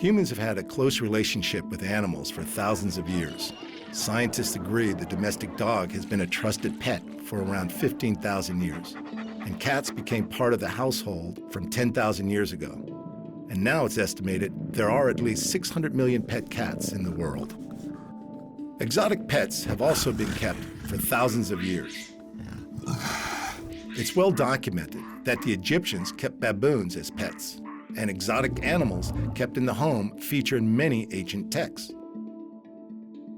Humans have had a close relationship with animals for thousands of years. Scientists agree the domestic dog has been a trusted pet for around 15,000 years. And cats became part of the household from 10,000 years ago. And now it's estimated there are at least 600 million pet cats in the world. Exotic pets have also been kept for thousands of years. It's well documented that the Egyptians kept baboons as pets, and exotic animals kept in the home feature in many ancient texts.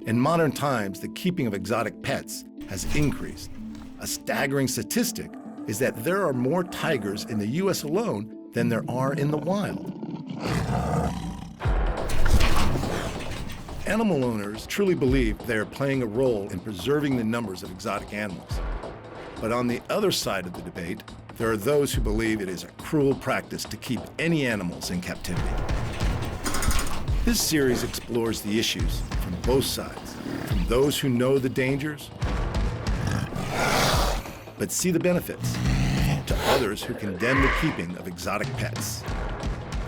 In modern times, the keeping of exotic pets has increased. A staggering statistic is that there are more tigers in the US alone than there are in the wild. Animal owners truly believe they are playing a role in preserving the numbers of exotic animals. But on the other side of the debate, there are those who believe it is a cruel practice to keep any animals in captivity. This series explores the issues from both sides, from those who know the dangers, but see the benefits, to others who condemn the keeping of exotic pets.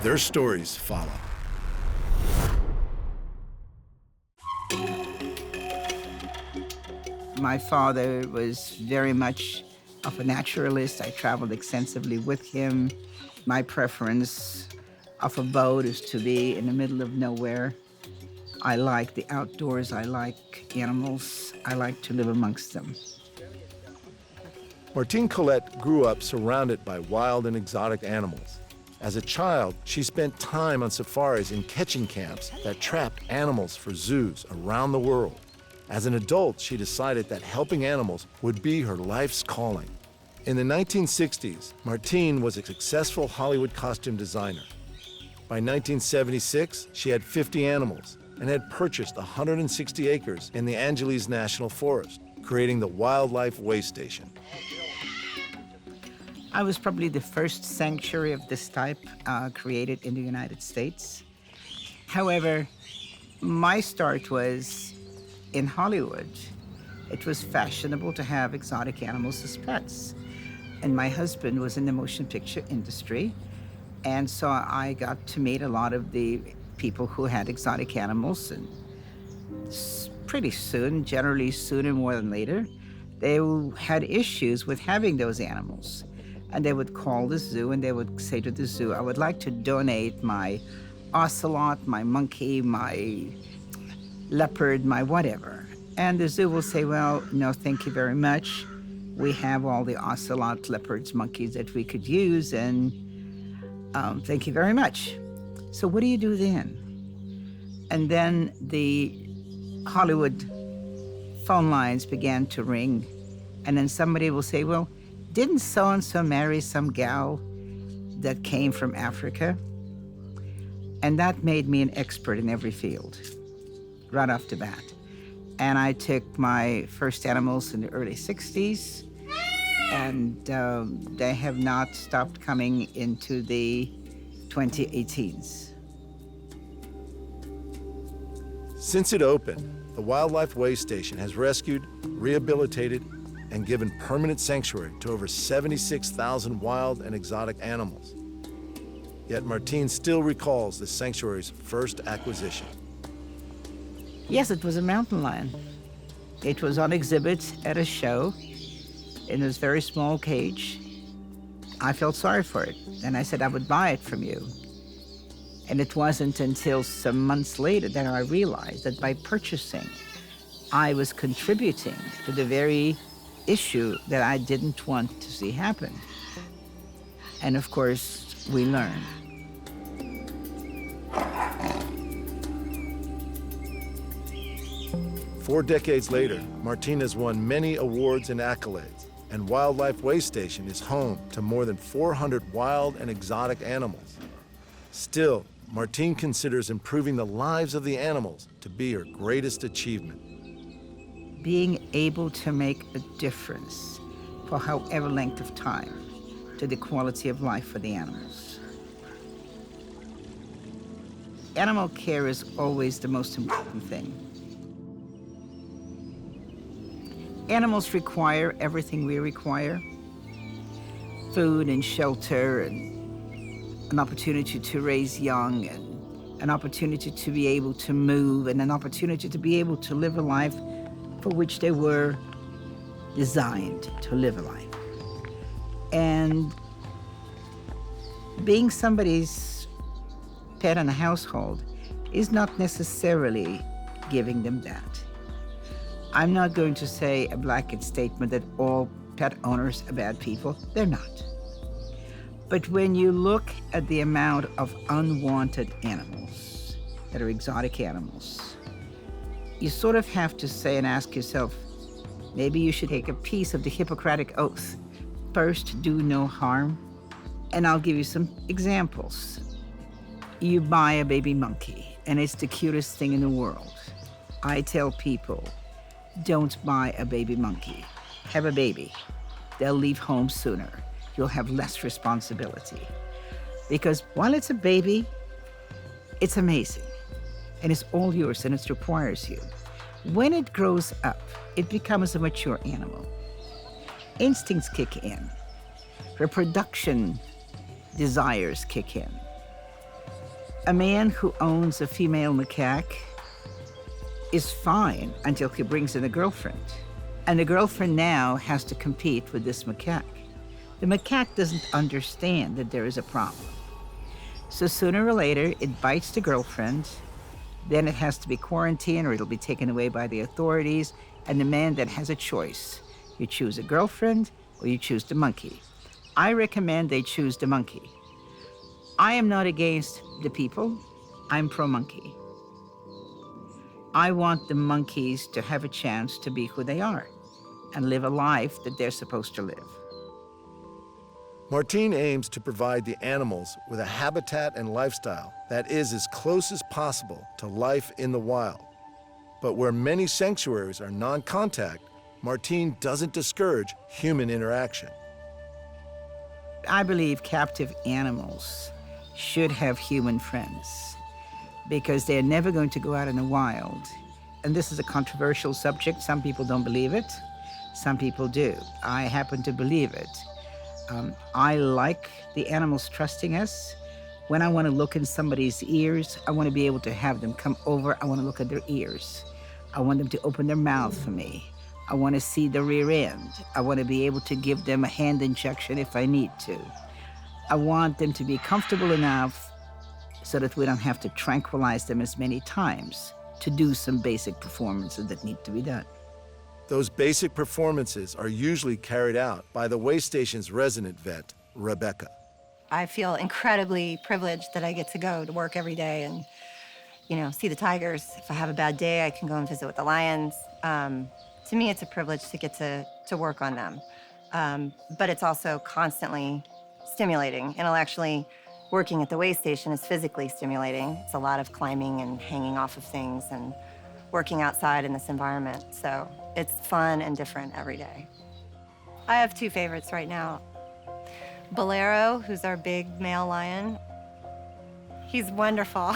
Their stories follow. My father was very much of a naturalist. I traveled extensively with him. My preference of abode is to be in the middle of nowhere. I like the outdoors. I like animals. I like to live amongst them. Martine Collette grew up surrounded by wild and exotic animals. As a child, she spent time on safaris in catching camps that trapped animals for zoos around the world. As an adult, she decided that helping animals would be her life's calling. In the 1960s, Martine was a successful Hollywood costume designer. By 1976, she had 50 animals and had purchased 160 acres in the Angeles National Forest, creating the Wildlife Waystation. I was probably the first sanctuary of this type created in the United States. However, my start was in Hollywood. It was fashionable to have exotic animals as pets. And my husband was in the motion picture industry. And so I got to meet a lot of the people who had exotic animals. And pretty soon, generally sooner more than later, they had issues with having those animals. And they would call the zoo and they would say to the zoo, I would like to donate my ocelot, my monkey, my leopard, my whatever. And the zoo will say, well, no, thank you very much. We have all the ocelot, leopards, monkeys that we could use, and thank you very much. So what do you do then? And then the Hollywood phone lines began to ring, and then somebody will say, well, didn't so-and-so marry some gal that came from Africa? And that made me an expert in every field, right off the bat. And I took my first animals in the early 60s, and they have not stopped coming into the 2018s. Since it opened, the Wildlife Waystation has rescued, rehabilitated, and given permanent sanctuary to over 76,000 wild and exotic animals. Yet Martine still recalls the sanctuary's first acquisition. Yes, it was a mountain lion. It was on exhibit at a show in this very small cage. I felt sorry for it, and I said I would buy it from you. And it wasn't until some months later that I realized that by purchasing, I was contributing to the very issue that I didn't want to see happen. And of course, we learned. Four decades later, Martine has won many awards and accolades, and Wildlife Waystation is home to more than 400 wild and exotic animals. Still, Martine considers improving the lives of the animals to be her greatest achievement. Being able to make a difference for however length of time to the quality of life for the animals. Animal care is always the most important thing. Animals require everything we require: food and shelter and an opportunity to raise young and an opportunity to be able to move, and an opportunity to be able to live a life for which they were designed to live a life. And being somebody's pet in a household is not necessarily giving them that. I'm not going to say a blanket statement that all pet owners are bad people. They're not. But when you look at the amount of unwanted animals that are exotic animals, you sort of have to say and ask yourself, maybe you should take a piece of the Hippocratic Oath. First, do no harm. And I'll give you some examples. You buy a baby monkey, and it's the cutest thing in the world. I tell people, don't buy a baby monkey. Have a baby. They'll leave home sooner. You'll have less responsibility. Because while it's a baby, it's amazing. And it's all yours, and it requires you. When it grows up, it becomes a mature animal. Instincts kick in. Reproduction desires kick in. A man who owns a female macaque is fine until he brings in a girlfriend. And the girlfriend now has to compete with this macaque. The macaque doesn't understand that there is a problem. So sooner or later, it bites the girlfriend, then it has to be quarantined or it'll be taken away by the authorities, and the man then has a choice. You choose a girlfriend or you choose the monkey. I recommend they choose the monkey. I am not against the people, I'm pro-monkey. I want the monkeys to have a chance to be who they are and live a life that they're supposed to live. Martine aims to provide the animals with a habitat and lifestyle that is as close as possible to life in the wild. But where many sanctuaries are non-contact, Martine doesn't discourage human interaction. I believe captive animals should have human friends because they're never going to go out in the wild. And this is a controversial subject. Some people don't believe it. Some people do. I happen to believe it. I like the animals trusting us. When I want to look in somebody's ears, I want to be able to have them come over. I want to look at their ears. I want them to open their mouth for me. I want to see the rear end. I want to be able to give them a hand injection if I need to. I want them to be comfortable enough so that we don't have to tranquilize them as many times to do some basic performances that need to be done. Those basic performances are usually carried out by the Waystation's resident vet, Rebecca. I feel incredibly privileged that I get to go to work every day and, see the tigers. If I have a bad day, I can go and visit with the lions. To me, it's a privilege to get to work on them. But it's also constantly stimulating. Intellectually, working at the Waystation is physically stimulating. It's a lot of climbing and hanging off of things and working outside in this environment. So it's fun and different every day. I have two favorites right now. Bolero, who's our big male lion. He's wonderful.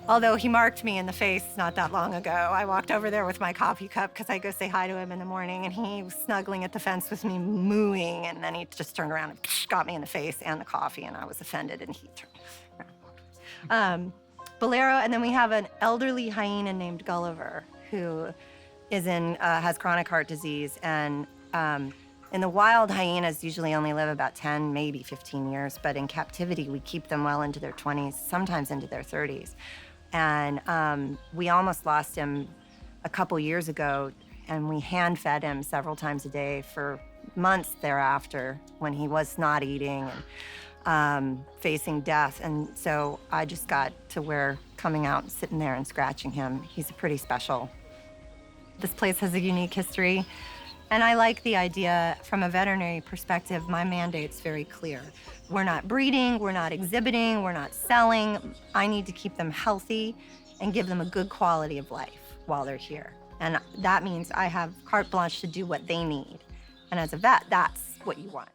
Although he marked me in the face not that long ago. I walked over there with my coffee cup because I go say hi to him in the morning, and he was snuggling at the fence with me, mooing, and then he just turned around and got me in the face and the coffee, and I was offended, and he turned around. Bolero, and then we have an elderly hyena named Gulliver who has chronic heart disease, and in the wild, hyenas usually only live about 10, maybe 15 years, but in captivity, we keep them well into their 20s, sometimes into their 30s. And we almost lost him a couple years ago, and we hand-fed him several times a day for months thereafter when he was not eating and facing death. And so I just got to where coming out and sitting there and scratching him, he's pretty special. This place has a unique history. And I like the idea, from a veterinary perspective, my mandate's very clear. We're not breeding, we're not exhibiting, we're not selling. I need to keep them healthy and give them a good quality of life while they're here. And that means I have carte blanche to do what they need. And as a vet, that's what you want.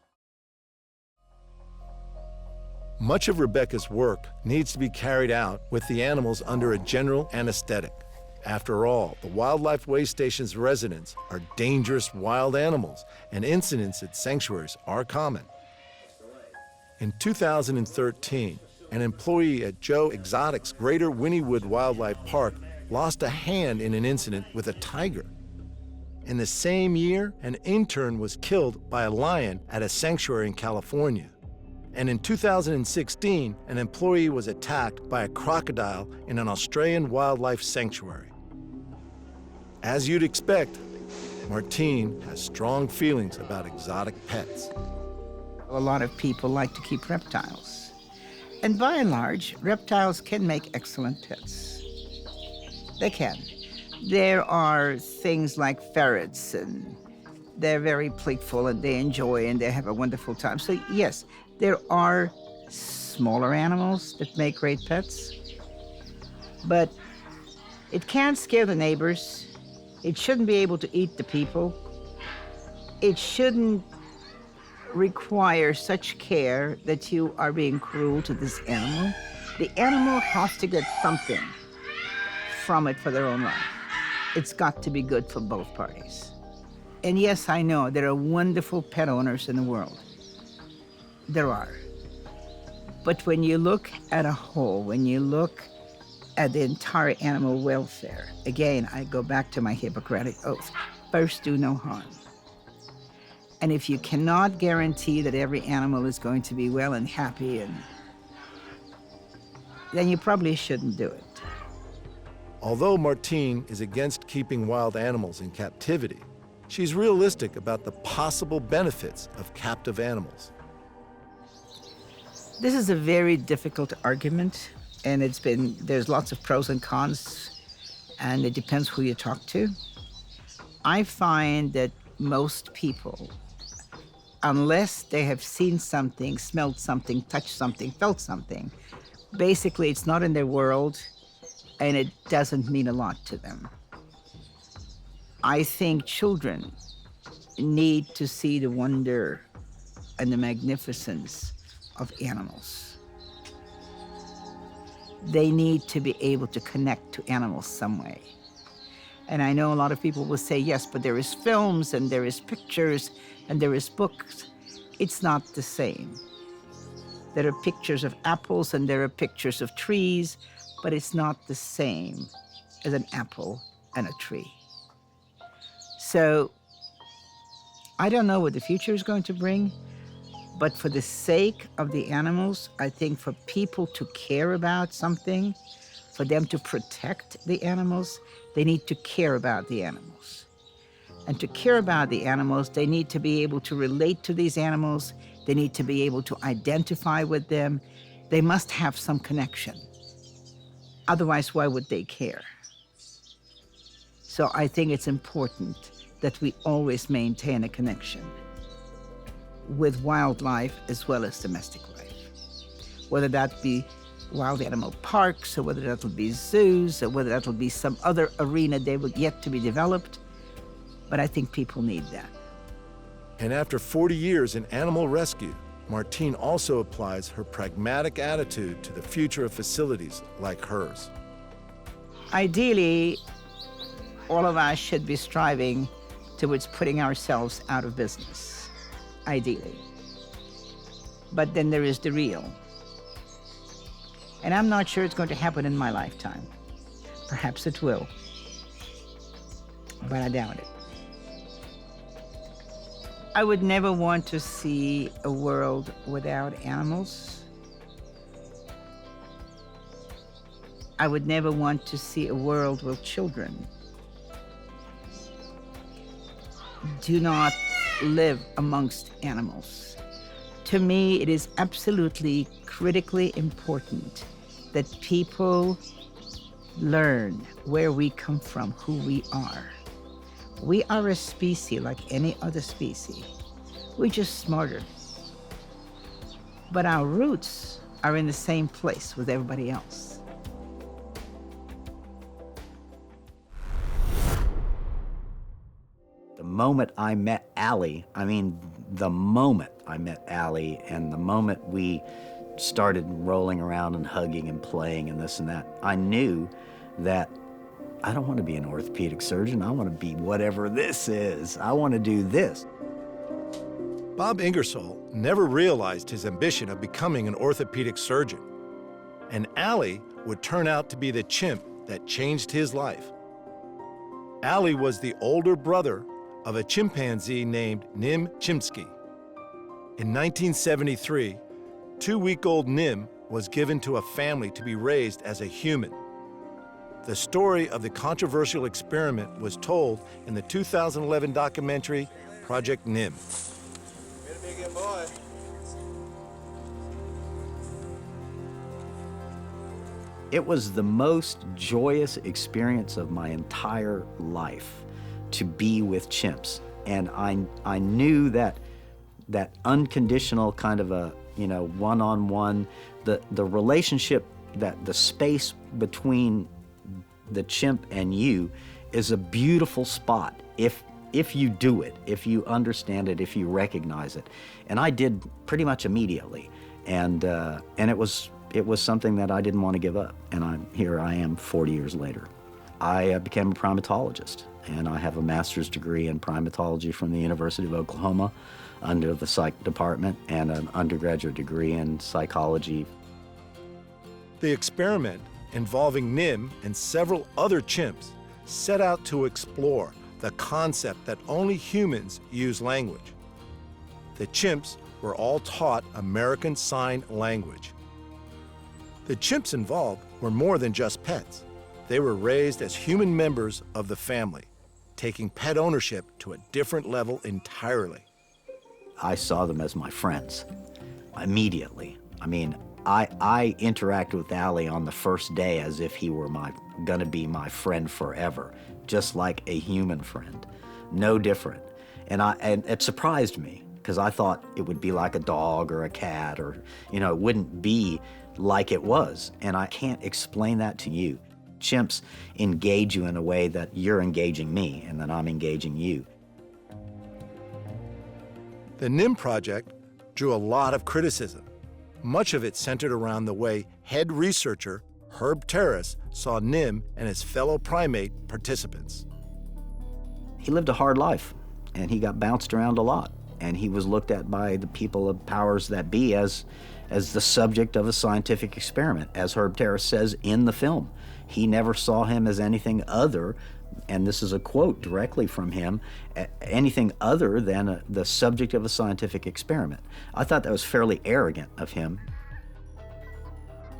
Much of Rebecca's work needs to be carried out with the animals under a general anesthetic. After all, the Wildlife Waystation's residents are dangerous wild animals, and incidents at sanctuaries are common. In 2013, an employee at Joe Exotic's Greater Wynnewood Wildlife Park lost a hand in an incident with a tiger. In the same year, an intern was killed by a lion at a sanctuary in California. And in 2016, an employee was attacked by a crocodile in an Australian wildlife sanctuary. As you'd expect, Martine has strong feelings about exotic pets. A lot of people like to keep reptiles. And by and large, reptiles can make excellent pets. They can. There are things like ferrets, and they're very playful, and they enjoy, and they have a wonderful time. So yes, there are smaller animals that make great pets, but it can't scare the neighbors. It shouldn't be able to eat the people. It shouldn't require such care that you are being cruel to this animal. The animal has to get something from it for their own life. It's got to be good for both parties. And yes, I know there are wonderful pet owners in the world. There are. But when you look at a whole, when you look at the entire animal welfare, again, I go back to my Hippocratic oath. First, do no harm. And if you cannot guarantee that every animal is going to be well and happy, then you probably shouldn't do it. Although Martine is against keeping wild animals in captivity, she's realistic about the possible benefits of captive animals. This is a very difficult argument, and there's lots of pros and cons, and it depends who you talk to. I find that most people, unless they have seen something, smelled something, touched something, felt something, basically it's not in their world, and it doesn't mean a lot to them. I think children need to see the wonder and the magnificence of animals. They need to be able to connect to animals some way. And I know a lot of people will say, yes, but there is films and there is pictures and there is books. It's not the same. There are pictures of apples and there are pictures of trees, but it's not the same as an apple and a tree. So I don't know what the future is going to bring, but for the sake of the animals, I think for people to care about something, for them to protect the animals, they need to care about the animals. And to care about the animals, they need to be able to relate to these animals. They need to be able to identify with them. They must have some connection. Otherwise, why would they care? So I think it's important that we always maintain a connection with wildlife as well as domestic life. Whether that be wild animal parks, or whether that will be zoos, or whether that will be some other arena they will yet to be developed. But I think people need that. And after 40 years in animal rescue, Martine also applies her pragmatic attitude to the future of facilities like hers. Ideally, all of us should be striving towards putting ourselves out of business, ideally. But then there is the real. And I'm not sure it's going to happen in my lifetime. Perhaps it will, but I doubt it. I would never want to see a world without animals. I would never want to see a world where children do not live amongst animals. To me, it is absolutely critically important that people learn where we come from, who we are. We are a species like any other species. We're just smarter. But our roots are in the same place with everybody else. The moment I met Allie, the moment I met Allie and the moment we started rolling around and hugging and playing and this and that, I knew that I don't want to be an orthopedic surgeon. I want to be whatever this is. I want to do this. Bob Ingersoll never realized his ambition of becoming an orthopedic surgeon. and Allie would turn out to be the chimp that changed his life. Allie was the older brother of a chimpanzee named Nim Chimpsky. In 1973, 2-week-old Nim was given to a family to be raised as a human. The story of the controversial experiment was told in the 2011 documentary, Project Nim. It was the most joyous experience of my entire life to be with chimps. And I knew that unconditional kind of a, one-on-one, the relationship, that the space between the chimp and you is a beautiful spot if you do it, if you understand it, if you recognize it. And I did pretty much immediately. And it was something that I didn't want to give up. And here I am 40 years later. I became a primatologist, and I have a master's degree in primatology from the University of Oklahoma under the psych department and an undergraduate degree in psychology. The experiment, involving Nim and several other chimps, set out to explore the concept that only humans use language. The chimps were all taught American Sign Language. The chimps involved were more than just pets. They were raised as human members of the family, taking pet ownership to a different level entirely. I saw them as my friends immediately. I mean, I interacted with Allie on the first day as if he were gonna be my friend forever, just like a human friend, no different. And it surprised me, because I thought it would be like a dog or a cat, or it wouldn't be like it was. And I can't explain that to you. Chimps engage you in a way that you're engaging me and that I'm engaging you. The Nim Project drew a lot of criticism. Much of it centered around the way head researcher Herb Terrace saw Nim and his fellow primate participants. He lived a hard life, and he got bounced around a lot, and he was looked at by the people of powers that be as the subject of a scientific experiment, as Herb Terrace says in the film. He never saw him as anything other, and this is a quote directly from him, anything other than the subject of a scientific experiment. I thought that was fairly arrogant of him.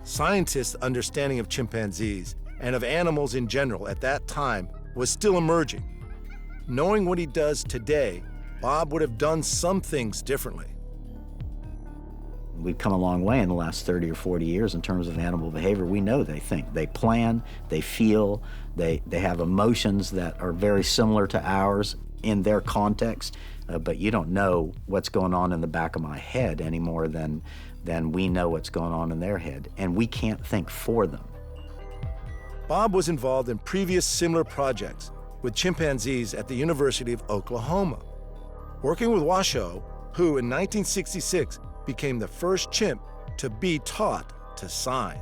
Scientists' understanding of chimpanzees and of animals in general at that time was still emerging. Knowing what he does today, Bob would have done some things differently. We've come a long way in the last 30 or 40 years in terms of animal behavior. We know they think, they plan, they feel, they have emotions that are very similar to ours in their context, but you don't know what's going on in the back of my head any more than we know what's going on in their head, and we can't think for them. Bob was involved in previous similar projects with chimpanzees at the University of Oklahoma, working with Washoe, who in 1966 became the first chimp to be taught to sign.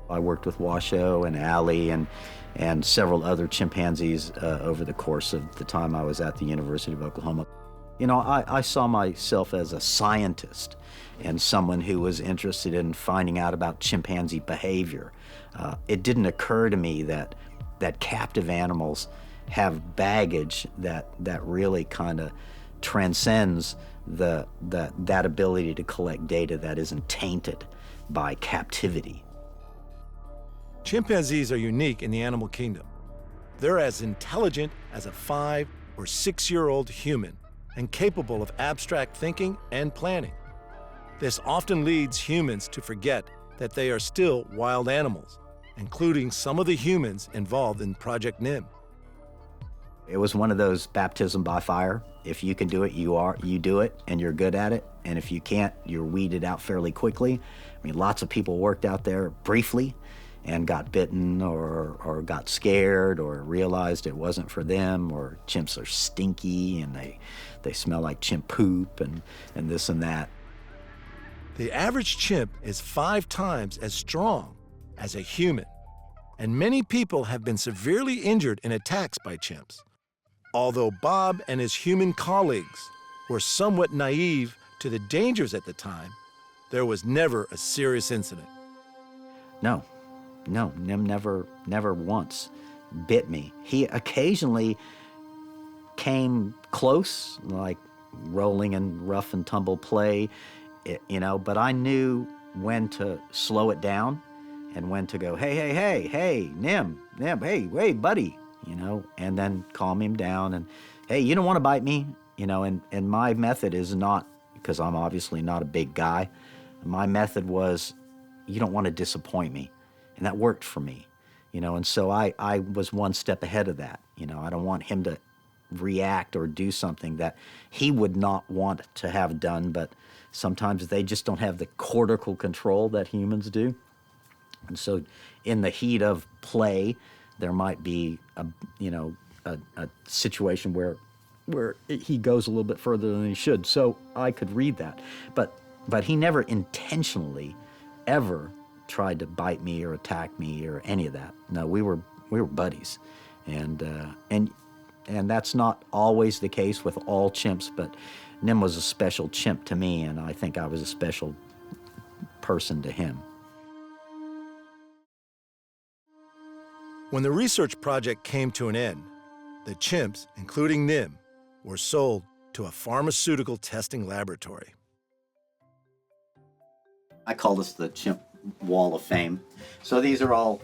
I worked with Washoe and Allie and several other chimpanzees over the course of the time I was at the University of Oklahoma. I saw myself as a scientist and someone who was interested in finding out about chimpanzee behavior. It didn't occur to me that captive animals have baggage that really kind of transcends that ability to collect data that isn't tainted by captivity. Chimpanzees are unique in the animal kingdom. They're as intelligent as a 5 or 6-year-old human and capable of abstract thinking and planning. This often leads humans to forget that they are still wild animals, including some of the humans involved in Project Nim. It was one of those baptism by fire. If you can do it, you do it, and you're good at it. And if you can't, you're weeded out fairly quickly. I mean, lots of people worked out there briefly and got bitten or got scared or realized it wasn't for them, or chimps are stinky and they smell like chimp poop and this and that. The average chimp is 5 times as strong as a human, and many people have been severely injured in attacks by chimps. Although Bob and his human colleagues were somewhat naive to the dangers at the time, there was never a serious incident. No, no, Nim never once bit me. He occasionally came close, like rolling in rough and tumble play, but I knew when to slow it down and when to go, hey, Nim, hey, buddy, and then calm him down and, hey, you don't want to bite me, and my method is not, because I'm obviously not a big guy, my method was, you don't want to disappoint me. And that worked for me, and so I was one step ahead of that. I don't want him to react or do something that he would not want to have done, but sometimes they just don't have the cortical control that humans do. And so in the heat of play, there might be a situation where he goes a little bit further than he should. So I could read that. But he never intentionally ever tried to bite me or attack me or any of that. No, we were buddies. And that's not always the case with all chimps, but Nim was a special chimp to me, and I think I was a special person to him. When the research project came to an end, the chimps, including Nim, were sold to a pharmaceutical testing laboratory. I call this the Chimp Wall of Fame. So these are all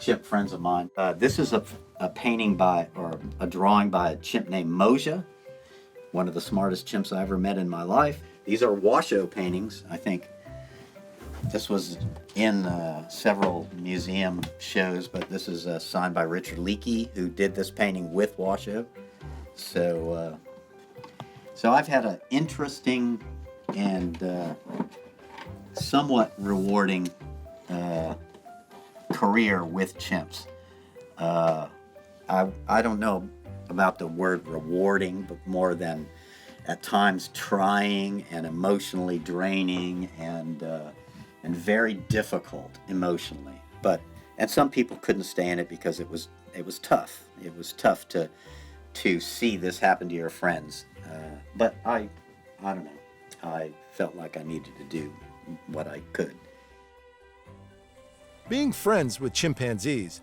chimp friends of mine. This is a painting or a drawing by a chimp named Moja, one of the smartest chimps I ever met in my life. These are Washoe paintings. I think this was in several museum shows, but this is signed by Richard Leakey, who did this painting with Washoe. So I've had an interesting and somewhat rewarding career with chimps. I don't know about the word rewarding, but more than at times trying and emotionally draining and very difficult emotionally. And some people couldn't stand it because it was tough. It was tough to see this happen to your friends. But I don't know. I felt like I needed to do what I could. Being friends with chimpanzees,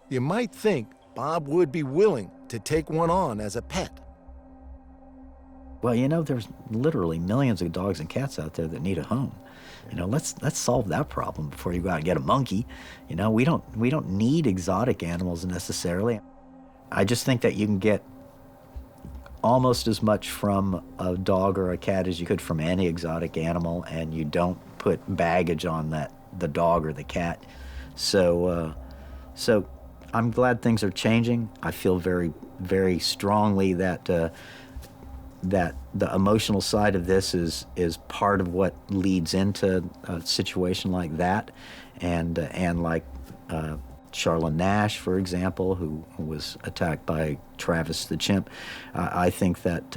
you might think Bob would be willing to take one on as a pet. Well, there's literally millions of dogs and cats out there that need a home. Let's solve that problem before you go out and get a monkey. We don't need exotic animals necessarily. I just think that you can get almost as much from a dog or a cat as you could from any exotic animal, and you don't put baggage on the dog or the cat. So I'm glad things are changing. I feel very, very strongly that the emotional side of this is part of what leads into a situation like that, and like Charla Nash, for example, who was attacked by Travis the chimp. I think that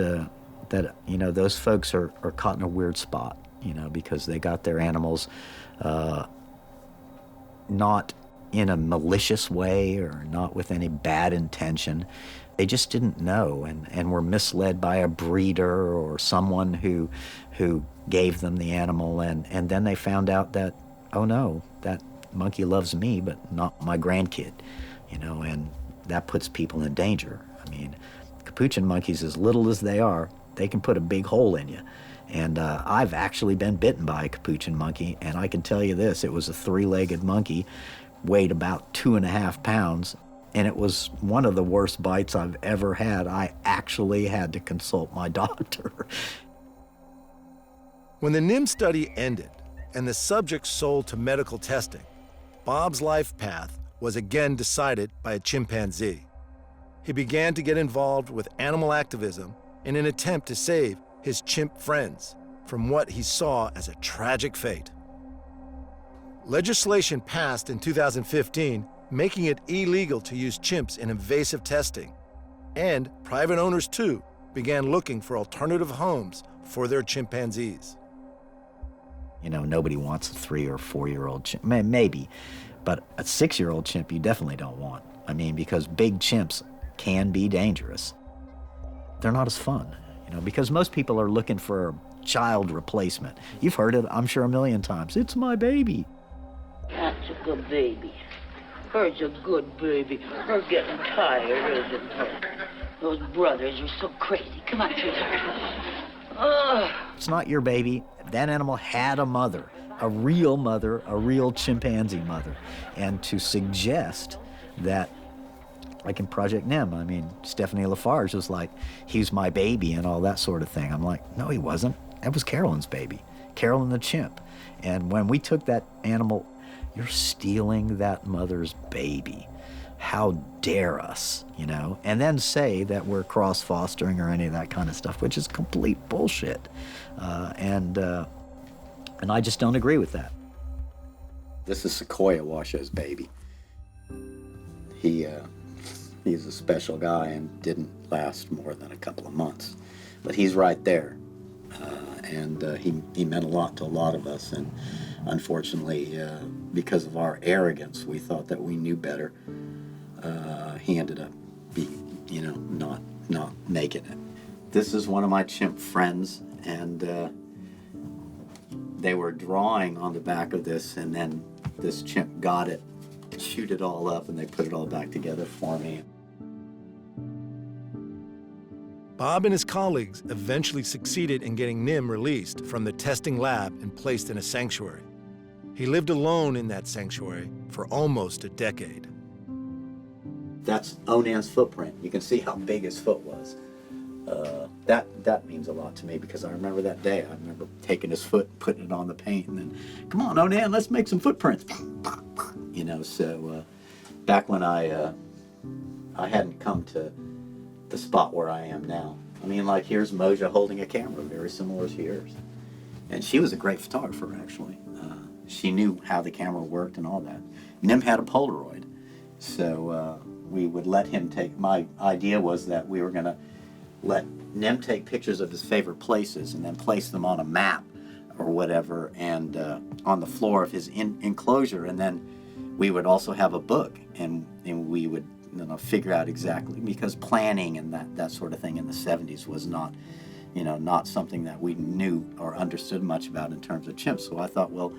those folks are caught in a weird spot, because they got their animals not in a malicious way or not with any bad intention. They just didn't know and were misled by a breeder or someone who gave them the animal, and then they found out that, oh no, that monkey loves me but not my grandkid, and that puts people in danger. I mean, capuchin monkeys, as little as they are, they can put a big hole in you. And I've actually been bitten by a capuchin monkey, and I can tell you this, it was a three-legged monkey, weighed about 2.5 pounds, and it was one of the worst bites I've ever had. I actually had to consult my doctor. When the NIM study ended and the subject sold to medical testing, Bob's life path was again decided by a chimpanzee. He began to get involved with animal activism in an attempt to save his chimp friends from what he saw as a tragic fate. Legislation passed in 2015 making it illegal to use chimps in invasive testing, and private owners too began looking for alternative homes for their chimpanzees. Nobody wants a 3 or 4-year-old chimp, maybe, but a 6-year-old chimp you definitely don't want. I mean, because big chimps can be dangerous. They're not as fun, because most people are looking for a child replacement. You've heard it, I'm sure, a million times. It's my baby. That's a good baby. Her's a good baby. Her getting tired, isn't her? Those brothers are so crazy. Come on, sweetheart. It's not your baby. That animal had a mother, a real chimpanzee mother. And to suggest that, like in Project NIM, I mean, Stephanie Lafarge was like, he's my baby and all that sort of thing. I'm like, no, he wasn't. That was Carolyn's baby, Carolyn the chimp. And when we took that animal, you're stealing that mother's baby. How dare us, you know? And then say that we're cross-fostering or any of that kind of stuff, which is complete bullshit. And I just don't agree with that. This is Sequoia Washoe's baby. He's a special guy and didn't last more than a couple of months. But he's right there. He meant a lot to a lot of us. And unfortunately, because of our arrogance, we thought that we knew better. He ended up not making it. This is one of my chimp friends, and they were drawing on the back of this, and then this chimp got it, chewed it all up, and they put it all back together for me. Bob and his colleagues eventually succeeded in getting Nim released from the testing lab and placed in a sanctuary. He lived alone in that sanctuary for almost a decade. That's Onan's footprint. You can see how big his foot was. That means a lot to me because I remember that day. I remember taking his foot, putting it on the paint, and then, come on, Onan, let's make some footprints. You know, so back when I hadn't come to the spot where I am now. I mean, like, here's Moja holding a camera, very similar to yours. And she was a great photographer, actually. She knew how the camera worked and all that. Nim had a Polaroid, so we would let him take, my idea was that we were going to let Nim take pictures of his favorite places and then place them on a map or whatever, and on the floor of his enclosure, and then we would also have a book, and we would figure out exactly, because planning and that sort of thing in the 70s was not, not something that we knew or understood much about in terms of chimps. So I thought, well,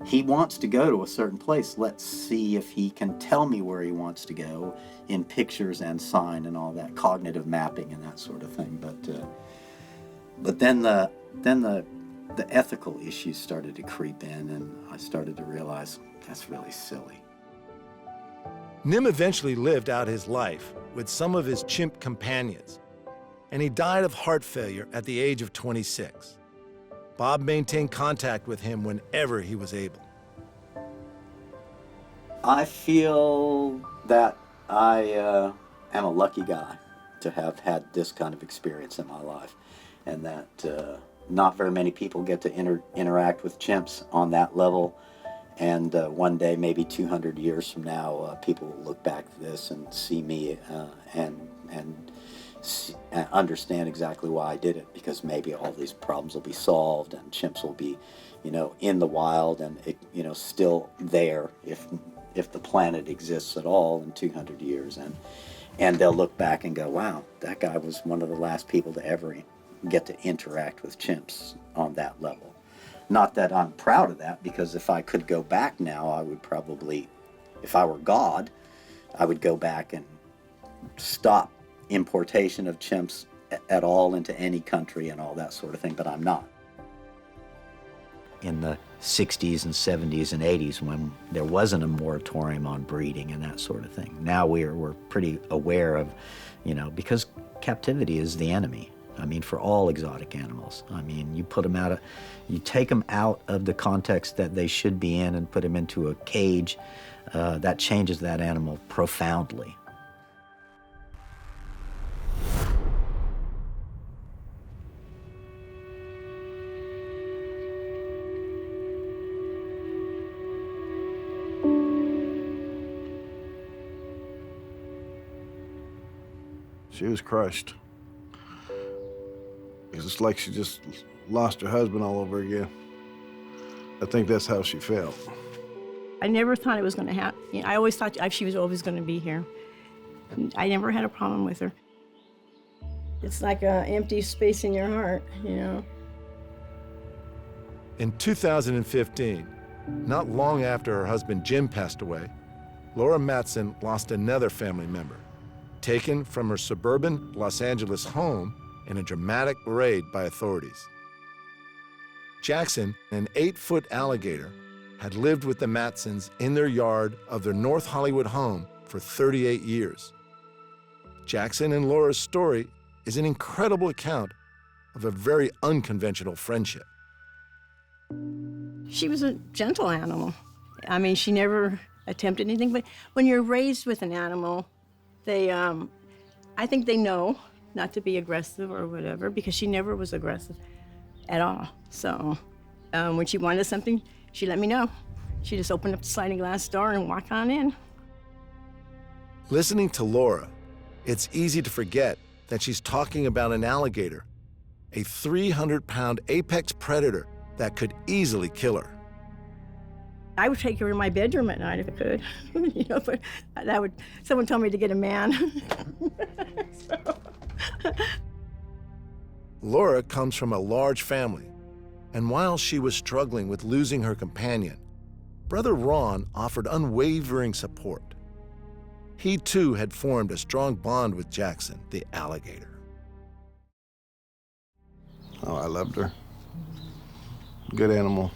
he wants to go to a certain place. Let's see if he can tell me where he wants to go in pictures and sign and all that, cognitive mapping and that sort of thing. But then the ethical issues started to creep in, and I started to realize that's really silly. Nim eventually lived out his life with some of his chimp companions, and he died of heart failure at the age of 26. Bob maintained contact with him whenever he was able. I feel that I am a lucky guy to have had this kind of experience in my life, and that not very many people get to interact with chimps on that level. And one day, maybe 200 years from now, people will look back at this and see me and understand exactly why I did it, because maybe all these problems will be solved and chimps will be, in the wild and, still there if the planet exists at all in 200 years. And they'll look back and go, wow, that guy was one of the last people to ever get to interact with chimps on that level. Not that I'm proud of that, because if I could go back now, I would probably, if I were God, I would go back and stop importation of chimps at all into any country and all that sort of thing, but I'm not. In the 60s and 70s and 80s, when there wasn't a moratorium on breeding and that sort of thing, now we're pretty aware of, because captivity is the enemy. I mean, for all exotic animals. I mean, you take them out of the context that they should be in and put them into a cage, that changes that animal profoundly. She was crushed. It's like she just lost her husband all over again. I think that's how she felt. I never thought it was going to happen. I always thought she was always going to be here. I never had a problem with her. It's like an empty space in your heart, In 2015, Not long after her husband Jim passed away, Laura Matson lost another family member, taken from her suburban Los Angeles home in a dramatic raid by authorities. Jackson, an 8-foot alligator, had lived with the Matsons in their yard of their North Hollywood home for 38 years. Jackson and Laura's story is an incredible account of a very unconventional friendship. She was a gentle animal. I mean, she never attempted anything, but when you're raised with an animal, they, I think they know not to be aggressive or whatever, because she never was aggressive at all. So when she wanted something, she let me know. She just opened up the sliding glass door and walk on in. Listening to Laura, it's easy to forget that she's talking about an alligator, a 300-pound apex predator that could easily kill her. I would take her in my bedroom at night if I could, you know, but that would, someone told me to get a man. Laura comes from a large family, and while she was struggling with losing her companion, Brother Ron offered unwavering support. He too had formed a strong bond with Jackson, the alligator. Oh, I loved her. Good animal.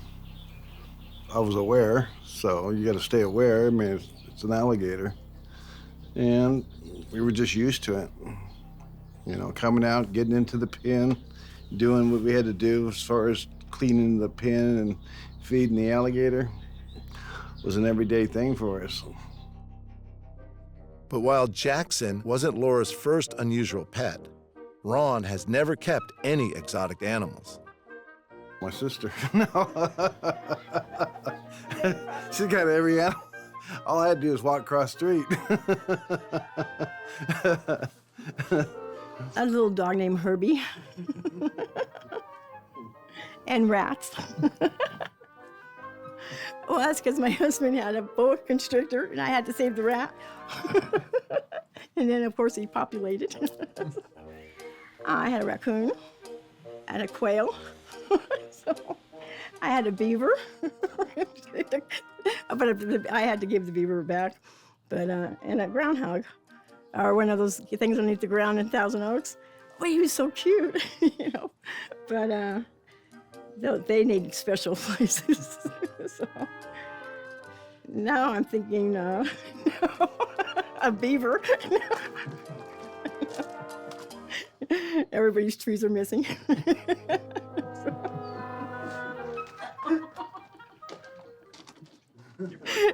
I was aware, so you got to stay aware. I mean, it's an alligator. And we were just used to it. You know, coming out, getting into the pen, doing what we had to do as far as cleaning the pen and feeding the alligator was an everyday thing for us. But while Jackson wasn't Laura's first unusual pet, Ron has never kept any exotic animals. My sister, no. She's got every animal. All I had to do is walk across the street. A little dog named Herbie. And rats. Well, that's because my husband had a boa constrictor and I had to save the rat. And then, of course, he populated. I had a raccoon and a quail. So I had a beaver. But I had to give the beaver back. But, and a groundhog, or one of those things underneath the ground in Thousand Oaks. Well, he was so cute, you know. But they needed special places. So now I'm thinking, no, a beaver. Everybody's trees are missing.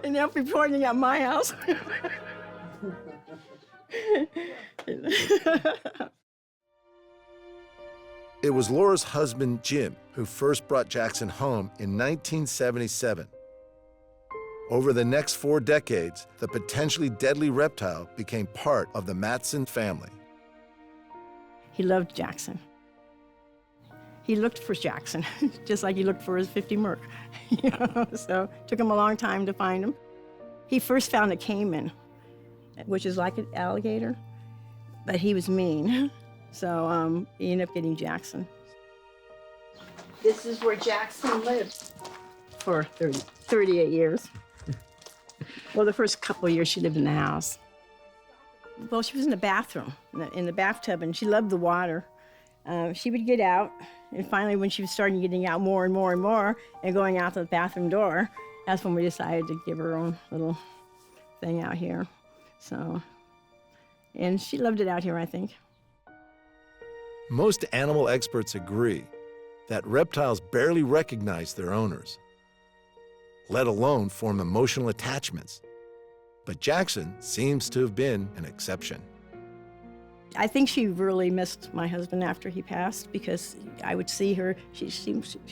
And they'll be pointing at my house. It was Laura's husband, Jim, who first brought Jackson home in 1977. Over the next 4 decades, the potentially deadly reptile became part of the Matson family. He loved Jackson. He looked for Jackson, just like he looked for his 50 Merc. You know? So it took him a long time to find him. He first found a caiman, which is like an alligator, but he was mean. So he ended up getting Jackson. This is where Jackson lived for 38 years. Well, the first couple of years she lived in the house. Well, she was in the bathroom, in the bathtub, and she loved the water. She would get out, and finally when she was starting getting out more and more and more and going out to the bathroom door, that's when we decided to give her own little thing out here. So, and she loved it out here, I think. Most animal experts agree that reptiles barely recognize their owners, let alone form emotional attachments. But Jackson seems to have been an exception. I think she really missed my husband after he passed, because I would see her, she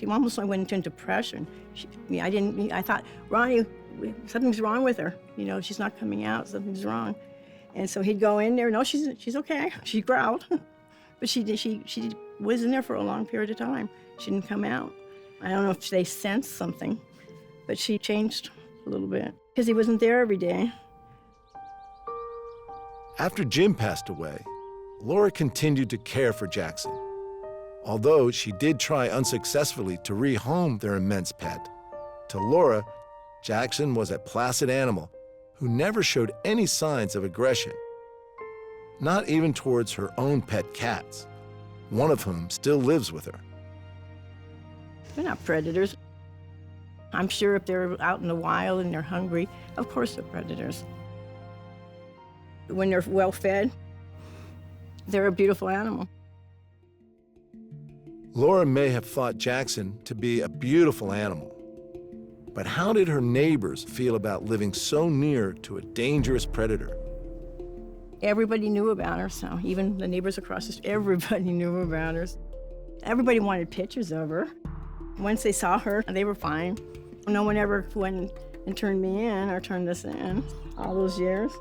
almost went into depression. I thought, Ronnie, something's wrong with her. You know, she's not coming out, something's wrong. And so he'd go in there, no, she's okay. She growled. But she was in there for a long period of time. She didn't come out. I don't know if they sensed something, but she changed a little bit because he wasn't there every day. After Jim passed away, Laura continued to care for Jackson. Although she did try unsuccessfully to rehome their immense pet, to Laura, Jackson was a placid animal who never showed any signs of aggression, not even towards her own pet cats, one of whom still lives with her. They're not predators. I'm sure if they're out in the wild and they're hungry, of course they're predators. When they're well fed, they're a beautiful animal. Laura may have thought Jackson to be a beautiful animal, but how did her neighbors feel about living so near to a dangerous predator? Everybody knew about her, so even the neighbors across the street, everybody knew about her. Everybody wanted pictures of her. Once they saw her, they were fine. No one ever went and turned me in or turned us in all those years.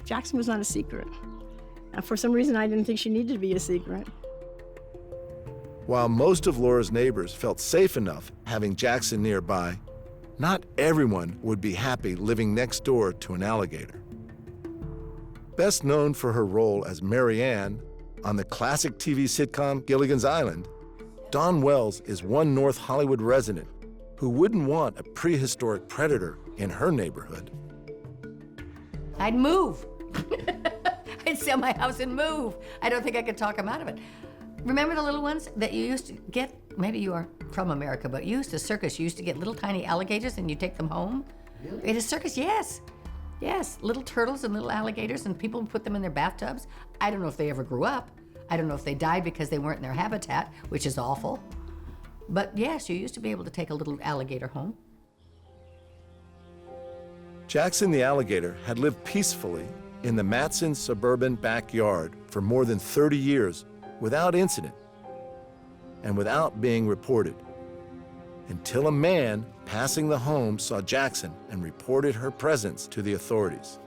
Jackson was not a secret. And for some reason, I didn't think she needed to be a secret. While most of Laura's neighbors felt safe enough having Jackson nearby, not everyone would be happy living next door to an alligator. Best known for her role as Mary Ann on the classic TV sitcom Gilligan's Island, Dawn Wells is one North Hollywood resident who wouldn't want a prehistoric predator in her neighborhood. I'd move. I'd sell my house and move. I don't think I could talk them out of it. Remember the little ones that you used to get? Maybe you are from America, but you used to circus. You used to get little tiny alligators and you take them home. Really? In a circus, yes. Yes, little turtles and little alligators, and people put them in their bathtubs. I don't know if they ever grew up. I don't know if they died because they weren't in their habitat, which is awful. But yes, you used to be able to take a little alligator home. Jackson the alligator had lived peacefully in the Matson suburban backyard for more than 30 years without incident and without being reported, until a man passing the home saw Jackson and reported her presence to the authorities.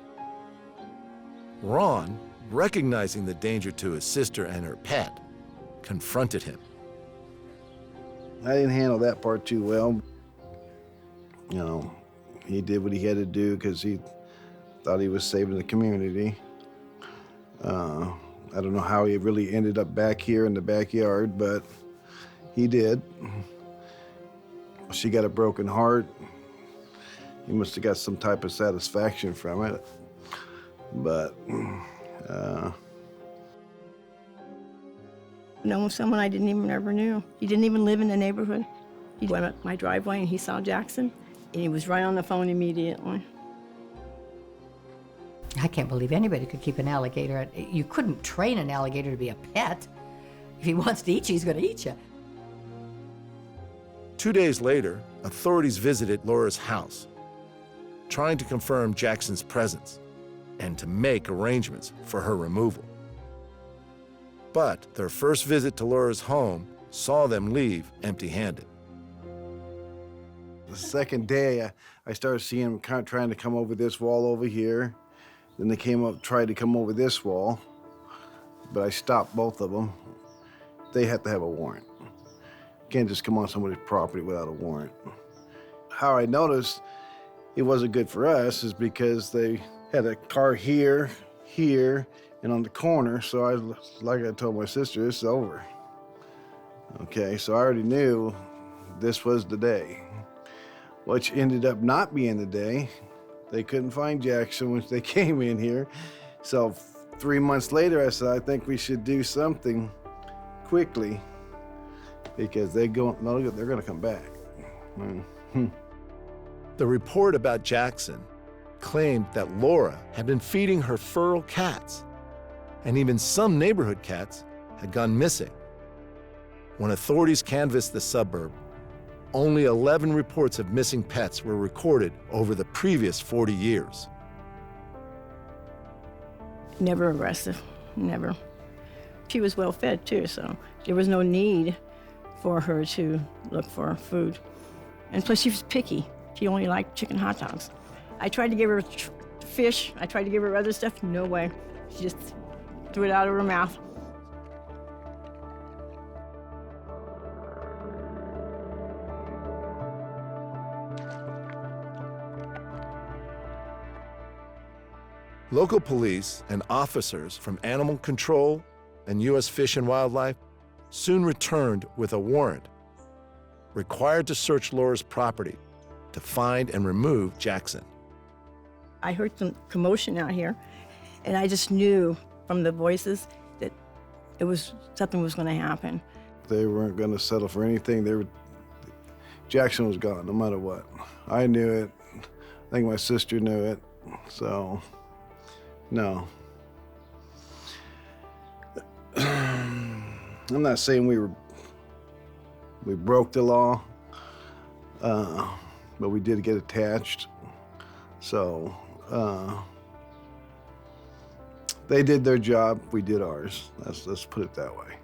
Ron, recognizing the danger to his sister and her pet, confronted him. I didn't handle that part too well. You know, he did what he had to do because he thought he was saving the community. I don't know how he really ended up back here in the backyard, but he did. She got a broken heart. He must have got some type of satisfaction from it. But, No, someone I didn't even ever knew. He didn't even live in the neighborhood. He went up my driveway and he saw Jackson, and he was right on the phone immediately. I can't believe anybody could keep an alligator. You couldn't train an alligator to be a pet. If he wants to eat you, he's going to eat you. 2 days later, authorities visited Laura's house, trying to confirm Jackson's presence and to make arrangements for her removal. But their first visit to Laura's home saw them leave empty-handed. the second day, I started seeing them kind of trying to come over this wall over here. Then they tried to come over this wall, but I stopped both of them. They have to have a warrant. You can't just come on somebody's property without a warrant. How I noticed it wasn't good for us is because they had a car here, and on the corner, so like I told my sister, it's over. Okay, so I already knew this was the day, which ended up not being the day. They couldn't find Jackson when they came in here. So 3 months later, I said, I think we should do something quickly because they're gonna come back. The report about Jackson claimed that Laura had been feeding her feral cats, and even some neighborhood cats had gone missing. When authorities canvassed the suburb, only 11 reports of missing pets were recorded over the previous 40 years. Never aggressive, never. She was well fed too, so there was no need for her to look for food. And plus she was picky. She only liked chicken hot dogs. I tried to give her fish, I tried to give her other stuff, no way. She just threw it out of her mouth. Local police and officers from Animal Control and U.S. Fish and Wildlife soon returned with a warrant, required to search Laura's property to find and remove Jackson. I heard some commotion out here, and I just knew from the voices that something was going to happen. They weren't going to settle for anything. Jackson was gone, no matter what. I knew it. I think my sister knew it. So, no. I'm not saying we broke the law, but we did get attached. So, they did their job, we did ours. Let's put it that way.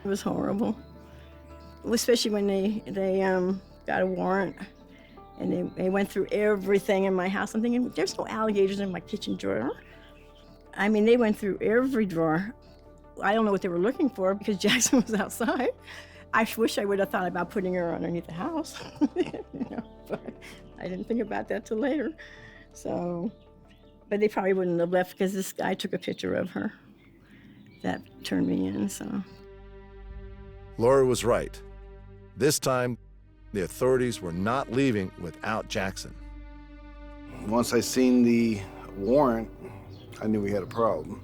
It was horrible, especially when they got a warrant and they went through everything in my house. I'm thinking, there's no alligators in my kitchen drawer. I mean, they went through every drawer. I don't know what they were looking for because Jackson was outside. I wish I would have thought about putting her underneath the house, but I didn't think about that till later. So, but they probably wouldn't have left because this guy took a picture of her. That turned me in, so. Laura was right. This time, the authorities were not leaving without Jackson. Once I seen the warrant, I knew we had a problem.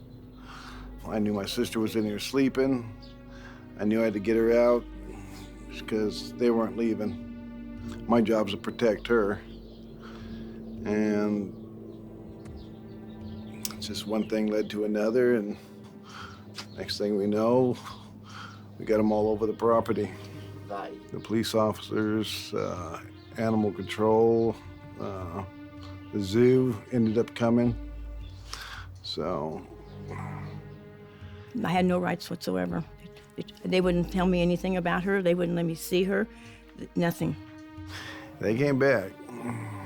I knew my sister was in here sleeping. I knew I had to get her out because they weren't leaving. My job's to protect her. And just one thing led to another, and next thing we know, we got them all over the property. The police officers, animal control, the zoo ended up coming. So. I had no rights whatsoever. They wouldn't tell me anything about her. They wouldn't let me see her, nothing. They came back.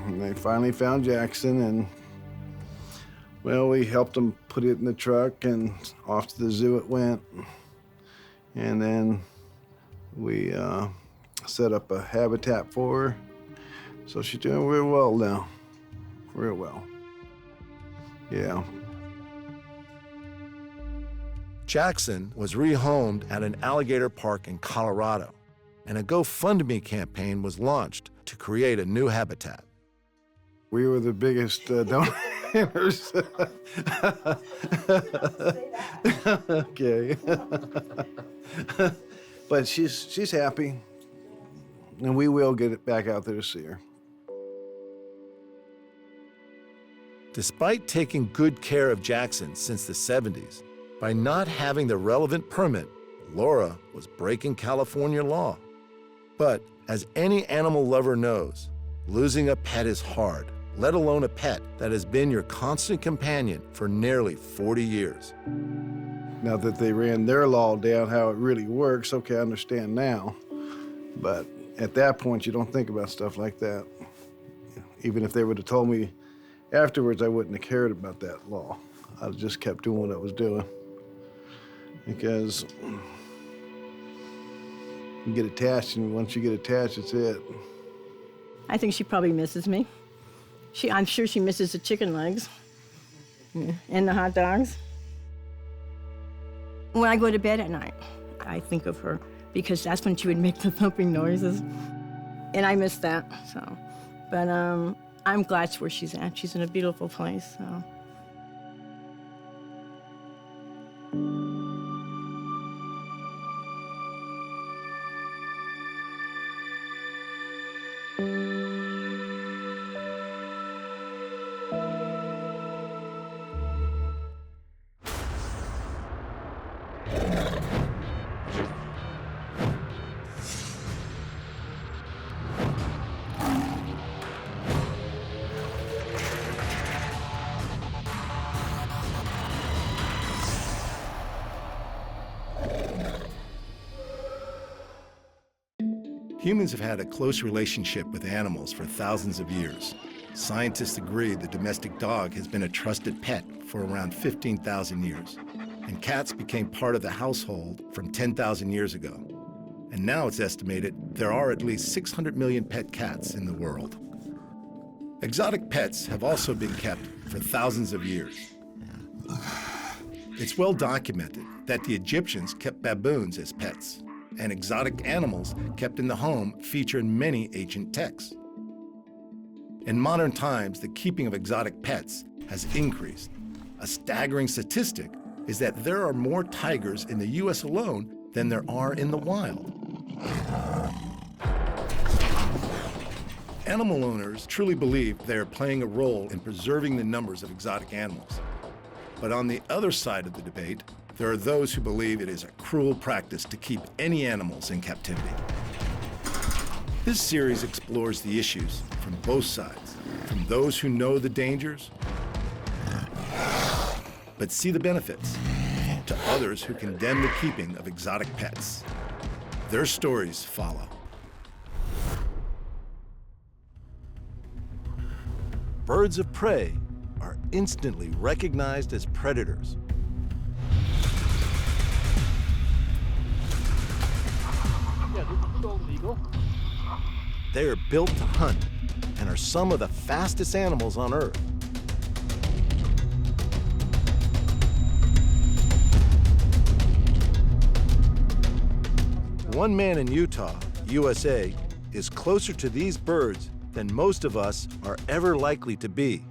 And they finally found Jackson, and, well, we helped them put it in the truck, and off to the zoo it went. And then we set up a habitat for her. So she's doing real well now, real well. Yeah. Jackson was rehomed at an alligator park in Colorado, and a GoFundMe campaign was launched to create a new habitat. We were the biggest donors. Okay. But she's happy, and we will get it back out there to see her. Despite taking good care of Jackson since the 70s, by not having the relevant permit, Laura was breaking California law. But as any animal lover knows, losing a pet is hard, let alone a pet that has been your constant companion for nearly 40 years. Now that they ran their law down, how it really works, okay, I understand now. But at that point, you don't think about stuff like that. Even if they would have told me afterwards, I wouldn't have cared about that law. I just kept doing what I was doing. Because you get attached, and once you get attached, it's it. I think she probably misses me. I'm sure she misses the chicken legs and the hot dogs. When I go to bed at night, I think of her because that's when she would make the thumping noises. And I miss that, so. But I'm glad where she's at. She's in a beautiful place, so. Humans have had a close relationship with animals for thousands of years. Scientists agree the domestic dog has been a trusted pet for around 15,000 years. And cats became part of the household from 10,000 years ago. And now it's estimated there are at least 600 million pet cats in the world. Exotic pets have also been kept for thousands of years. It's well documented that the Egyptians kept baboons as pets, and exotic animals kept in the home feature in many ancient texts. In modern times, the keeping of exotic pets has increased. A staggering statistic is that there are more tigers in the U.S. alone than there are in the wild. Animal owners truly believe they are playing a role in preserving the numbers of exotic animals. But on the other side of the debate, there are those who believe it is a cruel practice to keep any animals in captivity. This series explores the issues from both sides, from those who know the dangers, but see the benefits, to others who condemn the keeping of exotic pets. Their stories follow. Birds of prey are instantly recognized as predators. Yeah, this is golden eagle. They are built to hunt and are some of the fastest animals on Earth. One man in Utah, USA, is closer to these birds than most of us are ever likely to be.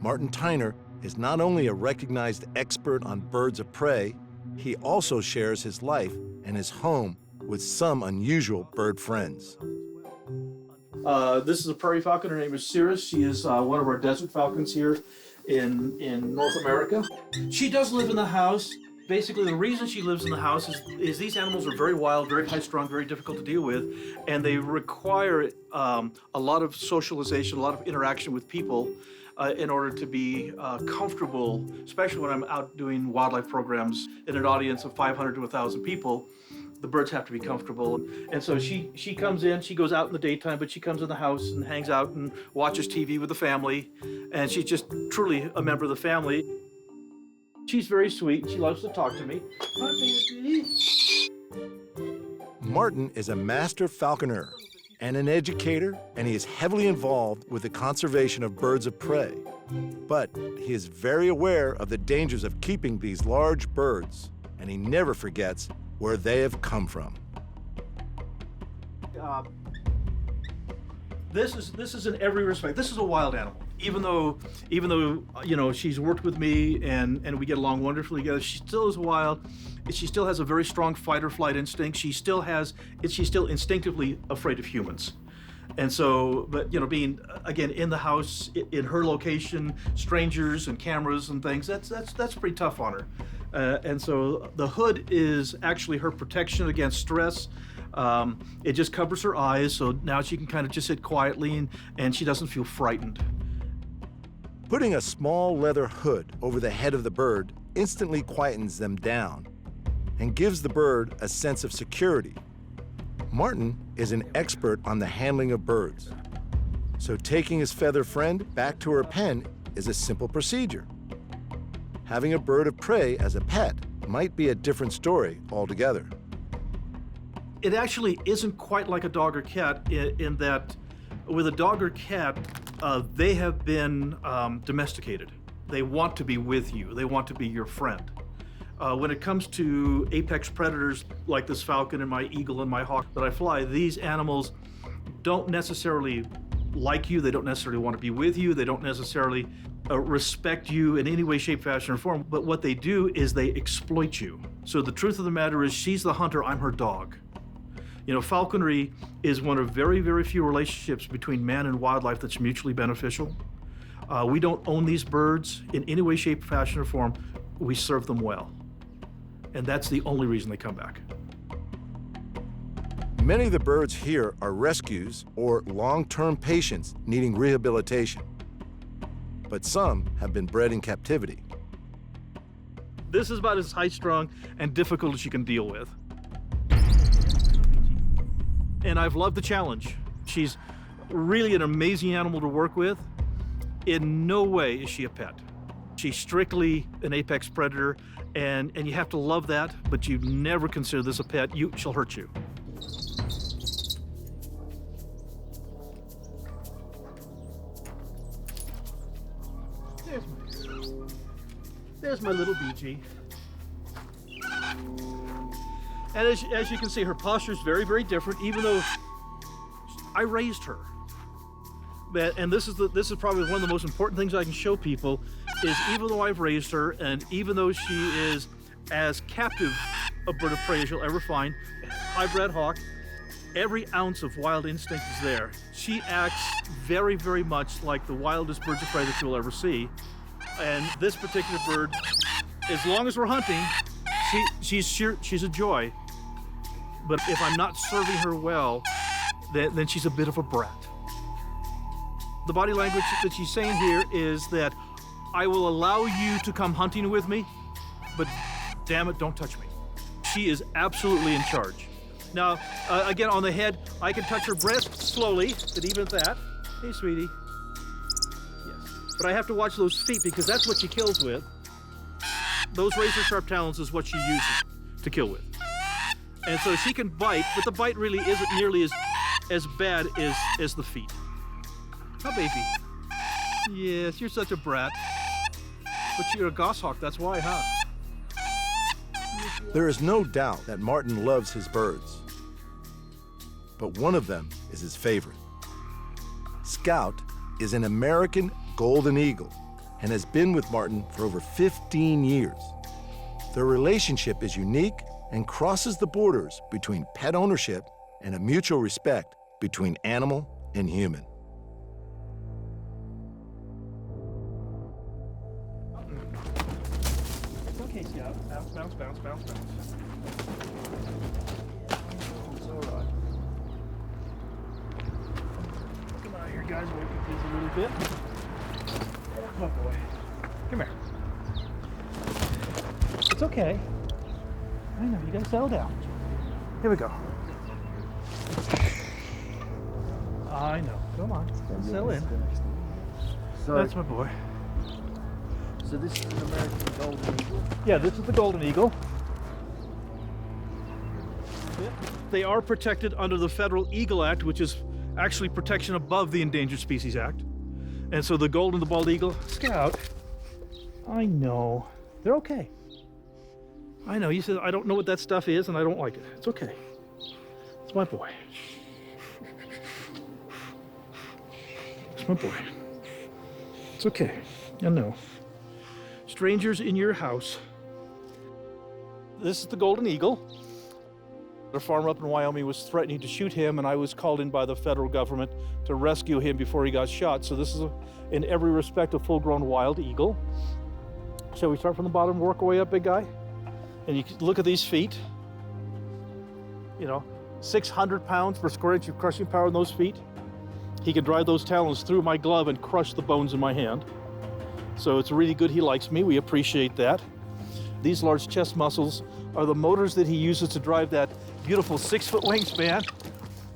Martin Tyner is not only a recognized expert on birds of prey, he also shares his life and his home with some unusual bird friends. This is a prairie falcon. Her name is Cirrus. She is one of our desert falcons here in North America. She does live in the house. Basically, the reason she lives in the house is these animals are very wild, very high-strung, very difficult to deal with, and they require a lot of socialization, a lot of interaction with people in order to be comfortable, especially when I'm out doing wildlife programs in an audience of 500 to 1,000 people. The birds have to be comfortable. And so she comes in, she goes out in the daytime, but she comes in the house and hangs out and watches TV with the family, and she's just truly a member of the family. She's very sweet. She loves to talk to me. Hi, baby. Martin is a master falconer and an educator, and he is heavily involved with the conservation of birds of prey. But he is very aware of the dangers of keeping these large birds, and he never forgets where they have come from. This is in every respect. This is a wild animal. Even though you know she's worked with me and we get along wonderfully together, she still is wild. She still has a very strong fight or flight instinct. She's still instinctively afraid of humans. And so, but you know, being again in the house, in her location, strangers and cameras and things, that's pretty tough on her. And so the hood is actually her protection against stress. It just covers her eyes, so now she can kind of just sit quietly and she doesn't feel frightened. Putting a small leather hood over the head of the bird instantly quietens them down and gives the bird a sense of security. Martin is an expert on the handling of birds, so taking his feather friend back to her pen is a simple procedure. Having a bird of prey as a pet might be a different story altogether. It actually isn't quite like a dog or cat in that with a dog or cat, they have been domesticated. They want to be with you. They want to be your friend. When it comes to apex predators like this falcon and my eagle and my hawk that I fly, these animals don't necessarily like you. They don't necessarily want to be with you. They don't necessarily respect you in any way, shape, fashion, or form. But what they do is they exploit you. So the truth of the matter is she's the hunter, I'm her dog. You know, falconry is one of very, very few relationships between man and wildlife that's mutually beneficial. We don't own these birds in any way, shape, fashion, or form. We serve them well. And that's the only reason they come back. Many of the birds here are rescues or long-term patients needing rehabilitation. But some have been bred in captivity. This is about as high-strung and difficult as you can deal with. And I've loved the challenge. She's really an amazing animal to work with. In no way is she a pet. She's strictly an apex predator, and you have to love that, but you never consider this a pet. She'll hurt you. There's my little BG. And as you can see, her posture is very, very different, even though I raised her. And this is probably one of the most important things I can show people is even though I've raised her and even though she is as captive a bird of prey as you'll ever find, high-bred hawk, every ounce of wild instinct is there. She acts very, very much like the wildest birds of prey that you'll ever see. And this particular bird, as long as we're hunting, she's a joy. But if I'm not serving her well, then she's a bit of a brat. The body language that she's saying here is that I will allow you to come hunting with me, but damn it, don't touch me. She is absolutely in charge. Now, again, on the head, I can touch her breast slowly, but even at that, hey, sweetie. Yes. But I have to watch those feet because that's what she kills with. Those razor-sharp talons is what she uses to kill with. And so she can bite, but the bite really isn't nearly as bad as the feet. Huh, baby? Yes, you're such a brat. But you're a goshawk, that's why, huh? There is no doubt that Martin loves his birds. But one of them is his favorite. Scout is an American golden eagle and has been with Martin for over 15 years. Their relationship is unique and crosses the borders between pet ownership and a mutual respect between animal and human. It's okay, Scout. Bounce, bounce, bounce, bounce, bounce. It's all right. Come on here, guys. We'll confuse a little bit. Oh, boy. Come here. It's okay. I know, you gotta settle down. Here we go. I know. Come on. Settle in. That's my boy. So this is an American golden eagle? Yeah, this is the golden eagle. Yep. They are protected under the Federal Eagle Act, which is actually protection above the Endangered Species Act. And so the golden, the bald eagle, Scout, I know. They're okay. I know, you said I don't know what that stuff is and I don't like it. It's okay. It's my boy. It's my boy. It's okay. I know. Strangers in your house. This is the golden eagle. A farmer up in Wyoming was threatening to shoot him, and I was called in by the federal government to rescue him before he got shot. So this is, in every respect, a full-grown wild eagle. Shall we start from the bottom and work our way up, big guy? And you can look at these feet. You know, 600 pounds per square inch of crushing power in those feet. He can drive those talons through my glove and crush the bones in my hand. So it's really good he likes me. We appreciate that. These large chest muscles are the motors that he uses to drive that beautiful 6-foot wingspan.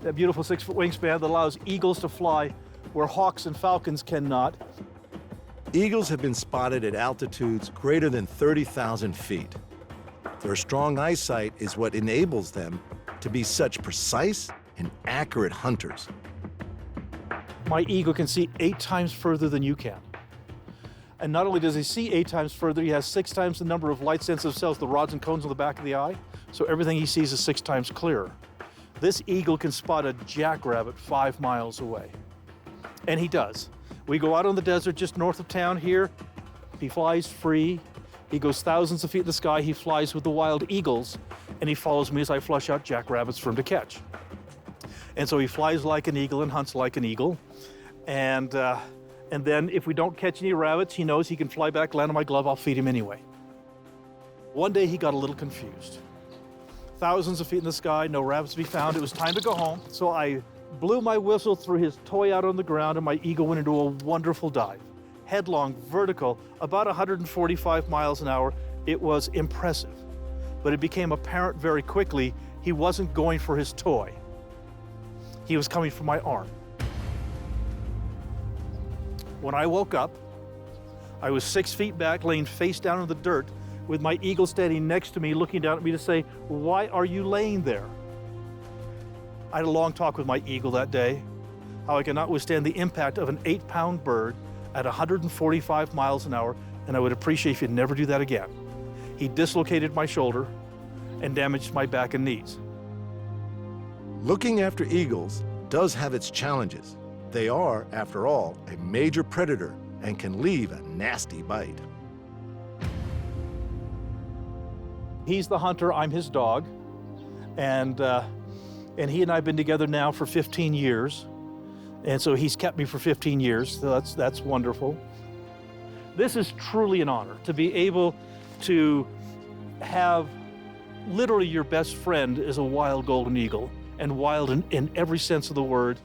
That beautiful 6-foot wingspan that allows eagles to fly where hawks and falcons cannot. Eagles have been spotted at altitudes greater than 30,000 feet. Their strong eyesight is what enables them to be such precise and accurate hunters. My eagle can see 8 times further than you can. And not only does he see 8 times further, he has 6 times the number of light-sensitive cells, the rods and cones on the back of the eye, so everything he sees is 6 times clearer. This eagle can spot a jackrabbit 5 miles away. And he does. We go out on the desert just north of town here. He flies free. He goes thousands of feet in the sky. He flies with the wild eagles, and he follows me as I flush out jackrabbits for him to catch. And so he flies like an eagle and hunts like an eagle. And then if we don't catch any rabbits, he knows he can fly back, land on my glove, I'll feed him anyway. One day he got a little confused. Thousands of feet in the sky, no rabbits to be found. It was time to go home. So I blew my whistle, threw his toy out on the ground, and my eagle went into a wonderful dive. Headlong, vertical, about 145 miles an hour. It was impressive. But it became apparent very quickly he wasn't going for his toy. He was coming for my arm. When I woke up, I was 6 feet back, laying face down in the dirt, with my eagle standing next to me, looking down at me to say, "Why are you laying there?" I had a long talk with my eagle that day, how I cannot withstand the impact of an 8-pound bird at 145 miles an hour, and I would appreciate if you'd never do that again. He dislocated my shoulder and damaged my back and knees. Looking after eagles does have its challenges, They are, after all, a major predator and can leave a nasty bite. He's the hunter, I'm his dog, and he and I have been together now for 15 years, and so he's kept me for 15 years, so that's wonderful. This is truly an honor to be able to have literally your best friend is a wild golden eagle, and wild in every sense of the word,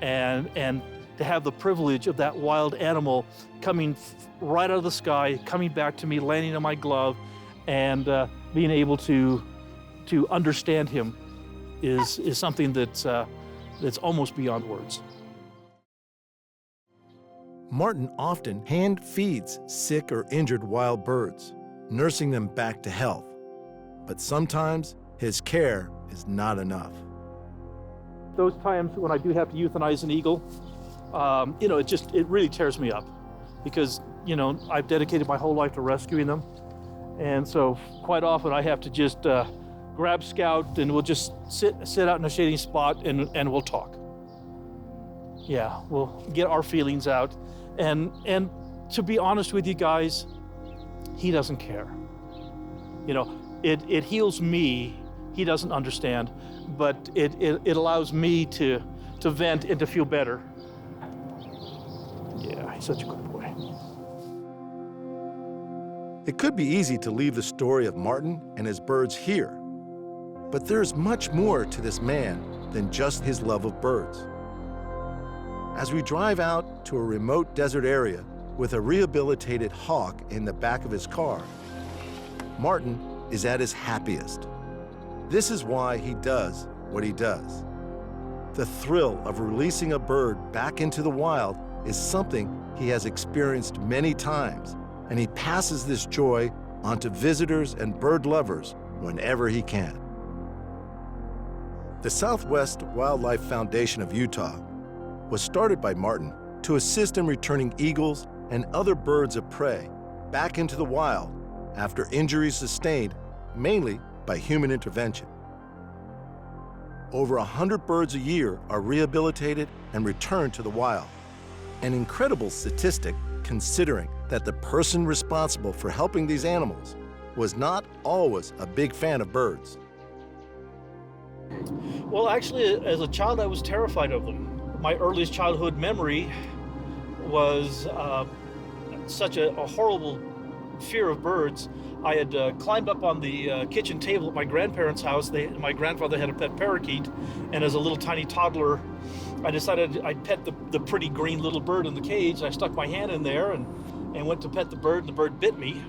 and to have the privilege of that wild animal coming right out of the sky, coming back to me, landing on my glove, and being able to understand him is something that's almost beyond words. Martin often hand feeds sick or injured wild birds, nursing them back to health. But sometimes his care is not enough. Those times when I do have to euthanize an eagle, it really tears me up because, I've dedicated my whole life to rescuing them. And so quite often I have to just grab Scout and we'll just sit out in a shady spot and we'll talk. Yeah, we'll get our feelings out. And to be honest with you guys, he doesn't care. It heals me. He doesn't understand, but it allows me to vent and to feel better. Yeah, he's such a good boy. It could be easy to leave the story of Martin and his birds here, but there's much more to this man than just his love of birds. As we drive out to a remote desert area with a rehabilitated hawk in the back of his car, Martin is at his happiest. This is why he does what he does. The thrill of releasing a bird back into the wild is something he has experienced many times, and he passes this joy on to visitors and bird lovers whenever he can. The Southwest Wildlife Foundation of Utah was started by Martin to assist in returning eagles and other birds of prey back into the wild after injuries sustained mainly by human intervention. Over 100 birds a year are rehabilitated and returned to the wild, an incredible statistic considering that the person responsible for helping these animals was not always a big fan of birds. Well, actually, as a child, I was terrified of them. My earliest childhood memory was such a horrible fear of birds. I had climbed up on the kitchen table at my grandparents' house. My grandfather had a pet parakeet, and as a little tiny toddler, I decided I'd pet the pretty green little bird in the cage. I stuck my hand in there and went to pet the bird, and the bird bit me.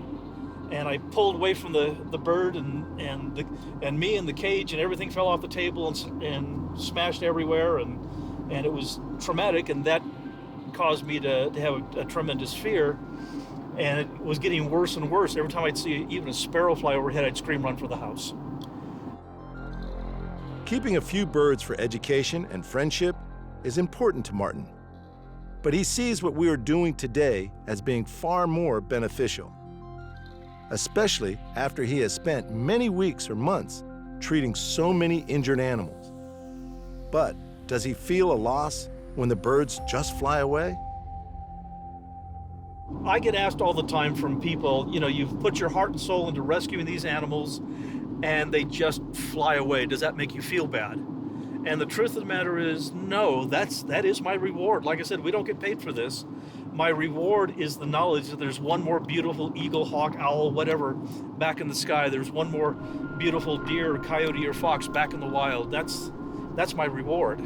And I pulled away from the bird, and me in the cage, and everything fell off the table and smashed everywhere, and it was traumatic, and that caused me to have a tremendous fear. And it was getting worse and worse. Every time I'd see even a sparrow fly overhead, I'd scream, run for the house. Keeping a few birds for education and friendship is important to Martin, but he sees what we are doing today as being far more beneficial, especially after he has spent many weeks or months treating so many injured animals. But does he feel a loss when the birds just fly away? I get asked all the time from people, you've put your heart and soul into rescuing these animals and they just fly away. Does that make you feel bad? And the truth of the matter is, no, that is my reward. Like I said, we don't get paid for this. My reward is the knowledge that there's one more beautiful eagle, hawk, owl, whatever, back in the sky. There's one more beautiful deer, or coyote, or fox back in the wild. That's my reward.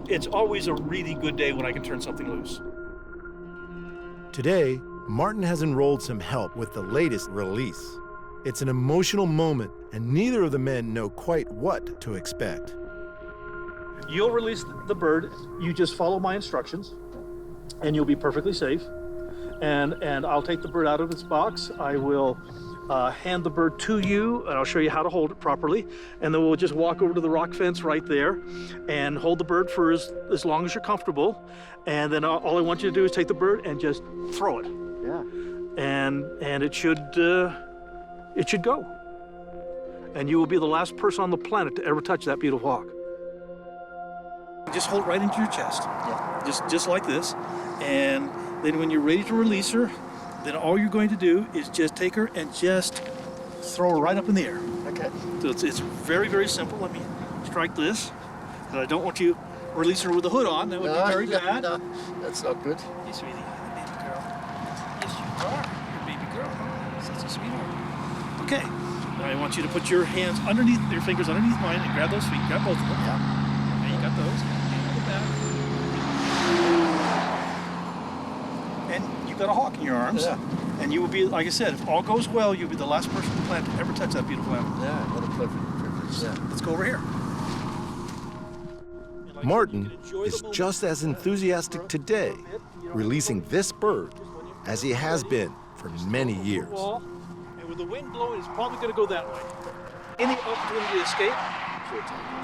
It's always a really good day when I can turn something loose. Today, Martin has enrolled some help with the latest release. It's an emotional moment, and neither of the men know quite what to expect. You'll release the bird. You just follow my instructions, and you'll be perfectly safe. And I'll take the bird out of its box. I will hand the bird to you, and I'll show you how to hold it properly. And then we'll just walk over to the rock fence right there and hold the bird for as long as you're comfortable. And then all I want you to do is take the bird and just throw it. Yeah. And it should go. And you will be the last person on the planet to ever touch that beautiful hawk. just hold it right into your chest. Yeah. Just like this. And then when you're ready to release her, then all you're going to do is just take her and just throw her right up in the air. Okay. So it's very, very simple. Let me strike this. And I don't want you to release her with the hood on. That would be very bad. No, that's not good. Yes, sweetie, baby girl. Yes, you are. You're a baby girl. Such a sweetheart. Okay. Now I want you to put your hands underneath, your fingers underneath mine and grab those feet. Grab both of them. Yeah. Okay, you got those. Hand on the back. And you've got a hawk in your arms. Yeah. And you will be, like I said, if all goes well, you'll be the last person on the planet to ever touch that beautiful animal. Yeah, what a privilege. Yeah. Let's go over here. Martin is just as enthusiastic today releasing this bird as he has been for many years. And with the wind blowing, it's probably going to go that way. Any opportunity to escape,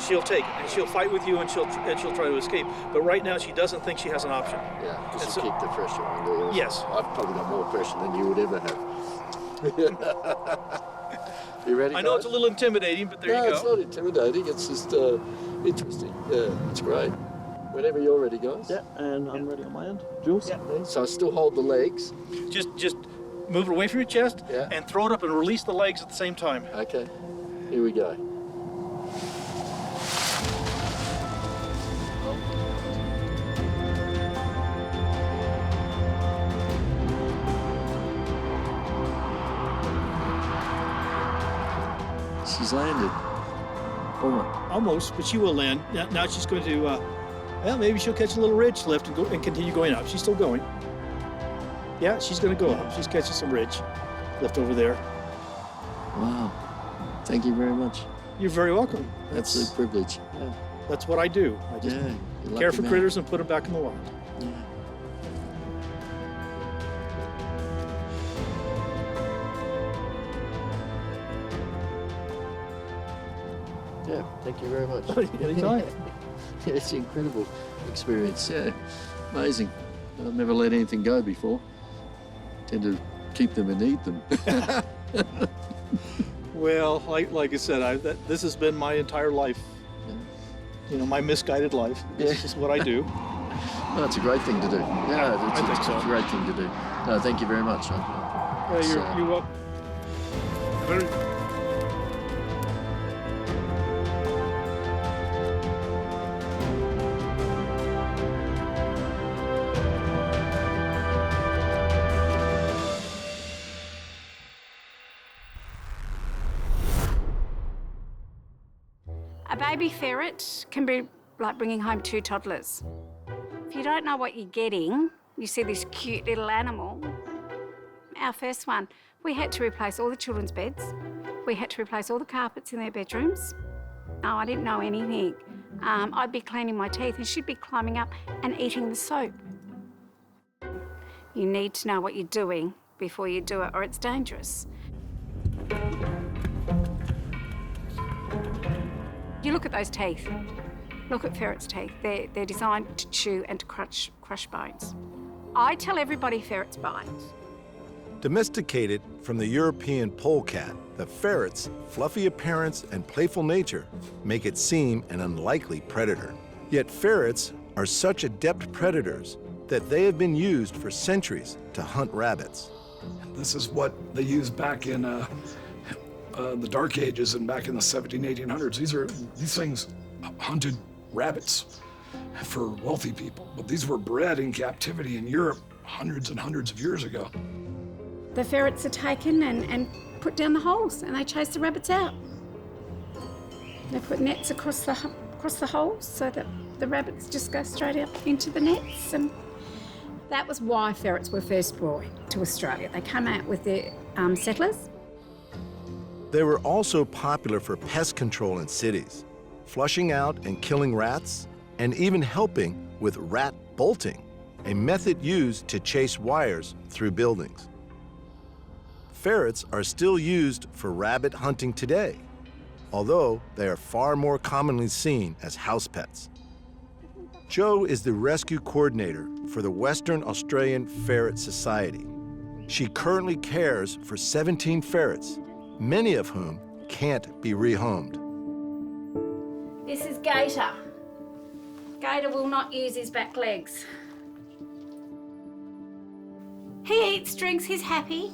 she'll take it, and she'll fight with you, and she'll try to escape. But right now, she doesn't think she has an option. Yeah, because you keep the pressure on there. Yes. I've probably got more pressure than you would ever have. You ready, I know guys? it's a little intimidating, but there you go. No, it's not intimidating. It's just interesting. Yeah, it's great. Whenever you're ready, guys. Yeah, and I'm ready on my end. Jules? Yeah. So I still hold the legs. Just move it away from your chest, Yeah. and throw it up and release the legs at the same time. Okay, here we go. She's landed. Almost, but she will land. Now she's going to, well, maybe she'll catch a little ridge lift and go and continue going up. She's still going. Yeah, she's going to go up. She's catching some ridge lift over there. Wow. Thank you very much. You're very welcome. That's a privilege. Yeah. That's what I do. I just Yeah. you're lucky care for man. critters and put them back in the wild. Yeah. Yeah, thank you very much. Anytime. Yeah, it's an incredible experience. Yeah, amazing. I've never let anything go before. Tend to keep them and eat them. Well, like I said, this has been my entire life. Yeah. You know, my misguided life. This is what I do. No, it's a great thing to do. Yeah, I think it's so. a great thing to do. No, thank you very much. You're welcome. A baby ferret can be like bringing home 2 toddlers. If you don't know what you're getting, you see this cute little animal. Our first one, we had to replace all the children's beds. We had to replace all the carpets in their bedrooms. Oh, I didn't know anything. I'd be cleaning my teeth and she'd be climbing up and eating the soap. You need to know what you're doing before you do it, or it's dangerous. You look at those teeth. Look at ferrets' teeth. They're designed to chew and to crush bones. I tell everybody ferrets bite. Domesticated from the European polecat, the ferret's fluffy appearance and playful nature make it seem an unlikely predator. Yet ferrets are such adept predators that they have been used for centuries to hunt rabbits. This is what they used back in the Dark Ages and back in the 1800s. These things hunted rabbits for wealthy people, but these were bred in captivity in Europe hundreds and hundreds of years ago. The ferrets are taken and put down the holes, and they chase the rabbits out. They put nets across the holes so that the rabbits just go straight up into the nets. And that was why ferrets were first brought to Australia. They came out with the settlers. They were also popular for pest control in cities, flushing out and killing rats, and even helping with rat bolting, a method used to chase wires through buildings. Ferrets are still used for rabbit hunting today, although they are far more commonly seen as house pets. Jo is the rescue coordinator for the Western Australian Ferret Society. She currently cares for 17 ferrets, many of whom can't be rehomed. This is Gator. Gator will not use his back legs. He eats, drinks, he's happy.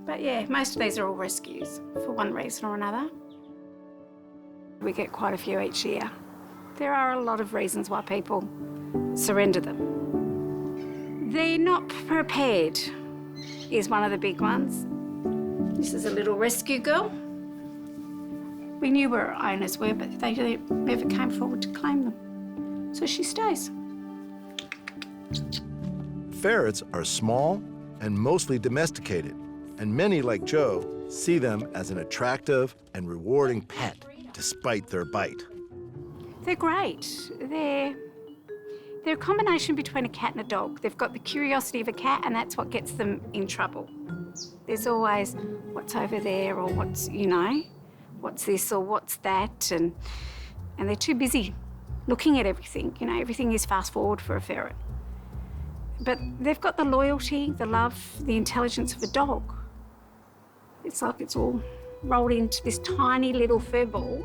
But yeah, most of these are all rescues for one reason or another. We get quite a few each year. There are a lot of reasons why people surrender them. They're not prepared is one of the big ones. This is a little rescue girl. We knew where our owners were, but they never came forward to claim them. So she stays. Ferrets are small and mostly domesticated, and many, like Joe, see them as an attractive and rewarding pet, despite their bite. They're great. They're a combination between a cat and a dog. They've got the curiosity of a cat, and that's what gets them in trouble. There's always what's over there, or what's, what's this or what's that, and they're too busy looking at everything. Everything is fast forward for a ferret. But they've got the loyalty, the love, the intelligence of a dog. It's like it's all rolled into this tiny little fur ball.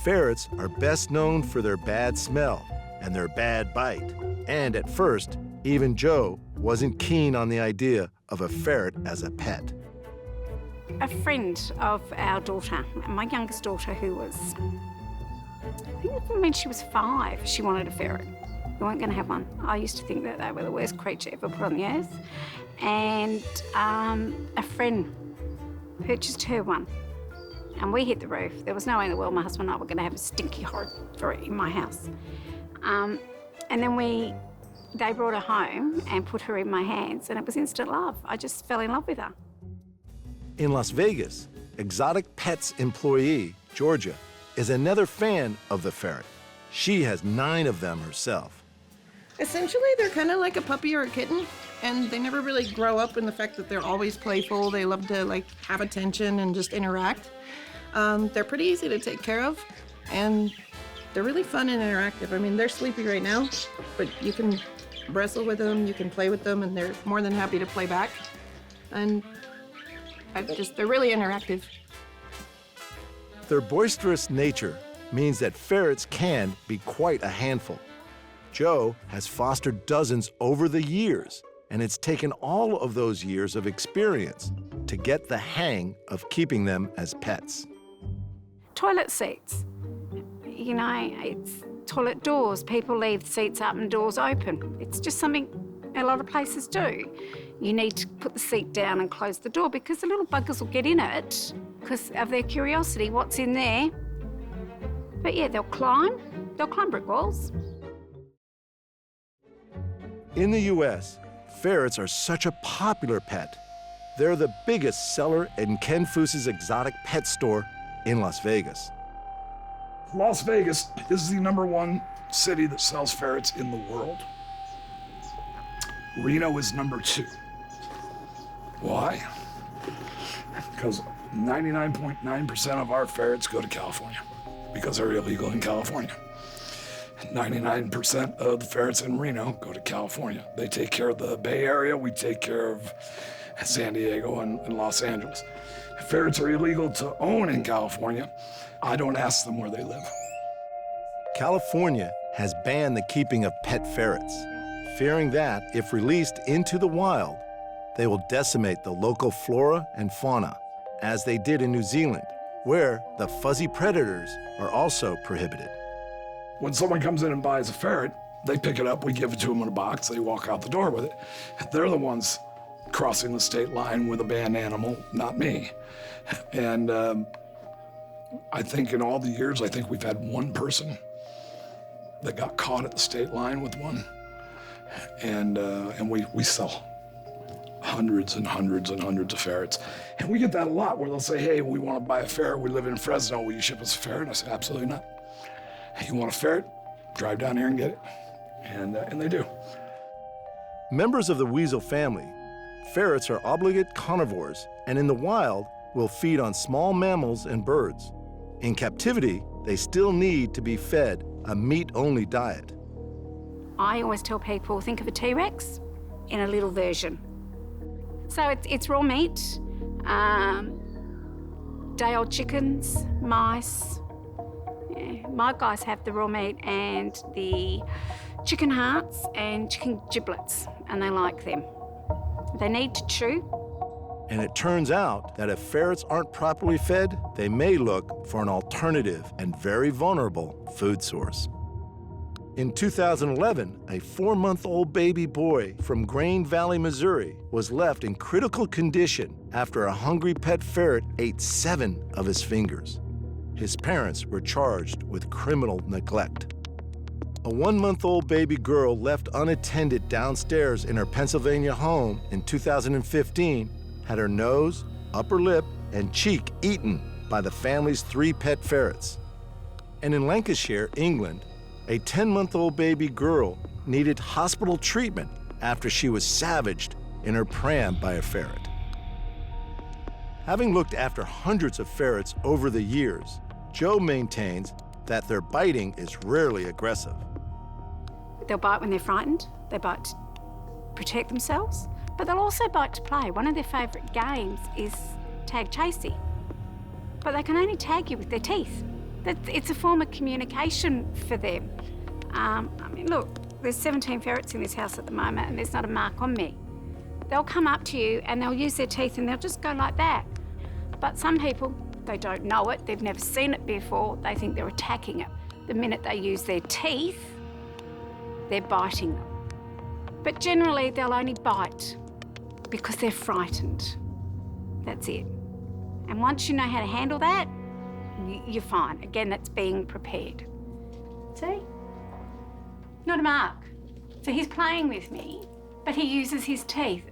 Ferrets are best known for their bad smell and their bad bite. And at first, even Joe wasn't keen on the idea of a ferret as a pet. A friend of our daughter, my youngest daughter, who was, I think when she was 5, she wanted a ferret. We weren't going to have one. I used to think that they were the worst creature ever put on the earth. And a friend purchased her one. And we hit the roof. There was no way in the world my husband and I were going to have a stinky horrid ferret in my house. And then they brought her home and put her in my hands, and it was instant love. I just fell in love with her. In Las Vegas, exotic pets employee, Georgia, is another fan of the ferret. She has 9 of them herself. Essentially, they're kind of like a puppy or a kitten, and they never really grow up in the fact that they're always playful. They love to have attention and just interact. They're pretty easy to take care of, and they're really fun and interactive. I mean, they're sleepy right now, but you can wrestle with them, you can play with them, and they're more than happy to play back. And they're really interactive. Their boisterous nature means that ferrets can be quite a handful. Joe has fostered dozens over the years, and it's taken all of those years of experience to get the hang of keeping them as pets. Toilet seats. It's toilet doors. People leave seats up and doors open. It's just something a lot of places do. You need to put the seat down and close the door because the little buggers will get in it because of their curiosity, what's in there. But yeah, they'll climb brick walls. In the US, ferrets are such a popular pet. They're the biggest seller in Ken Foos's exotic pet store in Las Vegas. Las Vegas is the #1 city that sells ferrets in the world. Reno is #2. Why? Because 99.9% of our ferrets go to California because they're illegal in California. 99% of the ferrets in Reno go to California. They take care of the Bay Area, we take care of San Diego and Los Angeles. Ferrets are illegal to own in California. I don't ask them where they live. California has banned the keeping of pet ferrets, fearing that if released into the wild, they will decimate the local flora and fauna, as they did in New Zealand, where the fuzzy predators are also prohibited. When someone comes in and buys a ferret, they pick it up, we give it to them in a box, they walk out the door with it. They're the ones crossing the state line with a banned animal, not me. And I think in all the years, I think we've had one person that got caught at the state line with one. And we sell hundreds and hundreds and hundreds of ferrets. And we get that a lot where they'll say, hey, we want to buy a ferret, we live in Fresno, will you ship us a ferret? And I say, absolutely not. You want a ferret? Drive down here and get it. And they do. Members of the weasel family, ferrets are obligate carnivores, and in the wild will feed on small mammals and birds. In captivity, they still need to be fed a meat-only diet. I always tell people, think of a T-Rex in a little version. So it's raw meat, day-old chickens, mice, My guys have the raw meat and the chicken hearts and chicken giblets, and they like them. They need to chew. And it turns out that if ferrets aren't properly fed, they may look for an alternative and very vulnerable food source. In 2011, a 4-month-old baby boy from Grain Valley, Missouri, was left in critical condition after a hungry pet ferret ate 7 of his fingers. His parents were charged with criminal neglect. A 1-month-old baby girl left unattended downstairs in her Pennsylvania home in 2015 had her nose, upper lip, and cheek eaten by the family's 3 pet ferrets. And in Lancashire, England, a 10-month-old baby girl needed hospital treatment after she was savaged in her pram by a ferret. Having looked after hundreds of ferrets over the years, Joe maintains that their biting is rarely aggressive. They'll bite when they're frightened. They bite to protect themselves, but they'll also bite to play. One of their favourite games is tag chasey, but they can only tag you with their teeth. It's a form of communication for them. I mean, look, there's 17 ferrets in this house at the moment and there's not a mark on me. They'll come up to you and they'll use their teeth and they'll just go like that. But some people, they don't know it, they've never seen it before, they think they're attacking it. The minute they use their teeth, they're biting them. But generally, they'll only bite because they're frightened. That's it. And once you know how to handle that, you're fine. Again, that's being prepared. See? Not a mark. So he's playing with me, but he uses his teeth.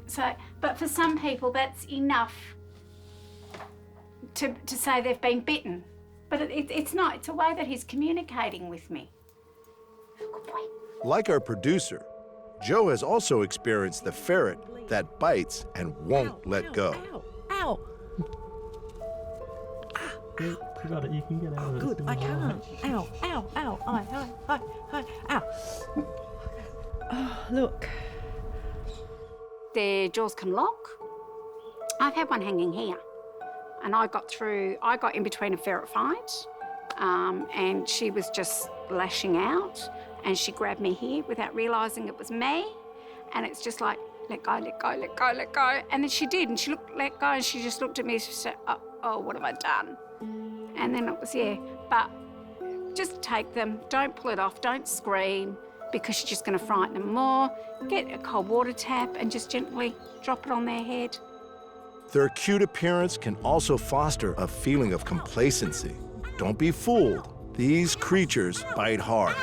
But for some people, that's enough to say they've been bitten. But it's not. It's a way that he's communicating with me. Good boy. Like our producer, Joe has also experienced the ferret that bites and won't let go. Ow! You got it, you can get out of it. Good, I can't. Ow, ow, ow, ow. Oh, look. Their jaws can lock. I've had one hanging here. And I got in between a ferret fight, and she was just lashing out, and she grabbed me here without realising it was me. And it's just like, let go, let go, let go, let go. And then she did, and she let go, and she just looked at me and she said, oh, what have I done? And then it was, but just take them, don't pull it off, don't scream, because you're just going to frighten them more. Get a cold water tap and just gently drop it on their head. Their cute appearance can also foster a feeling of complacency. Don't be fooled. These creatures bite hard.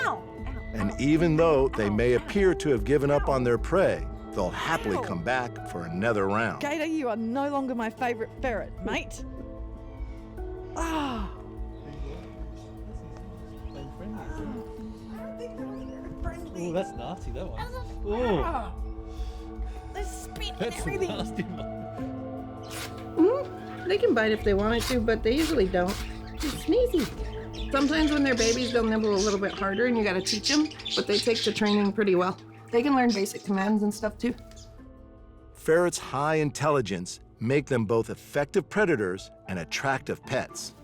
And even though they may appear to have given up on their prey, they'll happily come back for another round. Gator, you are no longer my favourite ferret, mate. Ah. Oh, that's nasty, that one. Oh. They're spitting That's everything. a nasty one. They can bite if they wanted to, but they usually don't. It's sneezy. Sometimes when they're babies, they'll nibble a little bit harder and you gotta teach them, but they take the training pretty well. They can learn basic commands and stuff too. Ferrets' high intelligence make them both effective predators and attractive pets.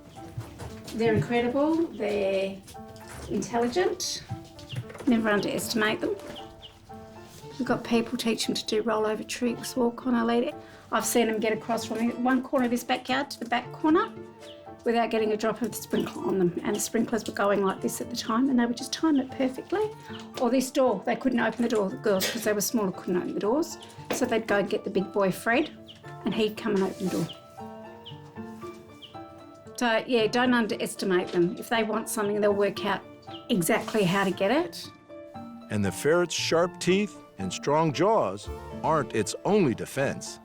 They're incredible, they're intelligent. Never underestimate them. We've got people teach them to do rollover tricks, walk on a lead. I've seen them get across from one corner of this backyard to the back corner without getting a drop of the sprinkler on them. And the sprinklers were going like this at the time and they would just time it perfectly. Or this door, they couldn't open the door, the girls, because they were smaller, couldn't open the doors. So they'd go and get the big boy, Fred, and he'd come and open the door. So yeah, don't underestimate them. If they want something, they'll work out exactly how to get it. And the ferret's sharp teeth and strong jaws aren't its only defense.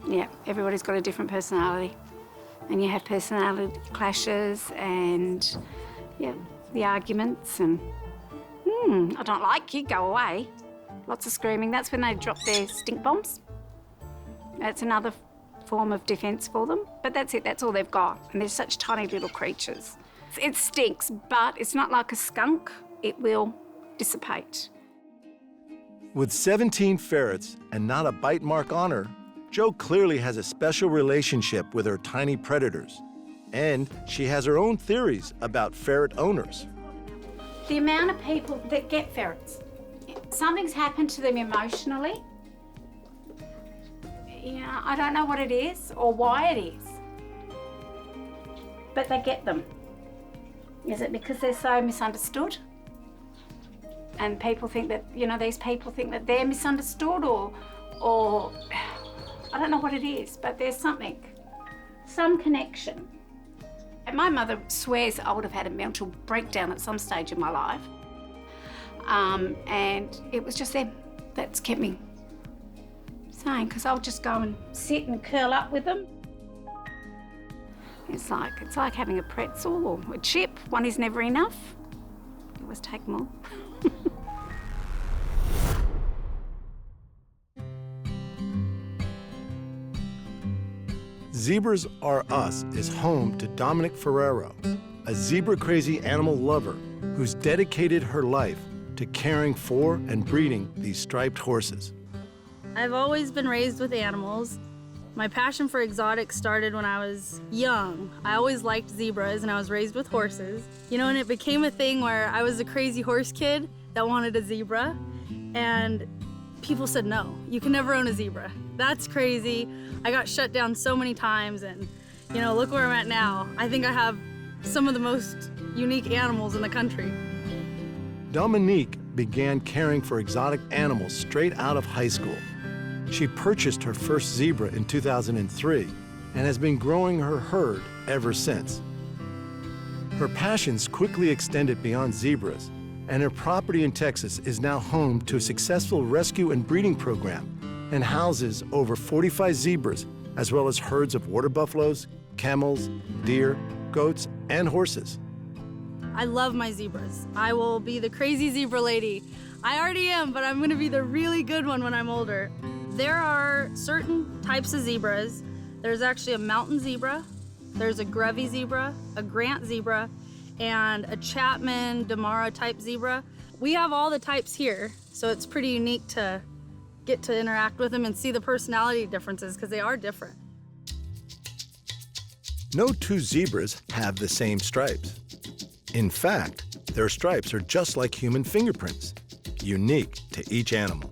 Yeah, everybody's got a different personality. And you have personality clashes and, yeah, the arguments and, I don't like you, go away. Lots of screaming. That's when they drop their stink bombs. That's another form of defence for them. But that's it, that's all they've got. And they're such tiny little creatures. It stinks, but it's not like a skunk. It will dissipate. With 17 ferrets and not a bite mark on her, Jo clearly has a special relationship with her tiny predators. And she has her own theories about ferret owners. The amount of people that get ferrets, something's happened to them emotionally. Yeah, I don't know what it is or why it is, but they get them. Is it because they're so misunderstood? And people think that, you know, these people think that they're misunderstood or I don't know what it is, but there's something, some connection. And my mother swears I would have had a mental breakdown at some stage in my life. And it was just them that's kept me sane, because I'll just go and sit and curl up with them. It's like having a pretzel or a chip. One is never enough. You always take more. Zebras Are Us is home to Dominique Ferrero, a zebra-crazy animal lover who's dedicated her life to caring for and breeding these striped horses. I've always been raised with animals. My passion for exotics started when I was young. I always liked zebras and I was raised with horses. You know, and it became a thing where I was a crazy horse kid that wanted a zebra, and people said, no, you can never own a zebra. That's crazy. I got shut down so many times, and you know, look where I'm at now. I think I have some of the most unique animals in the country. Dominique began caring for exotic animals straight out of high school. She purchased her first zebra in 2003 and has been growing her herd ever since. Her passions quickly extended beyond zebras, and her property in Texas is now home to a successful rescue and breeding program and houses over 45 zebras, as well as herds of water buffaloes, camels, deer, goats, and horses. I love my zebras. I will be the crazy zebra lady. I already am, but I'm gonna be the really good one when I'm older. There are certain types of zebras. There's actually a mountain zebra, there's a Grevy zebra, a Grant zebra, and a Chapman, Damara type zebra. We have all the types here, so it's pretty unique to get to interact with them and see the personality differences, because they are different. No two zebras have the same stripes. In fact, their stripes are just like human fingerprints, unique to each animal.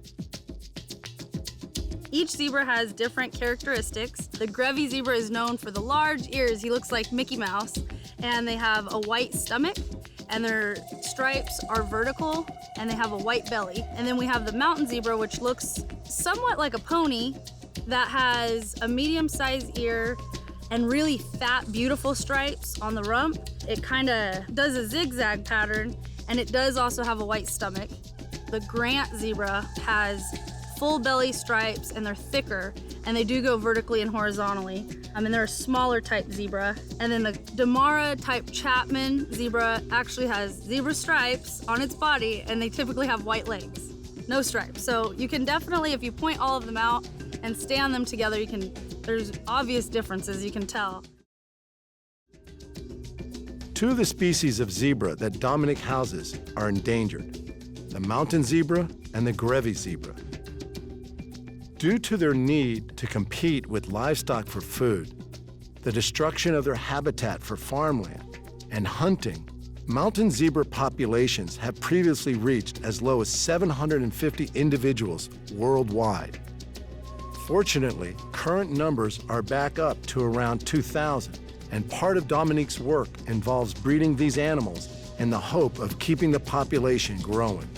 Each zebra has different characteristics. The Grevy zebra is known for the large ears. He looks like Mickey Mouse. And they have a white stomach, and their stripes are vertical, and they have a white belly. And then we have the mountain zebra, which looks somewhat like a pony, that has a medium-sized ear and really fat, beautiful stripes on the rump. It kind of does a zigzag pattern, and it does also have a white stomach. The Grant zebra has full belly stripes, and they're thicker, and they do go vertically and horizontally. And they're a smaller type zebra. And then the Damara type Chapman zebra actually has zebra stripes on its body, and they typically have white legs, no stripes. So you can definitely, if you point all of them out and stand them together, there's obvious differences, you can tell. Two of the species of zebra that Dominique houses are endangered, the mountain zebra and the Grevy zebra. Due to their need to compete with livestock for food, the destruction of their habitat for farmland, and hunting, mountain zebra populations have previously reached as low as 750 individuals worldwide. Fortunately, current numbers are back up to around 2,000, and part of Dominique's work involves breeding these animals in the hope of keeping the population growing.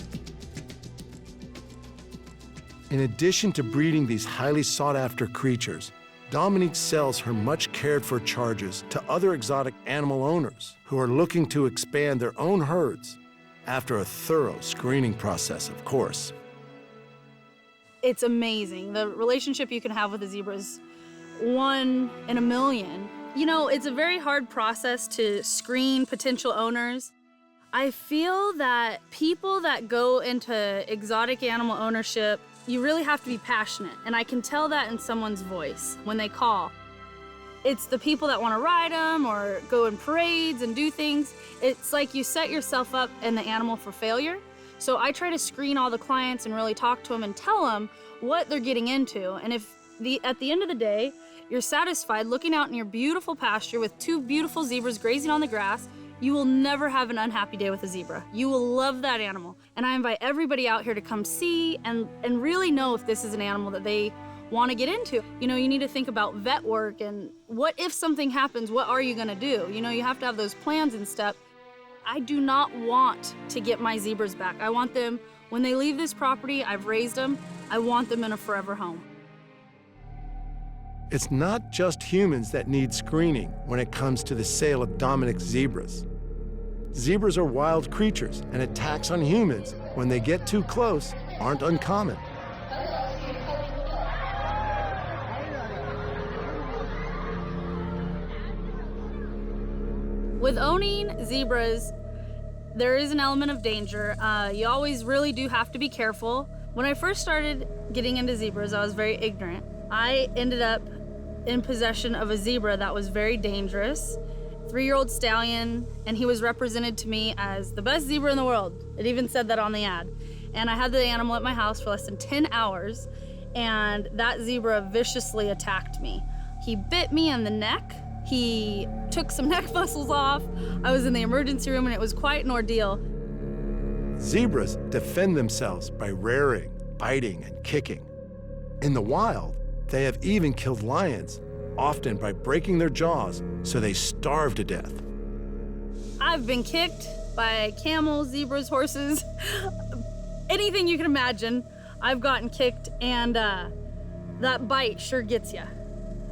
In addition to breeding these highly sought-after creatures, Dominique sells her much cared-for charges to other exotic animal owners who are looking to expand their own herds after a thorough screening process, of course. It's amazing. The relationship you can have with a zebra is 1 in a million. You know, it's a very hard process to screen potential owners. I feel that people that go into exotic animal ownership, you really have to be passionate, and I can tell that in someone's voice when they call. It's the people that want to ride them or go in parades and do things. It's like you set yourself up and the animal for failure. So I try to screen all the clients and really talk to them and tell them what they're getting into. And if at the end of the day, you're satisfied looking out in your beautiful pasture with 2 beautiful zebras grazing on the grass, You will never have an unhappy day with a zebra. You will love that animal. And I invite everybody out here to come see and really know if this is an animal that they want to get into. You know, you need to think about vet work and what if something happens, what are you gonna do? You know, you have to have those plans and stuff. I do not want to get my zebras back. I want them, when they leave this property, I've raised them, I want them in a forever home. It's not just humans that need screening when it comes to the sale of Dominique's zebras. Zebras are wild creatures, and attacks on humans, when they get too close, aren't uncommon. With owning zebras, there is an element of danger. You always really do have to be careful. When I first started getting into zebras, I was very ignorant. I ended up in possession of a zebra that was very dangerous, 3-year-old stallion, and he was represented to me as the best zebra in the world. It even said that on the ad. And I had the animal at my house for less than 10 hours, and that zebra viciously attacked me. He bit me in the neck. He took some neck muscles off. I was in the emergency room, and it was quite an ordeal. Zebras defend themselves by rearing, biting, and kicking. In the wild, they have even killed lions, often by breaking their jaws so they starve to death. I've been kicked by camels, zebras, horses, anything you can imagine. I've gotten kicked, and that bite sure gets you.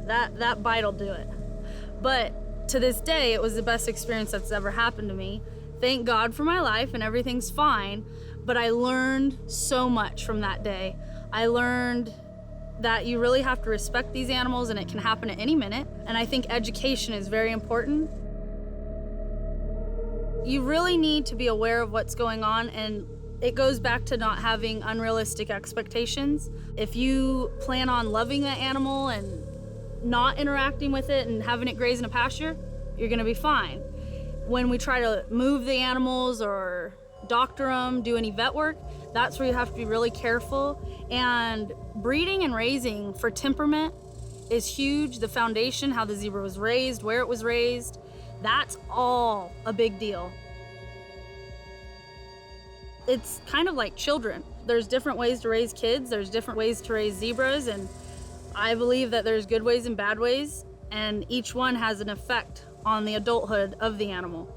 That bite'll do it. But to this day, it was the best experience that's ever happened to me. Thank God for my life, and everything's fine, but I learned so much from that day. I learned that you really have to respect these animals, and it can happen at any minute. And I think education is very important. You really need to be aware of what's going on, and it goes back to not having unrealistic expectations. If you plan on loving an animal and not interacting with it and having it graze in a pasture, you're gonna be fine. When we try to move the animals or doctor them, do any vet work, that's where you have to be really careful. And breeding and raising for temperament is huge. The foundation, how the zebra was raised, where it was raised, that's all a big deal. It's kind of like children. There's different ways to raise kids, there's different ways to raise zebras, and I believe that there's good ways and bad ways, and each one has an effect on the adulthood of the animal.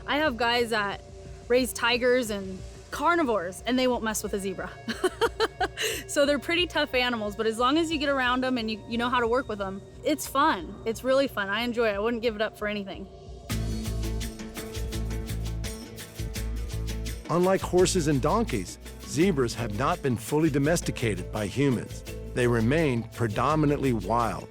I have guys that raise tigers and carnivores, and they won't mess with a zebra. So they're pretty tough animals, but as long as you get around them and you know how to work with them, it's fun. It's really fun. I enjoy it. I wouldn't give it up for anything. Unlike horses and donkeys, zebras have not been fully domesticated by humans. They remain predominantly wild.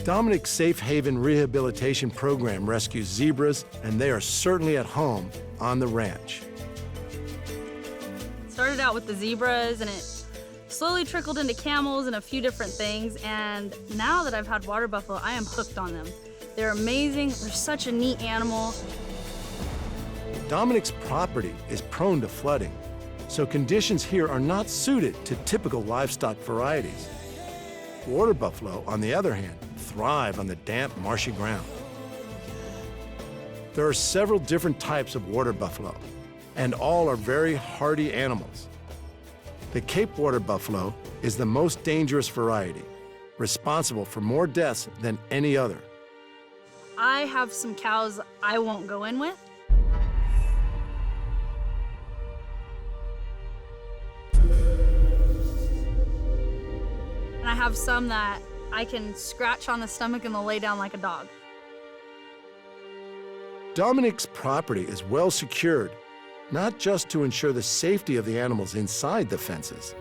Dominique's Safe Haven Rehabilitation Program rescues zebras, and they are certainly at home on the ranch. Started out with the zebras, and it slowly trickled into camels and a few different things, and now that I've had water buffalo, I am hooked on them. They're amazing. They're such a neat animal. Dominique's property is prone to flooding, so conditions here are not suited to typical livestock varieties. Water buffalo, on the other hand, thrive on the damp, marshy ground. There are several different types of water buffalo, and all are very hardy animals. The Cape water buffalo is the most dangerous variety, responsible for more deaths than any other. I have some cows I won't go in with. And I have some that I can scratch on the stomach and they'll lay down like a dog. Dominique's property is well secured, not just to ensure the safety of the animals inside the fences.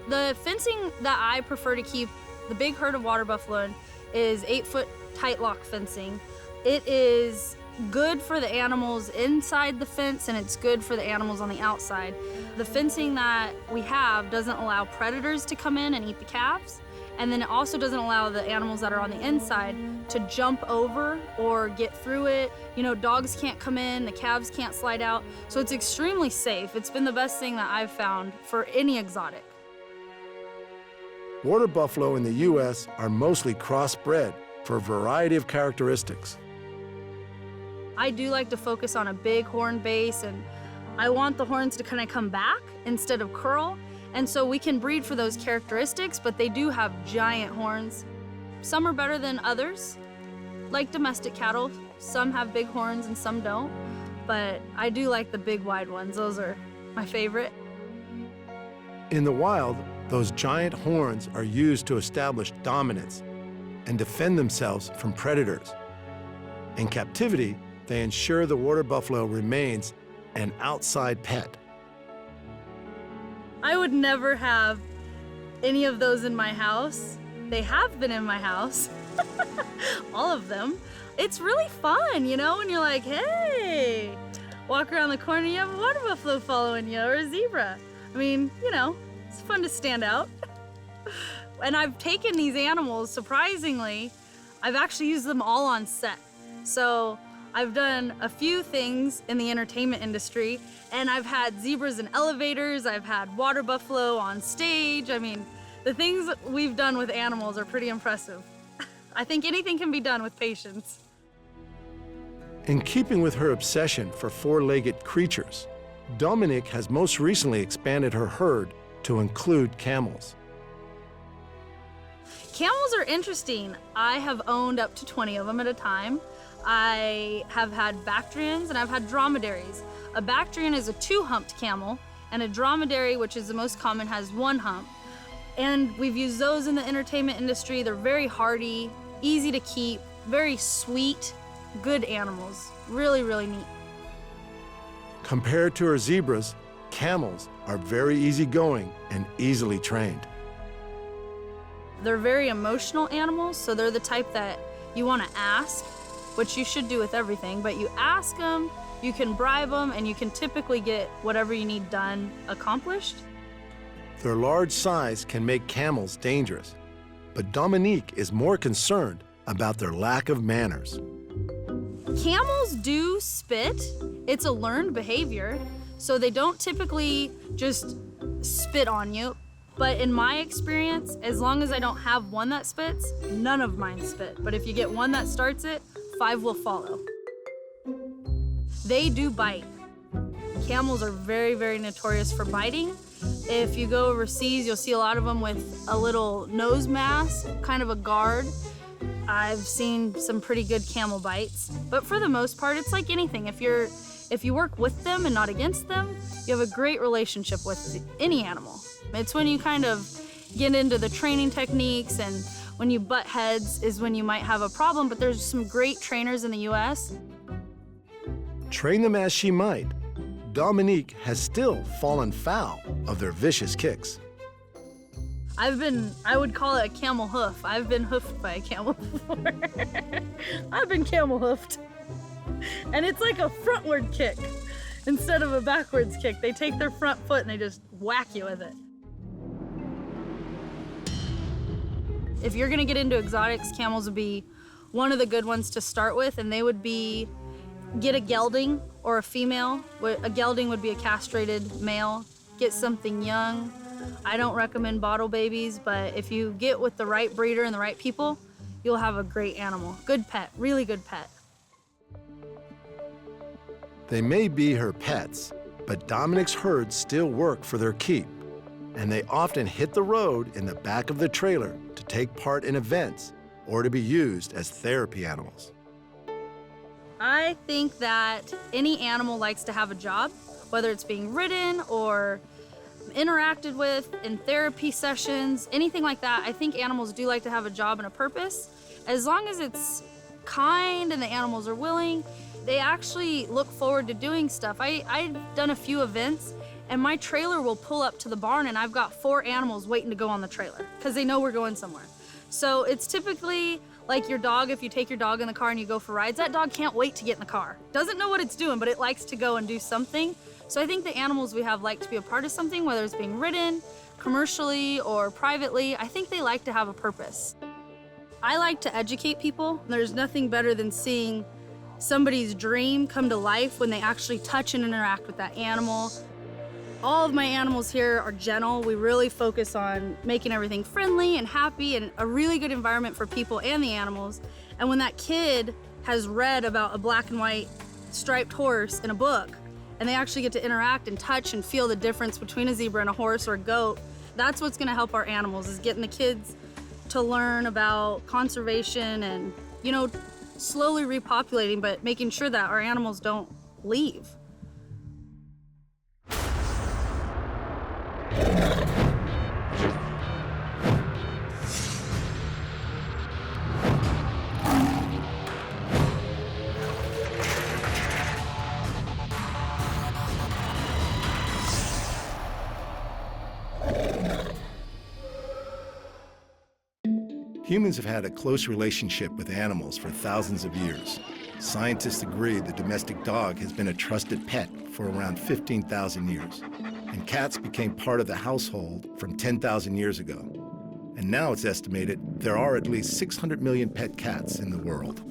The fencing that I prefer to keep the big herd of water buffalo in is 8-foot tight lock fencing. It is good for the animals inside the fence, and it's good for the animals on the outside. The fencing that we have doesn't allow predators to come in and eat the calves, and then it also doesn't allow the animals that are on the inside to jump over or get through it. You know, dogs can't come in, the calves can't slide out, so it's extremely safe. It's been the best thing that I've found for any exotic. water buffalo in the U.S. are mostly crossbred for a variety of characteristics. I do like to focus on a big horn base, and I want the horns to kind of come back instead of curl. And so we can breed for those characteristics, but they do have giant horns. Some are better than others. Like domestic cattle, some have big horns and some don't. But I do like the big wide ones. Those are my favorite. In the wild, those giant horns are used to establish dominance and defend themselves from predators. In captivity, they ensure the water buffalo remains an outside pet. I would never have any of those in my house. They have been in my house, all of them. It's really fun, you know, when you're like, hey, walk around the corner, you have a water buffalo following you, or a zebra. I mean, you know, it's fun to stand out. And I've taken these animals, surprisingly, I've actually used them all on set. So I've done a few things in the entertainment industry, and I've had zebras in elevators, I've had water buffalo on stage. I mean, the things we've done with animals are pretty impressive. I think anything can be done with patience. In keeping with her obsession for four-legged creatures, Dominique has most recently expanded her herd to include camels. Camels are interesting. I have owned up to 20 of them at a time. I have had Bactrians and I've had dromedaries. A Bactrian is a two-humped camel, and a dromedary, which is the most common, has one hump. And we've used those in the entertainment industry. They're very hardy, easy to keep, very sweet, good animals. Really, really neat. Compared to her zebras, camels are very easygoing and easily trained. They're very emotional animals, so they're the type that you want to ask, which you should do with everything, but you ask them, you can bribe them, and you can typically get whatever you need done accomplished. Their large size can make camels dangerous, but Dominique is more concerned about their lack of manners. Camels do spit. It's a learned behavior, so they don't typically just spit on you. But in my experience, as long as I don't have one that spits, none of mine spit. But if you get one that starts it, 5 will follow. They do bite. Camels are very, very notorious for biting. If you go overseas, you'll see a lot of them with a little nose mask, kind of a guard. I've seen some pretty good camel bites. But for the most part, it's like anything. If you work with them and not against them, you have a great relationship with any animal. It's when you kind of get into the training techniques and when you butt heads is when you might have a problem, but there's some great trainers in the US. Train them as she might, Dominique has still fallen foul of their vicious kicks. I would call it a camel hoof. I've been hoofed by a camel before. I've been camel hoofed. And it's like a frontward kick instead of a backwards kick. They take their front foot and they just whack you with it. If you're gonna get into exotics, camels would be one of the good ones to start with, and they would be, get a gelding or a female. A gelding would be a castrated male. Get something young. I don't recommend bottle babies, but if you get with the right breeder and the right people, you'll have a great animal. Good pet, really good pet. They may be her pets, but Dominique's herds still work for their keep, and they often hit the road in the back of the trailer to take part in events or to be used as therapy animals. I think that any animal likes to have a job, whether it's being ridden or interacted with in therapy sessions, anything like that. I think animals do like to have a job and a purpose. As long as it's kind and the animals are willing, they actually look forward to doing stuff. I've done a few events and my trailer will pull up to the barn and I've got 4 animals waiting to go on the trailer because they know we're going somewhere. So it's typically like your dog. If you take your dog in the car and you go for rides, that dog can't wait to get in the car. Doesn't know what it's doing, but it likes to go and do something. So I think the animals we have like to be a part of something, whether it's being ridden, commercially or privately. I think they like to have a purpose. I like to educate people. There's nothing better than seeing somebody's dream come to life when they actually touch and interact with that animal. All of my animals here are gentle. We really focus on making everything friendly and happy and a really good environment for people and the animals. And when that kid has read about a black and white striped horse in a book, and they actually get to interact and touch and feel the difference between a zebra and a horse or a goat, that's what's gonna help our animals, is getting the kids to learn about conservation and, you know, slowly repopulating, but making sure that our animals don't leave. Humans have had a close relationship with animals for thousands of years. Scientists agree the domestic dog has been a trusted pet for around 15,000 years. And cats became part of the household from 10,000 years ago. And now it's estimated there are at least 600 million pet cats in the world.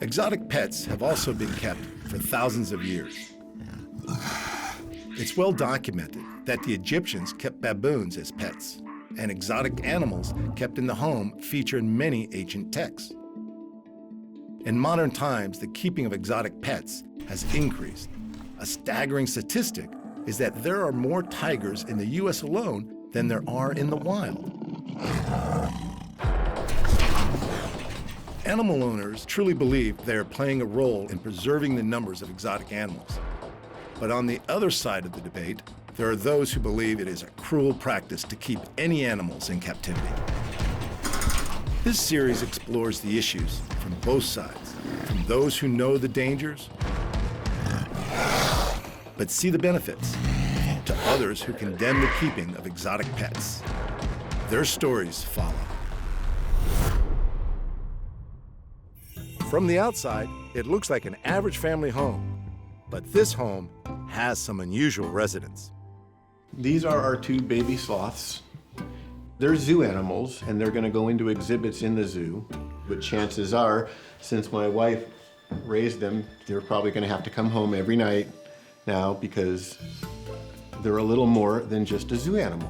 Exotic pets have also been kept for thousands of years. It's well documented that the Egyptians kept baboons as pets, and exotic animals kept in the home feature in many ancient texts. In modern times, the keeping of exotic pets has increased. A staggering statistic is that there are more tigers in the US alone than there are in the wild. Animal owners truly believe they are playing a role in preserving the numbers of exotic animals. But on the other side of the debate, there are those who believe it is a cruel practice to keep any animals in captivity. This series explores the issues from both sides, from those who know the dangers but see the benefits, to others who condemn the keeping of exotic pets. Their stories follow. From the outside, it looks like an average family home, but this home has some unusual residents. These are our two baby sloths. They're zoo animals, and they're going to go into exhibits in the zoo. But chances are, since my wife raised them, they're probably going to have to come home every night now because they're a little more than just a zoo animal.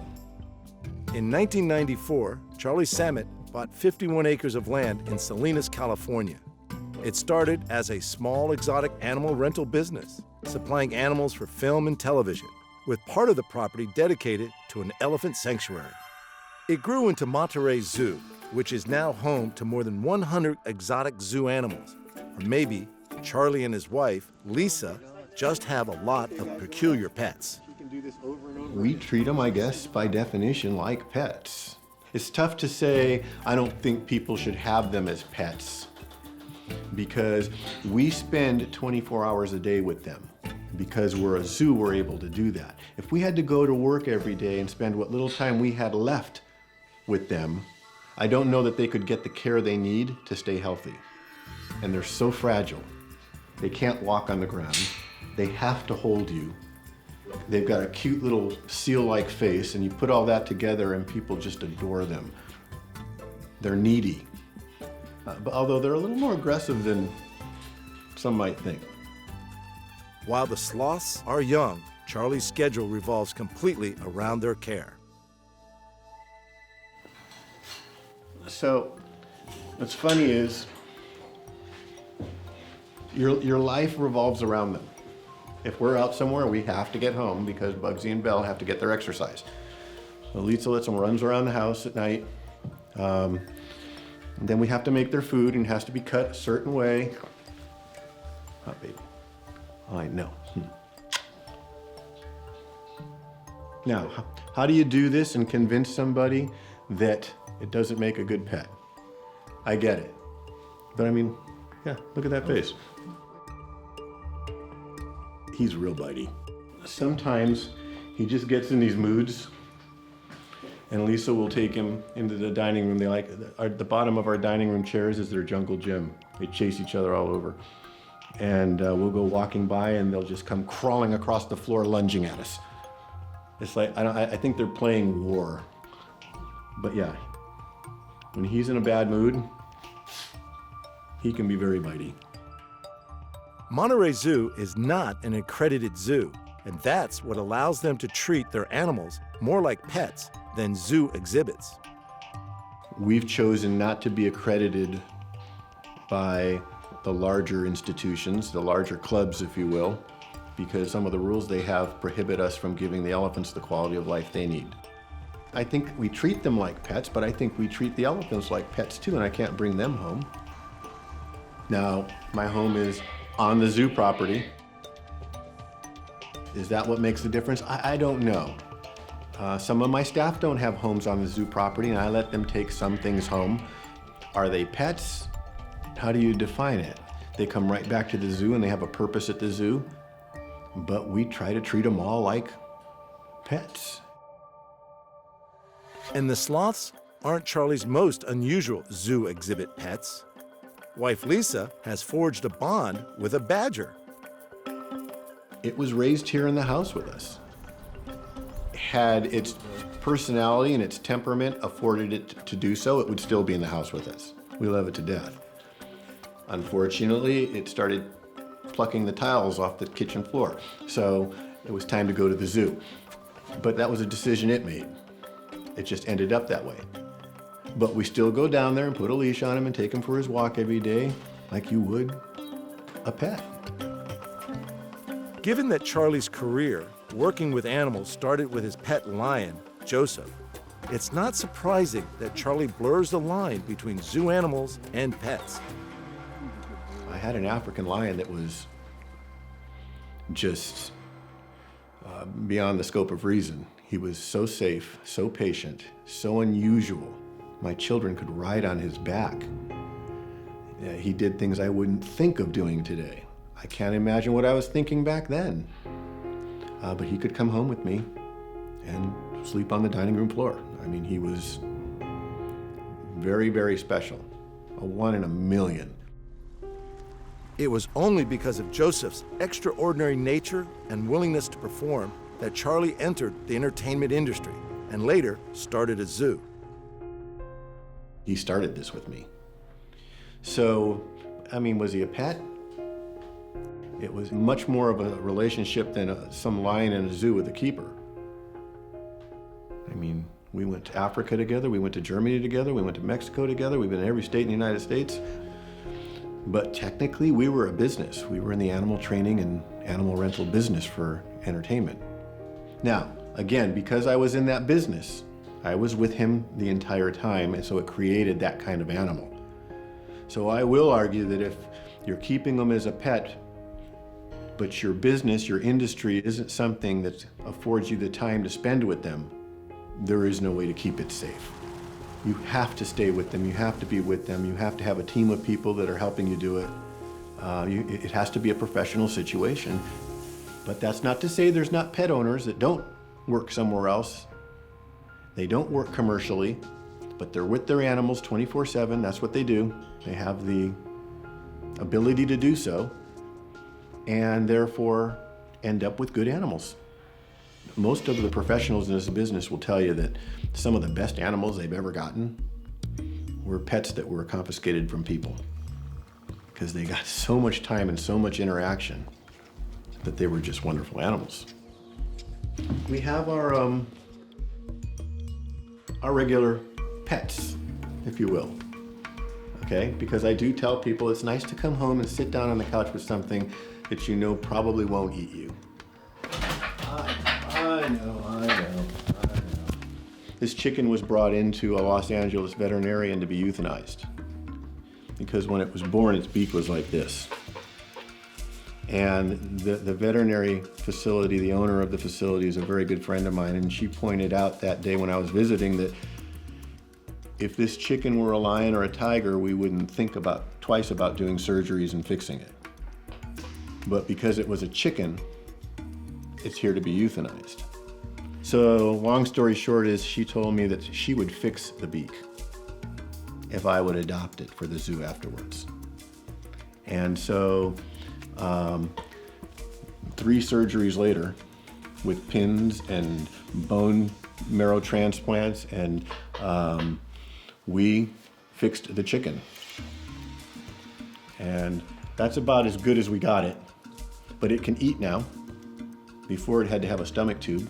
In 1994, Charlie Samet bought 51 acres of land in Salinas, California. It started as a small exotic animal rental business, supplying animals for film and television, with part of the property dedicated to an elephant sanctuary. It grew into Monterey Zoo, which is now home to more than 100 exotic zoo animals. Or maybe Charlie and his wife, Lisa, just have a lot of peculiar pets. We treat them, I guess, by definition, like pets. It's tough to say, I don't think people should have them as pets, because we spend 24 hours a day with them. Because we're a zoo, we're able to do that. If we had to go to work every day and spend what little time we had left with them, I don't know that they could get the care they need to stay healthy. And they're so fragile. They can't walk on the ground. They have to hold you. They've got a cute little seal-like face, and you put all that together and people just adore them. They're needy. But although they're a little more aggressive than some might think. While the sloths are young, Charlie's schedule revolves completely around their care. So, what's funny is, your life revolves around them. If we're out somewhere, we have to get home because Bugsy and Belle have to get their exercise. So Lisa lets them runs around the house at night. And then we have to make their food, and it has to be cut a certain way. Oh, baby. I know. Now, how do you do this and convince somebody that it doesn't make a good pet? I get it. But I mean, yeah, look at that face. He's real bitey. Sometimes he just gets in these moods, and Lisa will take him into the dining room. They like, the bottom of our dining room chairs is their jungle gym. They chase each other all over. And we'll go walking by, and they'll just come crawling across the floor, lunging at us. It's like, I think they're playing war. But yeah, when he's in a bad mood, he can be very bitey. Monterey Zoo is not an accredited zoo, And that's what allows them to treat their animals more like pets than zoo exhibits. We've chosen not to be accredited by the larger institutions, the larger clubs, if you will, because some of the rules they have prohibit us from giving the elephants the quality of life they need. I think we treat them like pets, but I think we treat the elephants like pets too, and I can't bring them home. Now, my home is on the zoo property. Is that what makes the difference? I don't know. Some of my staff don't have homes on the zoo property, and I let them take some things home. Are they pets? How do you define it? They come right back to the zoo and they have a purpose at the zoo, but we try to treat them all like pets. And the sloths aren't Charlie's most unusual zoo exhibit pets. Wife Lisa has forged a bond with a badger. It was raised here in the house with us. Had its personality and its temperament afforded it to do so, it would still be in the house with us. We love it to death. Unfortunately, it started plucking the tiles off the kitchen floor, so it was time to go to the zoo. But that was a decision it made. It just ended up that way. But we still go down there and put a leash on him and take him for his walk every day, like you would a pet. Given that Charlie's career working with animals started with his pet lion, Joseph, it's not surprising that Charlie blurs the line between zoo animals and pets. I had an African lion that was just beyond the scope of reason. He was so safe, so patient, so unusual. My children could ride on his back. He did things I wouldn't think of doing today. I can't imagine what I was thinking back then. But he could come home with me and sleep on the dining room floor. I mean, he was very, very special. A 1 in a million. It was only because of Joseph's extraordinary nature and willingness to perform that Charlie entered the entertainment industry and later started a zoo. He started this with me. So, I mean, was he a pet? It was much more of a relationship than some lion in a zoo with a keeper. I mean, we went to Africa together, we went to Germany together, we went to Mexico together, we've been in every state in the United States. But technically, we were a business. We were in the animal training and animal rental business for entertainment. Now, again, because I was in that business, I was with him the entire time, and so it created that kind of animal. So I will argue that if you're keeping them as a pet, but your business, your industry isn't something that affords you the time to spend with them, there is no way to keep it safe. You have to stay with them, you have to be with them, you have to have a team of people that are helping you do it. It has to be a professional situation. But that's not to say there's not pet owners that don't work somewhere else. They don't work commercially, but they're with their animals 24/7, that's what they do. They have the ability to do so, and therefore end up with good animals. Most of the professionals in this business will tell you that some of the best animals they've ever gotten were pets that were confiscated from people because they got so much time and so much interaction that they were just wonderful animals. We have our regular pets, if you will, okay? Because I do tell people it's nice to come home and sit down on the couch with something that you know probably won't eat you. I know. This chicken was brought into a Los Angeles veterinarian to be euthanized because when it was born, its beak was like this. And the veterinary facility, the owner of the facility is a very good friend of mine, and she pointed out that day when I was visiting that if this chicken were a lion or a tiger, we wouldn't think twice about doing surgeries and fixing it. But because it was a chicken, it's here to be euthanized. So long story short is she told me that she would fix the beak if I would adopt it for the zoo afterwards. And so 3 surgeries later with pins and bone marrow transplants, and we fixed the chicken. And that's about as good as we got it, but it can eat now. Before it had to have a stomach tube,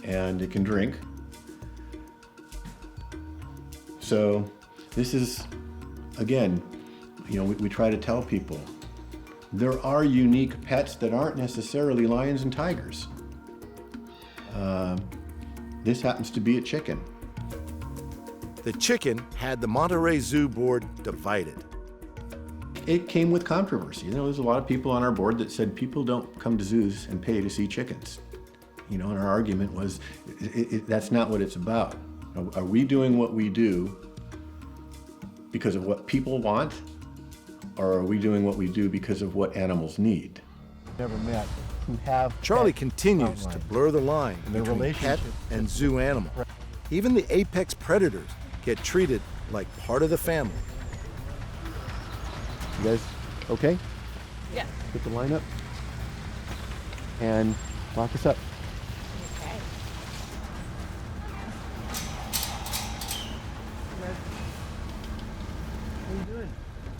and it can drink. So this is, again, we try to tell people, there are unique pets that aren't necessarily lions and tigers. This happens to be a chicken. The chicken had the Monterey Zoo board divided. It came with controversy. There's a lot of people on our board that said people don't come to zoos and pay to see chickens. And our argument was, that's not what it's about. Are we doing what we do because of what people want, or are we doing what we do because of what animals need? Never met who have Charlie continues to blur the line between pet and zoo animal. Even the apex predators get treated like part of the family. You guys okay? Yeah. Put the line up and lock us up. Okay. What are you doing?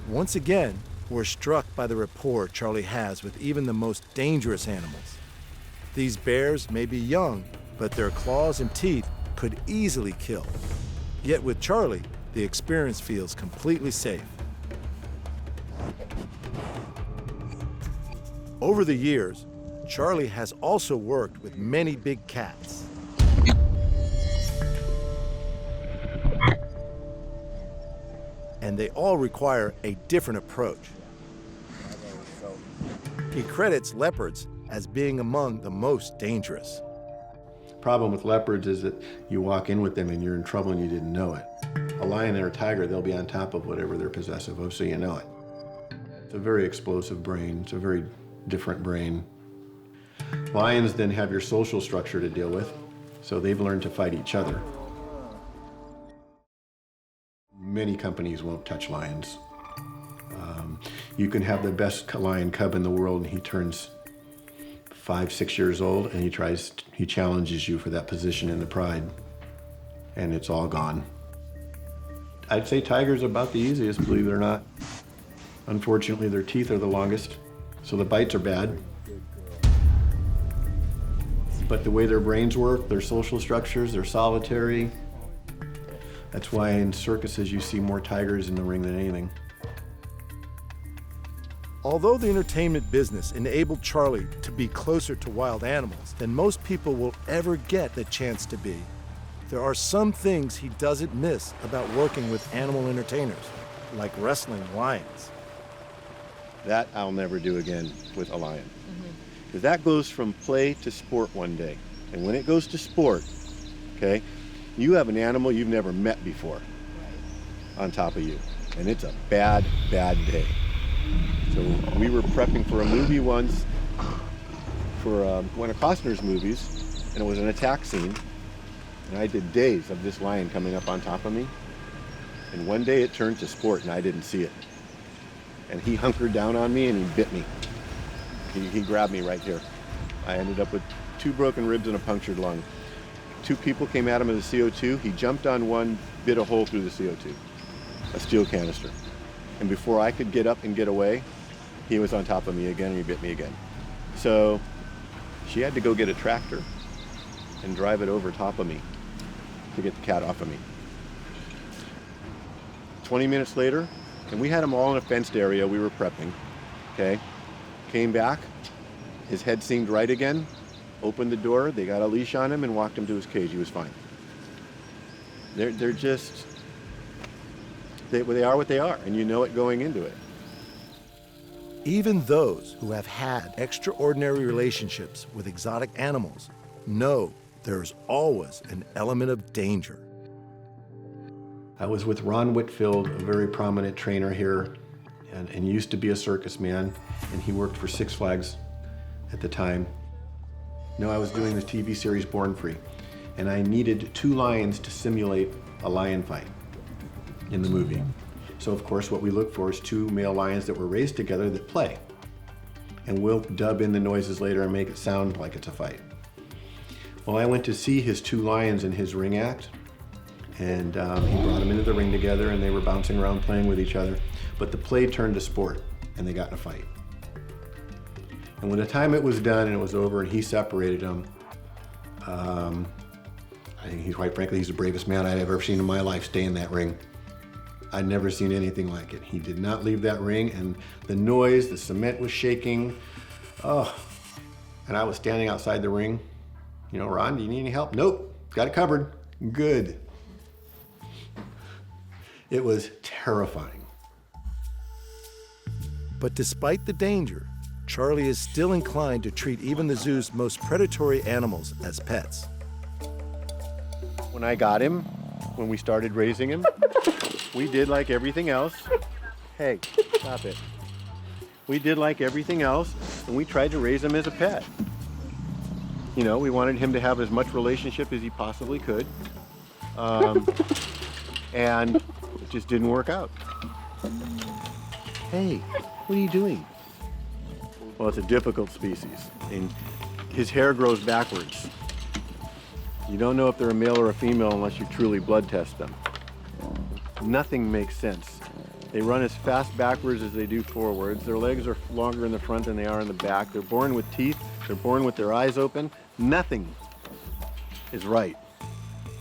Once again, we're struck by the rapport Charlie has with even the most dangerous animals. These bears may be young, but their claws and teeth could easily kill. Yet with Charlie, the experience feels completely safe. Over the years, Charlie has also worked with many big cats. And they all require a different approach. He credits leopards as being among the most dangerous. Problem with leopards is that you walk in with them and you're in trouble and you didn't know it. A lion or a tiger, they'll be on top of whatever they're possessive of, so you know it. It's a very explosive brain. It's a very different brain. Lions then have your social structure to deal with, so they've learned to fight each other. Many companies won't touch lions. You can have the best lion cub in the world and he turns 5, 6 years old and he challenges you for that position in the pride, and it's all gone. I'd say tigers are about the easiest, believe it or not. Unfortunately, their teeth are the longest, so the bites are bad. But the way their brains work, their social structures, they're solitary. That's why in circuses you see more tigers in the ring than anything. Although the entertainment business enabled Charlie to be closer to wild animals than most people will ever get the chance to be, there are some things he doesn't miss about working with animal entertainers, like wrestling lions. That I'll never do again with a lion. Because that goes from play to sport one day. And when it goes to sport, okay, you have an animal you've never met before on top of you. And it's a bad, bad day. So we were prepping for a movie once, for one of Costner's movies, and it was an attack scene. And I did days of this lion coming up on top of me. And one day it turned to sport and I didn't see it. And he hunkered down on me and he bit me. He grabbed me right here. I ended up with 2 broken ribs and a punctured lung. 2 people came at him with a CO2. He jumped on one, bit a hole through the CO2, a steel canister. And before I could get up and get away, he was on top of me again and he bit me again. So she had to go get a tractor and drive it over top of me to get the cat off of me. 20 minutes later, and we had him all in a fenced area, we were prepping, okay? Came back, his head seemed right again, opened the door, they got a leash on him and walked him to his cage, he was fine. They're just, they are what they are, and you know it going into it. Even those who have had extraordinary relationships with exotic animals know there's always an element of danger. I was with Ron Whitfield, a very prominent trainer here, and used to be a circus man, and he worked for Six Flags at the time. No, I was doing the TV series Born Free, and I needed 2 lions to simulate a lion fight in the movie. So of course what we look for is 2 male lions that were raised together that play. And we'll dub in the noises later and make it sound like it's a fight. Well, I went to see his 2 lions in his ring act, and he brought them into the ring together and they were bouncing around playing with each other. But the play turned to sport and they got in a fight. And when the time it was done and it was over and he separated them, I think quite frankly, he's the bravest man I've ever seen in my life stay in that ring. I'd never seen anything like it. He did not leave that ring, and the noise, the cement was shaking. Oh, and I was standing outside the ring. You know, Ron, do you need any help? Nope, got it covered. Good. It was terrifying. But despite the danger, Charlie is still inclined to treat even the zoo's most predatory animals as pets. When I got him, when we started raising him, we did like everything else. Hey, stop it. We did like everything else, and we tried to raise him as a pet. You know, we wanted him to have as much relationship as he possibly could. And it just didn't work out. Hey, what are you doing? Well, it's a difficult species, and his hair grows backwards. You don't know if they're a male or a female unless you truly blood test them. Nothing makes sense. They run as fast backwards as they do forwards. Their legs are longer in the front than they are in the back. They're born with teeth. They're born with their eyes open. Nothing is right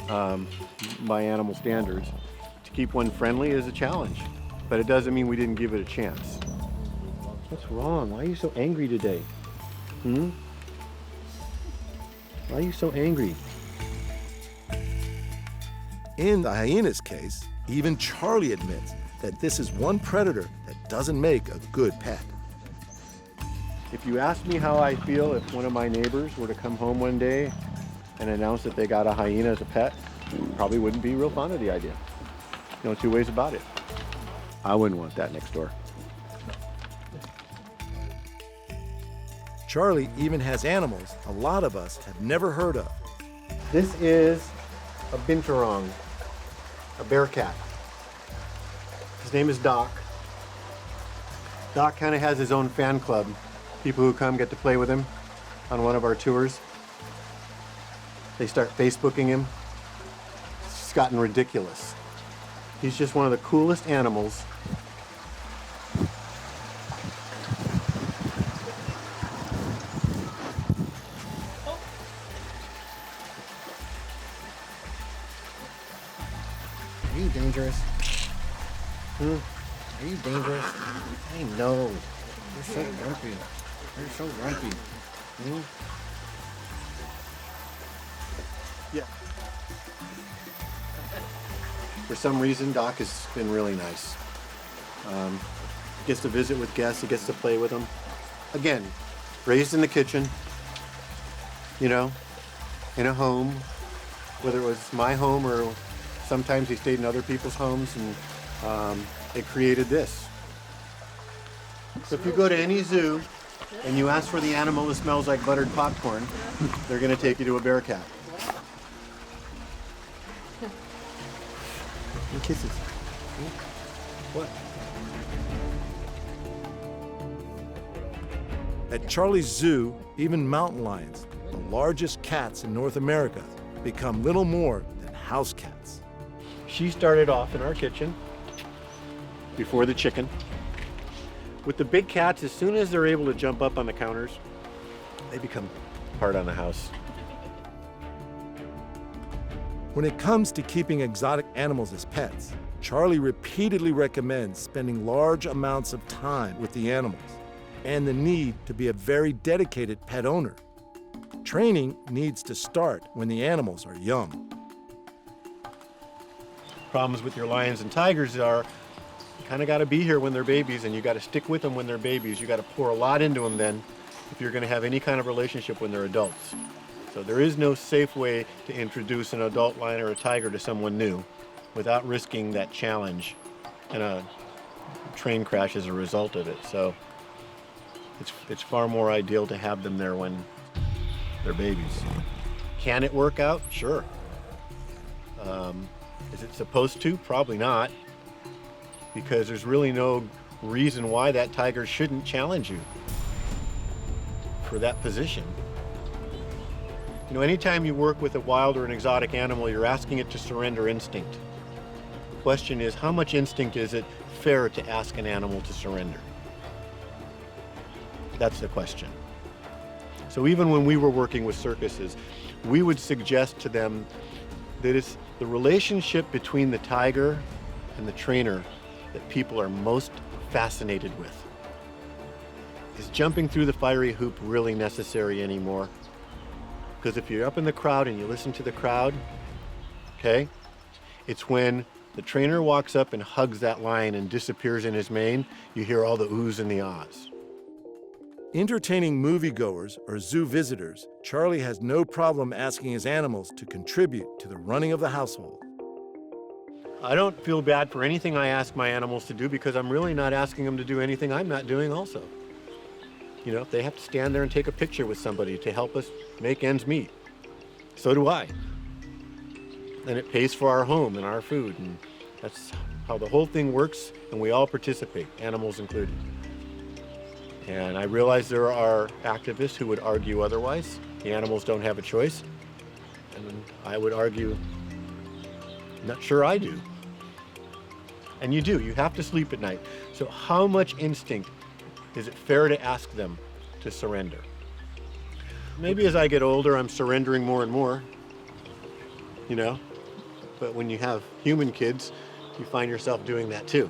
by animal standards. To keep one friendly is a challenge, but it doesn't mean we didn't give it a chance. What's wrong? Why are you so angry today? Why are you so angry? In the hyena's case, even Charlie admits that this is one predator that doesn't make a good pet. If you asked me how I feel if one of my neighbors were to come home one day and announce that they got a hyena as a pet, probably wouldn't be real fond of the idea. No two ways about it. I wouldn't want that next door. Charlie even has animals a lot of us have never heard of. This is a binturong, a bear cat. His name is Doc. Doc kind of has his own fan club. People who come get to play with him on one of our tours. They start Facebooking him. It's gotten ridiculous. He's just one of the coolest animals. Are you dangerous? Are you dangerous? I know. You're so grumpy. You're so grumpy. Yeah. For some reason, Doc has been really nice. Gets to visit with guests, he gets to play with them. Again, raised in the kitchen, you know, in a home, whether it was my home or sometimes he stayed in other people's homes, and it created this. So if you go to any zoo and you ask for the animal that smells like buttered popcorn, they're going to take you to a bear cat. And kisses. What? At Charlie's Zoo, even mountain lions, the largest cats in North America, become little more than house cats. She started off in our kitchen before the chicken. With the big cats, as soon as they're able to jump up on the counters, they become part on the house. When it comes to keeping exotic animals as pets, Charlie repeatedly recommends spending large amounts of time with the animals and the need to be a very dedicated pet owner. Training needs to start when the animals are young. Problems with your lions and tigers are you kind of got to be here when they're babies, and you got to stick with them when they're babies. You got to pour a lot into them then if you're going to have any kind of relationship when they're adults. So there is no safe way to introduce an adult lion or a tiger to someone new without risking that challenge and a train crash as a result of it. So it's far more ideal to have them there when they're babies. Can it work out? Sure. Is it supposed to? Probably not, because there's really no reason why that tiger shouldn't challenge you for that position. You know, anytime you work with a wild or an exotic animal, you're asking it to surrender instinct. The question is, how much instinct is it fair to ask an animal to surrender? That's the question. So even when we were working with circuses, we would suggest to them that it's the relationship between the tiger and the trainer that people are most fascinated with. Is jumping through the fiery hoop really necessary anymore? Because if you're up in the crowd and you listen to the crowd, okay, it's when the trainer walks up and hugs that lion and disappears in his mane, you hear all the oohs and the ahs. Entertaining moviegoers or zoo visitors, Charlie has no problem asking his animals to contribute to the running of the household. I don't feel bad for anything I ask my animals to do because I'm really not asking them to do anything I'm not doing also. You know, if they have to stand there and take a picture with somebody to help us make ends meet, so do I. And it pays for our home and our food, and that's how the whole thing works, and we all participate, animals included. And I realize there are activists who would argue otherwise. The animals don't have a choice. And I would argue, not sure I do. And you do, you have to sleep at night. So how much instinct is it fair to ask them to surrender? Maybe as I get older, I'm surrendering more and more, you know? But when you have human kids, you find yourself doing that too.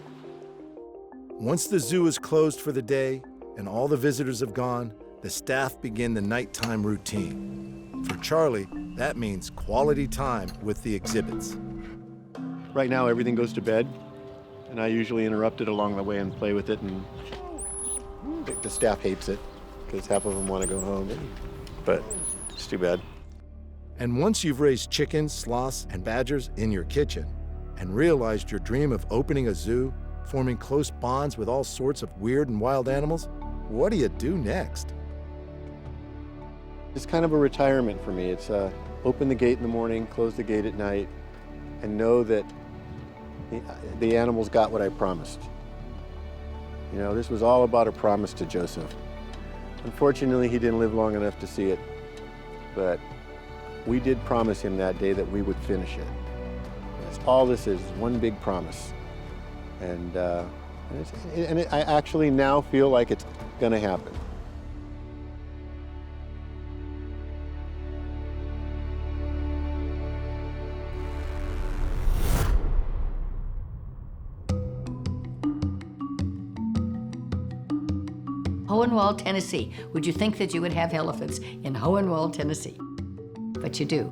Once the zoo is closed for the day and all the visitors have gone, the staff begin the nighttime routine. For Charlie, that means quality time with the exhibits. Right now, everything goes to bed, and I usually interrupt it along the way and play with it, and the staff hates it because half of them want to go home, but it's too bad. And once you've raised chickens, sloths, and badgers in your kitchen and realized your dream of opening a zoo, forming close bonds with all sorts of weird and wild animals, what do you do next? It's kind of a retirement for me. It's open the gate in the morning, close the gate at night, and know that the animals got what I promised. You know, this was all about a promise to Joseph. Unfortunately, he didn't live long enough to see it, but we did promise him that day that we would finish it. That's all this is, one big promise. And I actually now feel like it's gonna happen. Hohenwald, Tennessee. Would you think that you would have elephants in Hohenwald, Tennessee? But you do.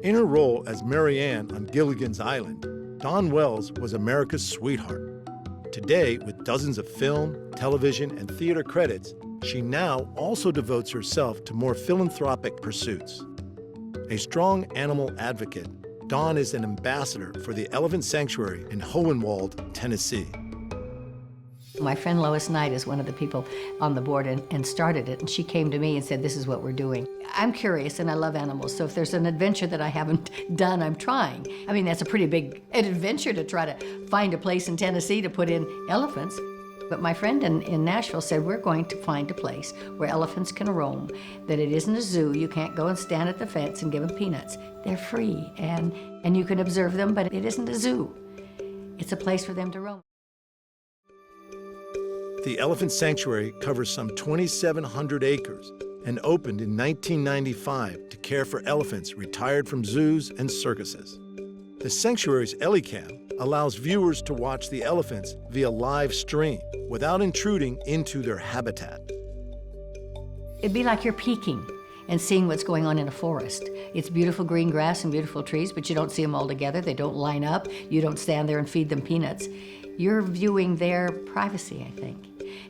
In her role as Mary Ann on Gilligan's Island, Dawn Wells was America's sweetheart. Today, with dozens of film, television, and theater credits, she now also devotes herself to more philanthropic pursuits. A strong animal advocate, Dawn is an ambassador for the Elephant Sanctuary in Hohenwald, Tennessee. My friend Lois Knight is one of the people on the board and started it, and she came to me and said, this is what we're doing. I'm curious and I love animals, so if there's an adventure that I haven't done, I'm trying. I mean, that's a pretty big adventure to try to find a place in Tennessee to put in elephants. But my friend in Nashville said, we're going to find a place where elephants can roam, that it isn't a zoo, you can't go and stand at the fence and give them peanuts. They're free, and you can observe them, but it isn't a zoo. It's a place for them to roam. The Elephant Sanctuary covers some 2,700 acres and opened in 1995 to care for elephants retired from zoos and circuses. The sanctuary's EliCam allows viewers to watch the elephants via live stream without intruding into their habitat. It'd be like you're peeking and seeing what's going on in a forest. It's beautiful green grass and beautiful trees, but you don't see them all together. They don't line up. You don't stand there and feed them peanuts. You're viewing their privacy, I think.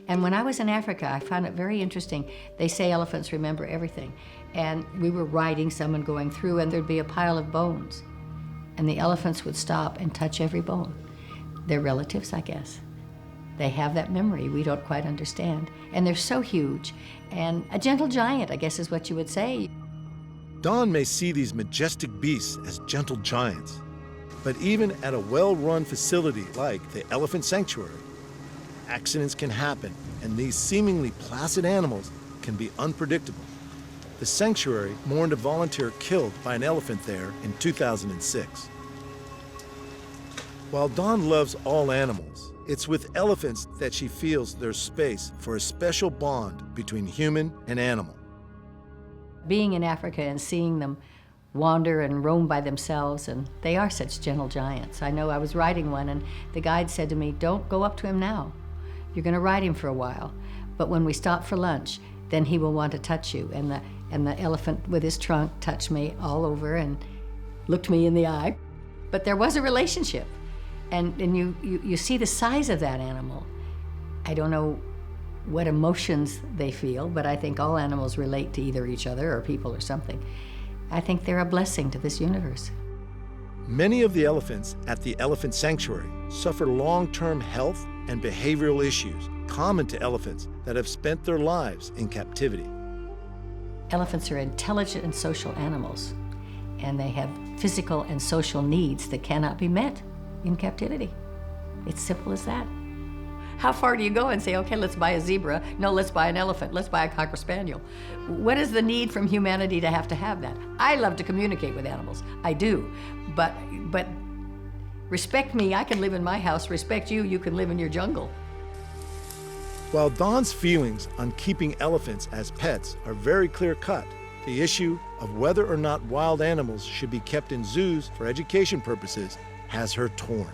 And when I was in Africa, I found it very interesting. They say elephants remember everything. And we were riding some and going through, and there'd be a pile of bones. And the elephants would stop and touch every bone. They're relatives, I guess. They have that memory we don't quite understand. And they're so huge. And a gentle giant, I guess is what you would say. Dawn may see these majestic beasts as gentle giants. But even at a well-run facility like the Elephant Sanctuary, accidents can happen, and these seemingly placid animals can be unpredictable. The sanctuary mourned a volunteer killed by an elephant there in 2006. While Dawn loves all animals, It's with elephants that she feels there's space for a special bond between human and animal. Being in Africa and seeing them wander and roam by themselves, and they are such gentle giants. I know I was riding one, and the guide said to me, "Don't go up to him now. You're going to ride him for a while, but when we stop for lunch, then he will want to touch you." And the elephant with his trunk touched me all over and looked me in the eye. But there was a relationship, and you see the size of that animal. I don't know what emotions they feel, but I think all animals relate to either each other or people or something. I think they're a blessing to this universe. Many of the elephants at the elephant sanctuary suffer long-term health and behavioral issues common to elephants that have spent their lives in captivity. Elephants are intelligent and social animals, and they have physical and social needs that cannot be met in captivity. It's simple as that. How far do you go and say, okay, let's buy a zebra? No, let's buy an elephant. Let's buy a cocker spaniel. What is the need from humanity to have that? I love to communicate with animals. I do. But respect me, I can live in my house. Respect you, you can live in your jungle. While Dawn's feelings on keeping elephants as pets are very clear-cut, the issue of whether or not wild animals should be kept in zoos for education purposes has her torn.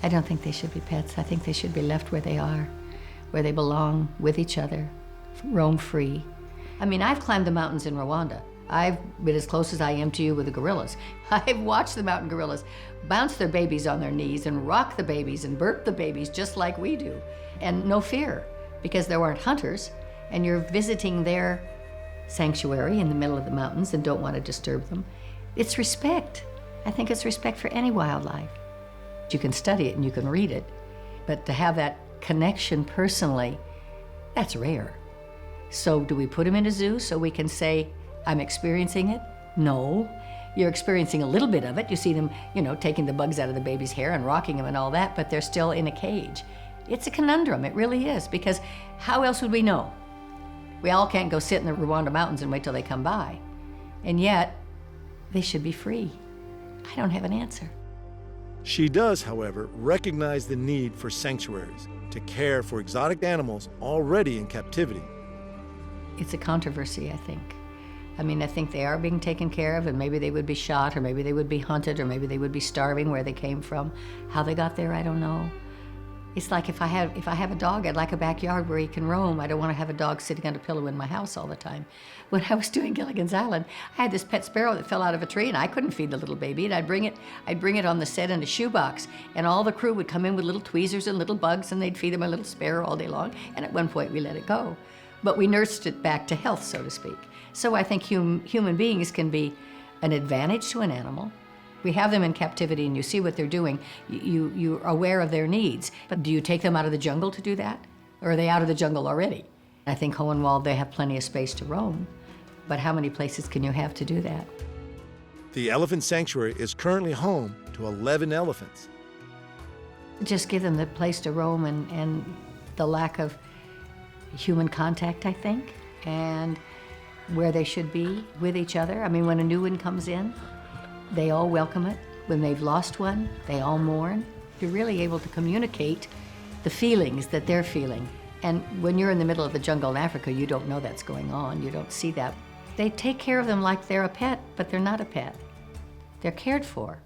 I don't think they should be pets. I think they should be left where they are, where they belong, with each other, roam free. I mean, I've climbed the mountains in Rwanda. I've been as close as I am to you with the gorillas. I've watched the mountain gorillas bounce their babies on their knees and rock the babies and burp the babies just like we do. And no fear, because there aren't hunters, and you're visiting their sanctuary in the middle of the mountains and don't want to disturb them. It's respect. I think it's respect for any wildlife. You can study it and you can read it, but to have that connection personally, that's rare. So do we put them in a zoo so we can say, I'm experiencing it? No. You're experiencing a little bit of it. You see them, taking the bugs out of the baby's hair and rocking them and all that, but they're still in a cage. It's a conundrum, it really is, because how else would we know? We all can't go sit in the Rwanda mountains and wait till they come by. And yet, they should be free. I don't have an answer. She does, however, recognize the need for sanctuaries to care for exotic animals already in captivity. It's a controversy, I think. I mean, I think they are being taken care of, and maybe they would be shot, or maybe they would be hunted, or maybe they would be starving where they came from. How they got there, I don't know. It's like if I have a dog, I'd like a backyard where he can roam. I don't want to have a dog sitting on a pillow in my house all the time. When I was doing Gilligan's Island, I had this pet sparrow that fell out of a tree, and I couldn't feed the little baby, and I'd bring it on the set in a shoebox, and all the crew would come in with little tweezers and little bugs, and they'd feed them a little sparrow all day long, and at one point we let it go. But we nursed it back to health, so to speak. So I think human beings can be an advantage to an animal. We have them in captivity and you see what they're doing. You're aware of their needs. But do you take them out of the jungle to do that? Or are they out of the jungle already? I think Hohenwald, they have plenty of space to roam. But how many places can you have to do that? The elephant sanctuary is currently home to 11 elephants. Just give them the place to roam and the lack of human contact, I think, and where they should be with each other. I mean, when a new one comes in, they all welcome it. When they've lost one, they all mourn. You're really able to communicate the feelings that they're feeling. And when you're in the middle of the jungle in Africa, you don't know that's going on. You don't see that. They take care of them like they're a pet, but they're not a pet. They're cared for,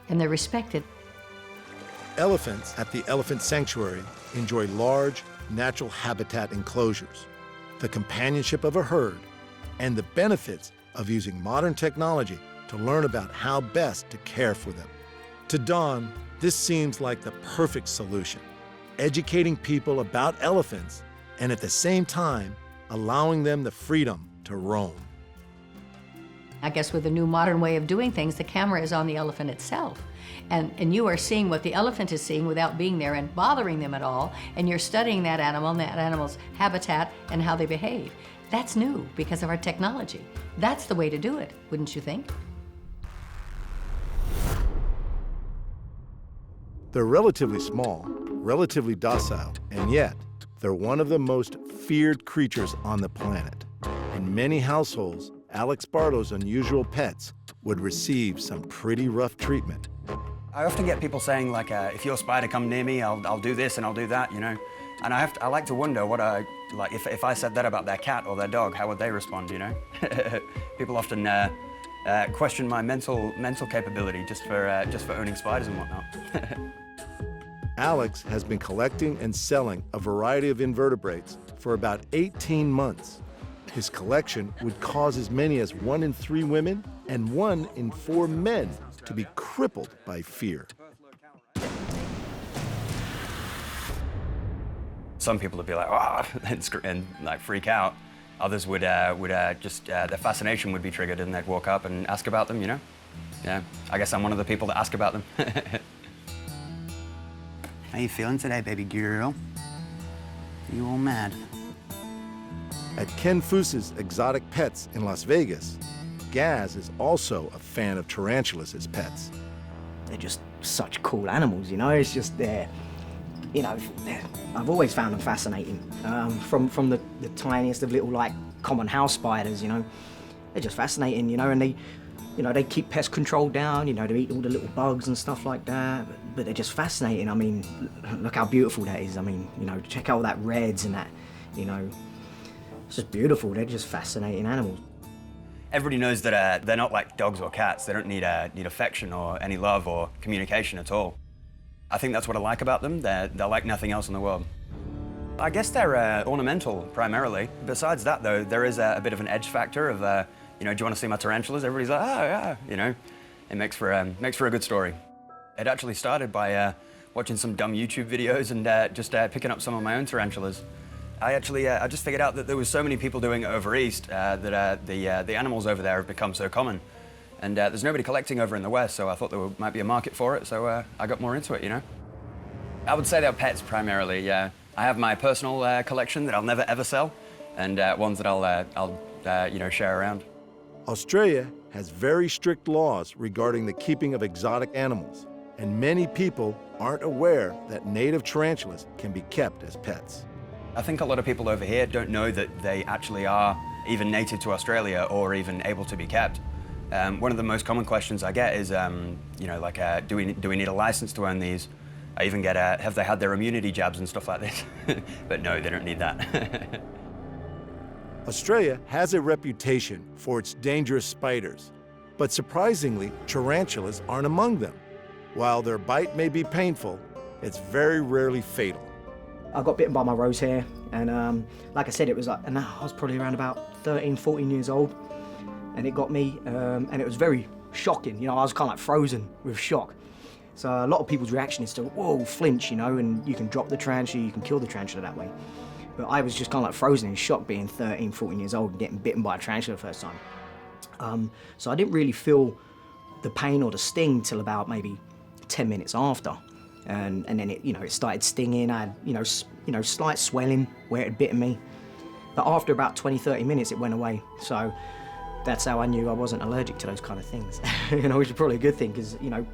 and they're respected. Elephants at the elephant sanctuary enjoy large, natural habitat enclosures, the companionship of a herd, and the benefits of using modern technology to learn about how best to care for them. To Dawn, this seems like the perfect solution, educating people about elephants and at the same time allowing them the freedom to roam. I guess with the new modern way of doing things, the camera is on the elephant itself. And you are seeing what the elephant is seeing without being there and bothering them at all, and you're studying that animal and that animal's habitat and how they behave. That's new because of our technology. That's the way to do it, wouldn't you think? They're relatively small, relatively docile, and yet they're one of the most feared creatures on the planet. In many households, Alex Barlow's unusual pets would receive some pretty rough treatment. I often get people saying, like, if your spider come near me, I'll do this and I'll do that, you know? And I like to wonder what like, if I said that about their cat or their dog, how would they respond, you know? People often question my mental capability just for owning spiders and whatnot. Alex has been collecting and selling a variety of invertebrates for about 18 months. His collection would cause as many as 1 in 3 women and 1 in 4 men to be crippled by fear. Some people would be like, oh, and like freak out. Others would just, their fascination would be triggered and they'd walk up and ask about them, you know? Yeah, I guess I'm one of the people that ask about them. How you feeling today, baby girl? Are you all mad? At Ken Foos's Exotic Pets in Las Vegas, Gaz is also a fan of tarantulas as pets. They're just such cool animals, you know? It's just you know, I've always found them fascinating. From the tiniest of little, like, common house spiders, you know? They're just fascinating, you know, and they keep pest control down, you know, they eat all the little bugs and stuff like that, but they're just fascinating. I mean, look how beautiful that is. I mean, you know, check out all that reds and that, you know, it's just beautiful. They're just fascinating animals. Everybody knows that they're not like dogs or cats. They don't need affection or any love or communication at all. I think that's what I like about them. They're like nothing else in the world. I guess they're ornamental, primarily. Besides that, though, there is a bit of an edge factor of, you know, do you want to see my tarantulas? Everybody's like, oh, yeah, you know. It makes for a good story. It actually started by watching some dumb YouTube videos and just picking up some of my own tarantulas. I just figured out that there was so many people doing it over east that the animals over there have become so common. And there's nobody collecting over in the West, so I thought there might be a market for it, so I got more into it, you know? I would say they're pets primarily, yeah. I have my personal collection that I'll never ever sell, and ones that I'll you know, share around. Australia has very strict laws regarding the keeping of exotic animals, and many people aren't aware that native tarantulas can be kept as pets. I think a lot of people over here don't know that they actually are even native to Australia or even able to be kept. One of the most common questions I get is, you know, like, do we need a license to own these? I even get, have they had their immunity jabs and stuff like this? But no, they don't need that. Australia has a reputation for its dangerous spiders, but surprisingly, tarantulas aren't among them. While their bite may be painful, it's very rarely fatal. I got bitten by my rose hare, and like I said, it was like, and I was probably around about 13, 14 years old, and it got me, and it was very shocking. You know, I was kind of like frozen with shock. So a lot of people's reaction is to, whoa, flinch, you know, and you can drop the tarantula, you can kill the tarantula that way. But I was just kind of like frozen in shock being 13, 14 years old and getting bitten by a tarantula the first time. So I didn't really feel the pain or the sting till about maybe 10 minutes after. And then it, you know, it started stinging. I had, you know, slight swelling where it had bitten me. But after about 20, 30 minutes, it went away. So that's how I knew I wasn't allergic to those kind of things. You know, which is probably a good thing because, you know,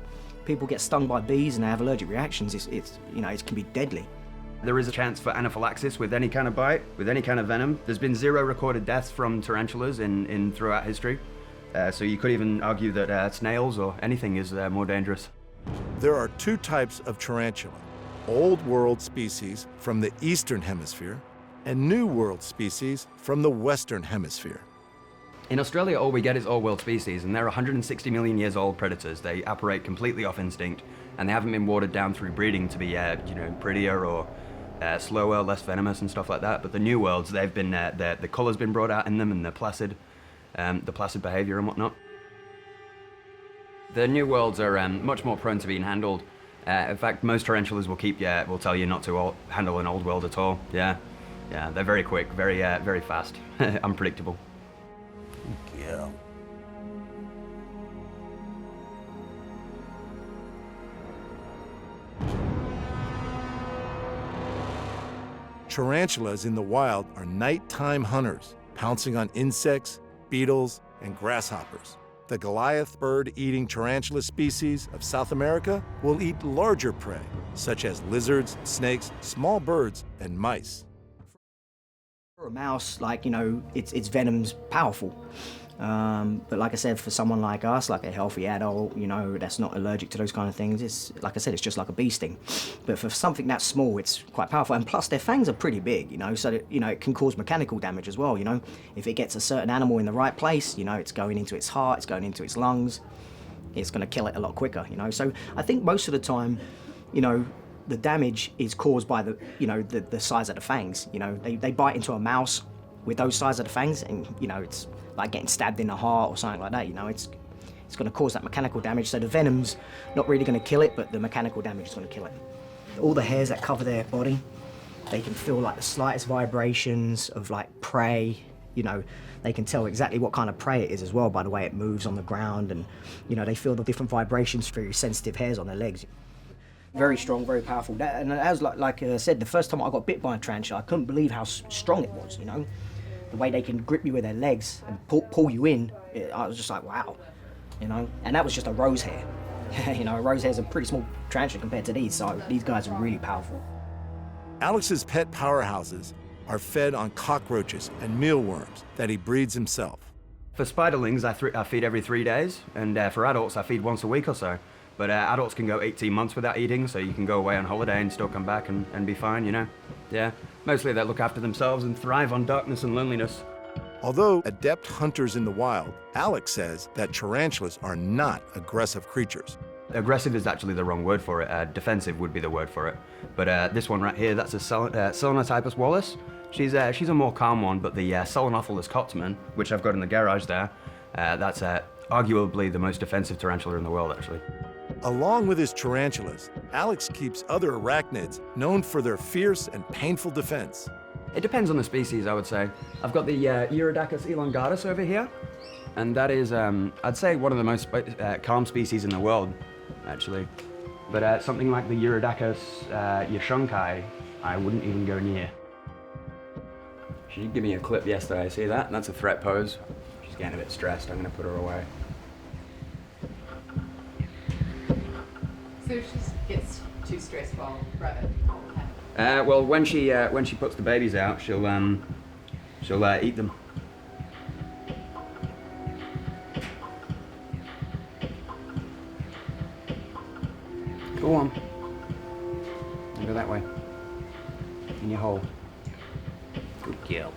people get stung by bees and they have allergic reactions. It's you know, it can be deadly. There is a chance for anaphylaxis with any kind of bite, with any kind of venom. There's been 0 recorded deaths from tarantulas in throughout history. So you could even argue that snails or anything is more dangerous. There are 2 types of tarantula, Old World species from the Eastern Hemisphere and New World species from the Western Hemisphere. In Australia, all we get is Old World species, and they're 160 million years old predators. They operate completely off instinct, and they haven't been watered down through breeding to be, you know, prettier or slower, less venomous and stuff like that. But the New Worlds, they've been, the color's been brought out in them and the placid behavior and whatnot. The New Worlds are much more prone to being handled. In fact, most tarantulas will tell you not to handle an Old World at all. Yeah, they're very quick, very fast, unpredictable. Yeah. Tarantulas in the wild are nighttime hunters, pouncing on insects, beetles, and grasshoppers. The Goliath bird-eating tarantula species of South America will eat larger prey, such as lizards, snakes, small birds, and mice. For a mouse, like, you know, its venom's powerful. But like I said, for someone like us, like a healthy adult, you know, that's not allergic to those kind of things, it's, like I said, it's just like a bee sting. But for something that small, it's quite powerful. And plus, their fangs are pretty big, you know, so that, you know, it can cause mechanical damage as well, you know. If it gets a certain animal in the right place, you know, it's going into its heart, it's going into its lungs, it's going to kill it a lot quicker, you know. So I think most of the time, you know, the damage is caused by the, you know, the size of the fangs. You know, they bite into a mouse with those size of the fangs, and, you know, it's like getting stabbed in the heart or something like that, you know. It's going to cause that mechanical damage. So the venom's not really going to kill it, but the mechanical damage is going to kill it. All the hairs that cover their body, they can feel like the slightest vibrations of like prey, you know. They can tell exactly what kind of prey it is as well by the way it moves on the ground, and, you know, they feel the different vibrations through sensitive hairs on their legs. Very strong, very powerful. And as like I said, the first time I got bit by a tarantula, I couldn't believe how strong it was, you know. The way they can grip you with their legs and pull you in, I was just like, wow, you know. And that was just a rose hair. You know, a rose hair is a pretty small tarantula compared to these, so these guys are really powerful. Alex's pet powerhouses are fed on cockroaches and mealworms that he breeds himself. For spiderlings, I feed every 3 days, and for adults, I feed once a week or so. But adults can go 18 months without eating, so you can go away on holiday and still come back and be fine, you know? Yeah, mostly they look after themselves and thrive on darkness and loneliness. Although adept hunters in the wild, Alex says that tarantulas are not aggressive creatures. Aggressive is actually the wrong word for it. Defensive would be the word for it. But this one right here, that's a Selenotypus wallace. She's a more calm one, but the Selenophilus cotsman, which I've got in the garage there, that's arguably the most defensive tarantula in the world, actually. Along with his tarantulas, Alex keeps other arachnids known for their fierce and painful defense. It depends on the species, I would say. I've got the Urodacus elongatus over here, and that is, I'd say, one of the most calm species in the world, actually. But something like the Urodacus yashunkai, I wouldn't even go near. She did give me a clip yesterday, see that? That's a threat pose. She's getting a bit stressed, I'm gonna put her away. So if she gets too stressed while rabbit. Well, when she puts the babies out, she'll eat them. Go on. Go that way. In your hole. Good girl.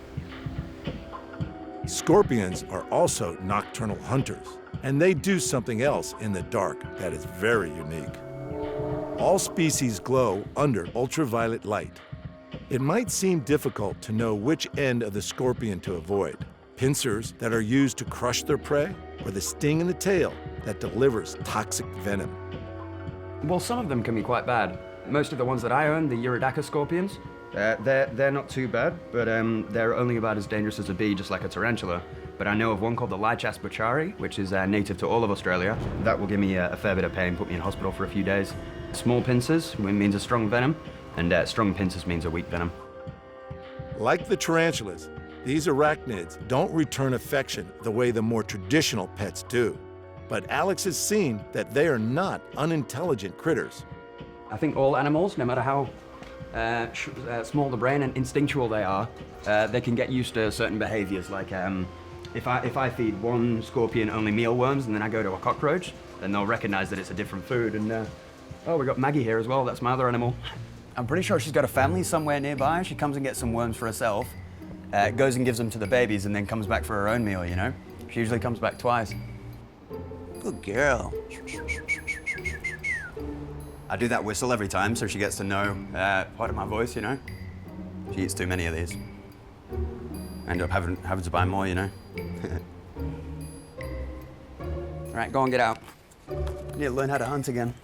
Scorpions are also nocturnal hunters, and they do something else in the dark that is very unique. All species glow under ultraviolet light. It might seem difficult to know which end of the scorpion to avoid. Pincers that are used to crush their prey, or the sting in the tail that delivers toxic venom. Well, some of them can be quite bad. Most of the ones that I own, the Urodacus scorpions, they're not too bad, but they're only about as dangerous as a bee, just like a tarantula. But I know of one called the Lichas buchari, which is native to all of Australia. That will give me a fair bit of pain, put me in hospital for a few days. Small pincers means a strong venom, and strong pincers means a weak venom. Like the tarantulas, these arachnids don't return affection the way the more traditional pets do. But Alex has seen that they are not unintelligent critters. I think all animals, no matter how small the brain and instinctual they are, they can get used to certain behaviors. Like if I feed one scorpion only mealworms and then I go to a cockroach, then they'll recognize that it's a different food. And oh, we got Maggie here as well. That's my other animal. I'm pretty sure she's got a family somewhere nearby. She comes and gets some worms for herself, goes and gives them to the babies, and then comes back for her own meal, you know? She usually comes back twice. Good girl. I do that whistle every time so she gets to know part of my voice, you know? She eats too many of these. I end up having to buy more, you know? All right, go and get out. I need to learn how to hunt again.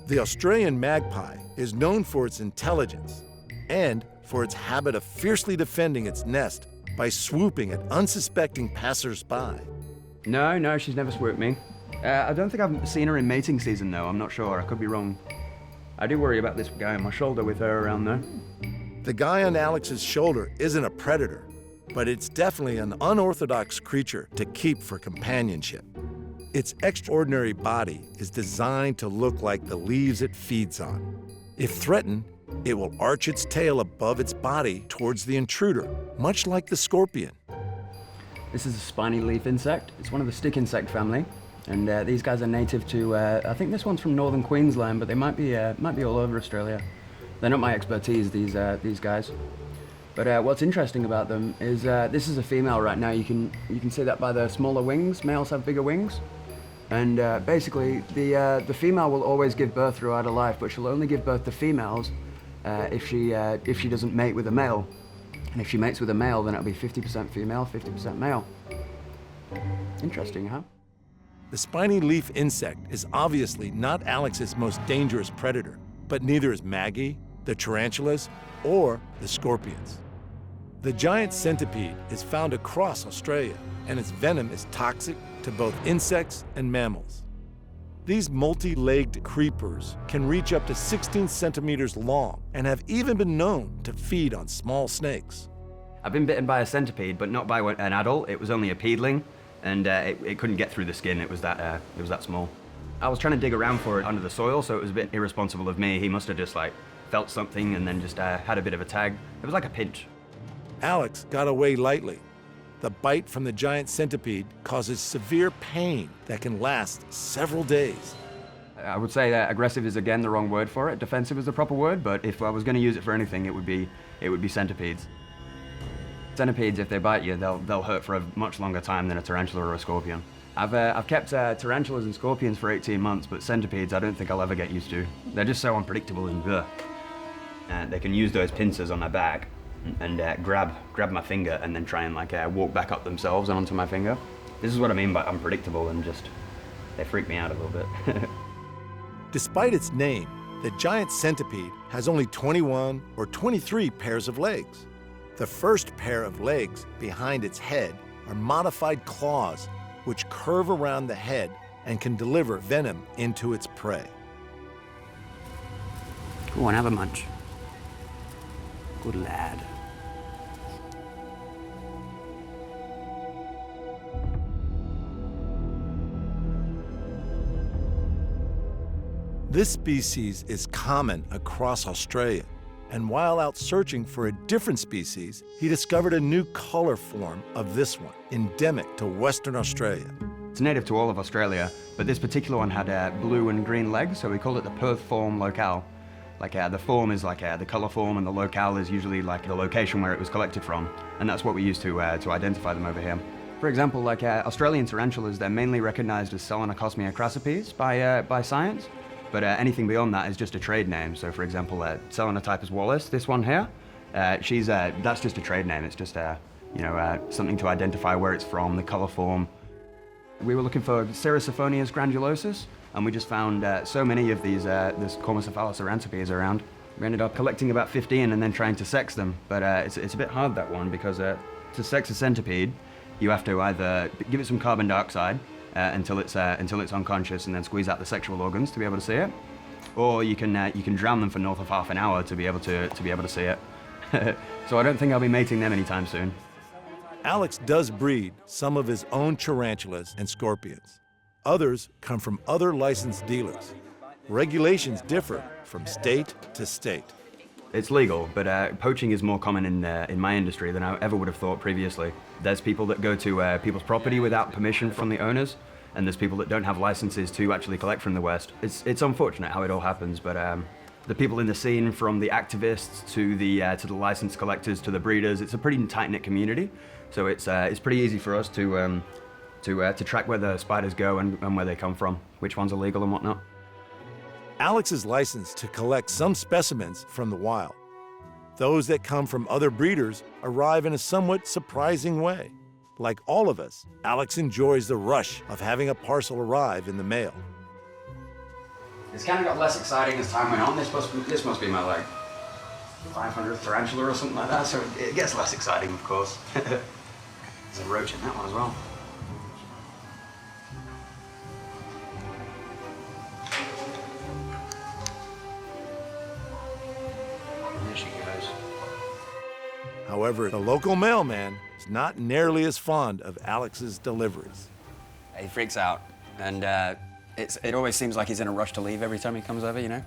The Australian magpie is known for its intelligence and for its habit of fiercely defending its nest by swooping at unsuspecting passers-by. No, she's never swooped me. I don't think I've seen her in mating season, though. I'm not sure. I could be wrong. I do worry about this guy on my shoulder with her around there. The guy on Alex's shoulder isn't a predator, but it's definitely an unorthodox creature to keep for companionship. Its extraordinary body is designed to look like the leaves it feeds on. If threatened, it will arch its tail above its body towards the intruder, much like the scorpion. This is a spiny leaf insect. It's one of the stick insect family. And these guys are native to, I think this one's from northern Queensland, but they might be all over Australia. They're not my expertise, these guys. But what's interesting about them is this is a female right now. You can see that by the smaller wings. Males have bigger wings. And basically, the female will always give birth throughout her life, but she'll only give birth to females if she doesn't mate with a male. And if she mates with a male, then it'll be 50% female, 50% male. Interesting, huh? The spiny leaf insect is obviously not Alex's most dangerous predator, but neither is Maggie, the tarantulas, or the scorpions. The giant centipede is found across Australia, and its venom is toxic to both insects and mammals. These multi-legged creepers can reach up to 16 centimeters long and have even been known to feed on small snakes. I've been bitten by a centipede, but not by an adult. It was only a peedling, and it couldn't get through the skin. It was that small. I was trying to dig around for it under the soil, so it was a bit irresponsible of me. He must have just felt something and then just had a bit of a tag. It was like a pinch. Alex got away lightly. The bite from the giant centipede causes severe pain that can last several days. I would say that aggressive is again the wrong word for it. Defensive is the proper word, but if I was going to use it for anything, it would be centipedes. Centipedes, if they bite you, they'll hurt for a much longer time than a tarantula or a scorpion. I've kept tarantulas and scorpions for 18 months, but centipedes I don't think I'll ever get used to. They're just so unpredictable and bleh. They can use those pincers on their back and grab my finger and then try and walk back up themselves and onto my finger. This is what I mean by unpredictable, and just they freak me out a little bit. Despite its name, the giant centipede has only 21 or 23 pairs of legs. The first pair of legs behind its head are modified claws which curve around the head and can deliver venom into its prey. Go on, have a munch. Good lad. This species is common across Australia, and while out searching for a different species, he discovered a new color form of this one, endemic to Western Australia. It's native to all of Australia, but this particular one had blue and green legs, so we call it the Perth form locale. The form is the color form, and the locale is usually the location where it was collected from, and that's what we use to identify them over here. For example, Australian tarantulas, they're mainly recognized as Selenocosmia crassipes by science, but anything beyond that is just a trade name. So for example, Selenotypus wallace, this one here, that's just a trade name. It's just something to identify where it's from, the color form. We were looking for Cerasiphonias granulosus, and we just found so many of these this Cormocephalus arancipes around. We ended up collecting about 15 and then trying to sex them, but it's a bit hard, that one, because to sex a centipede, you have to either give it some carbon dioxide until it's unconscious, and then squeeze out the sexual organs to be able to see it, or you can drown them for north of half an hour to be able to see it. So I don't think I'll be mating them anytime soon. Alex does breed some of his own tarantulas and scorpions. Others come from other licensed dealers. Regulations differ from state to state. It's legal, but poaching is more common in my industry than I ever would have thought previously. There's people that go to people's property without permission from the owners, and there's people that don't have licenses to actually collect from the West. It's unfortunate how it all happens, but the people in the scene, from the activists to the licensed collectors to the breeders, it's a pretty tight-knit community. So it's pretty easy for us to track where the spiders go and where they come from, which ones are legal and whatnot. Alex is licensed to collect some specimens from the wild. Those that come from other breeders arrive in a somewhat surprising way. Like all of us, Alex enjoys the rush of having a parcel arrive in the mail. It's kind of got less exciting as time went on. This must be my 500th tarantula or something like that, so it gets less exciting, of course. There's a roach in that one as well. There she goes. However, the local mailman is not nearly as fond of Alex's deliveries. He freaks out, and it always seems like he's in a rush to leave every time he comes over, you know?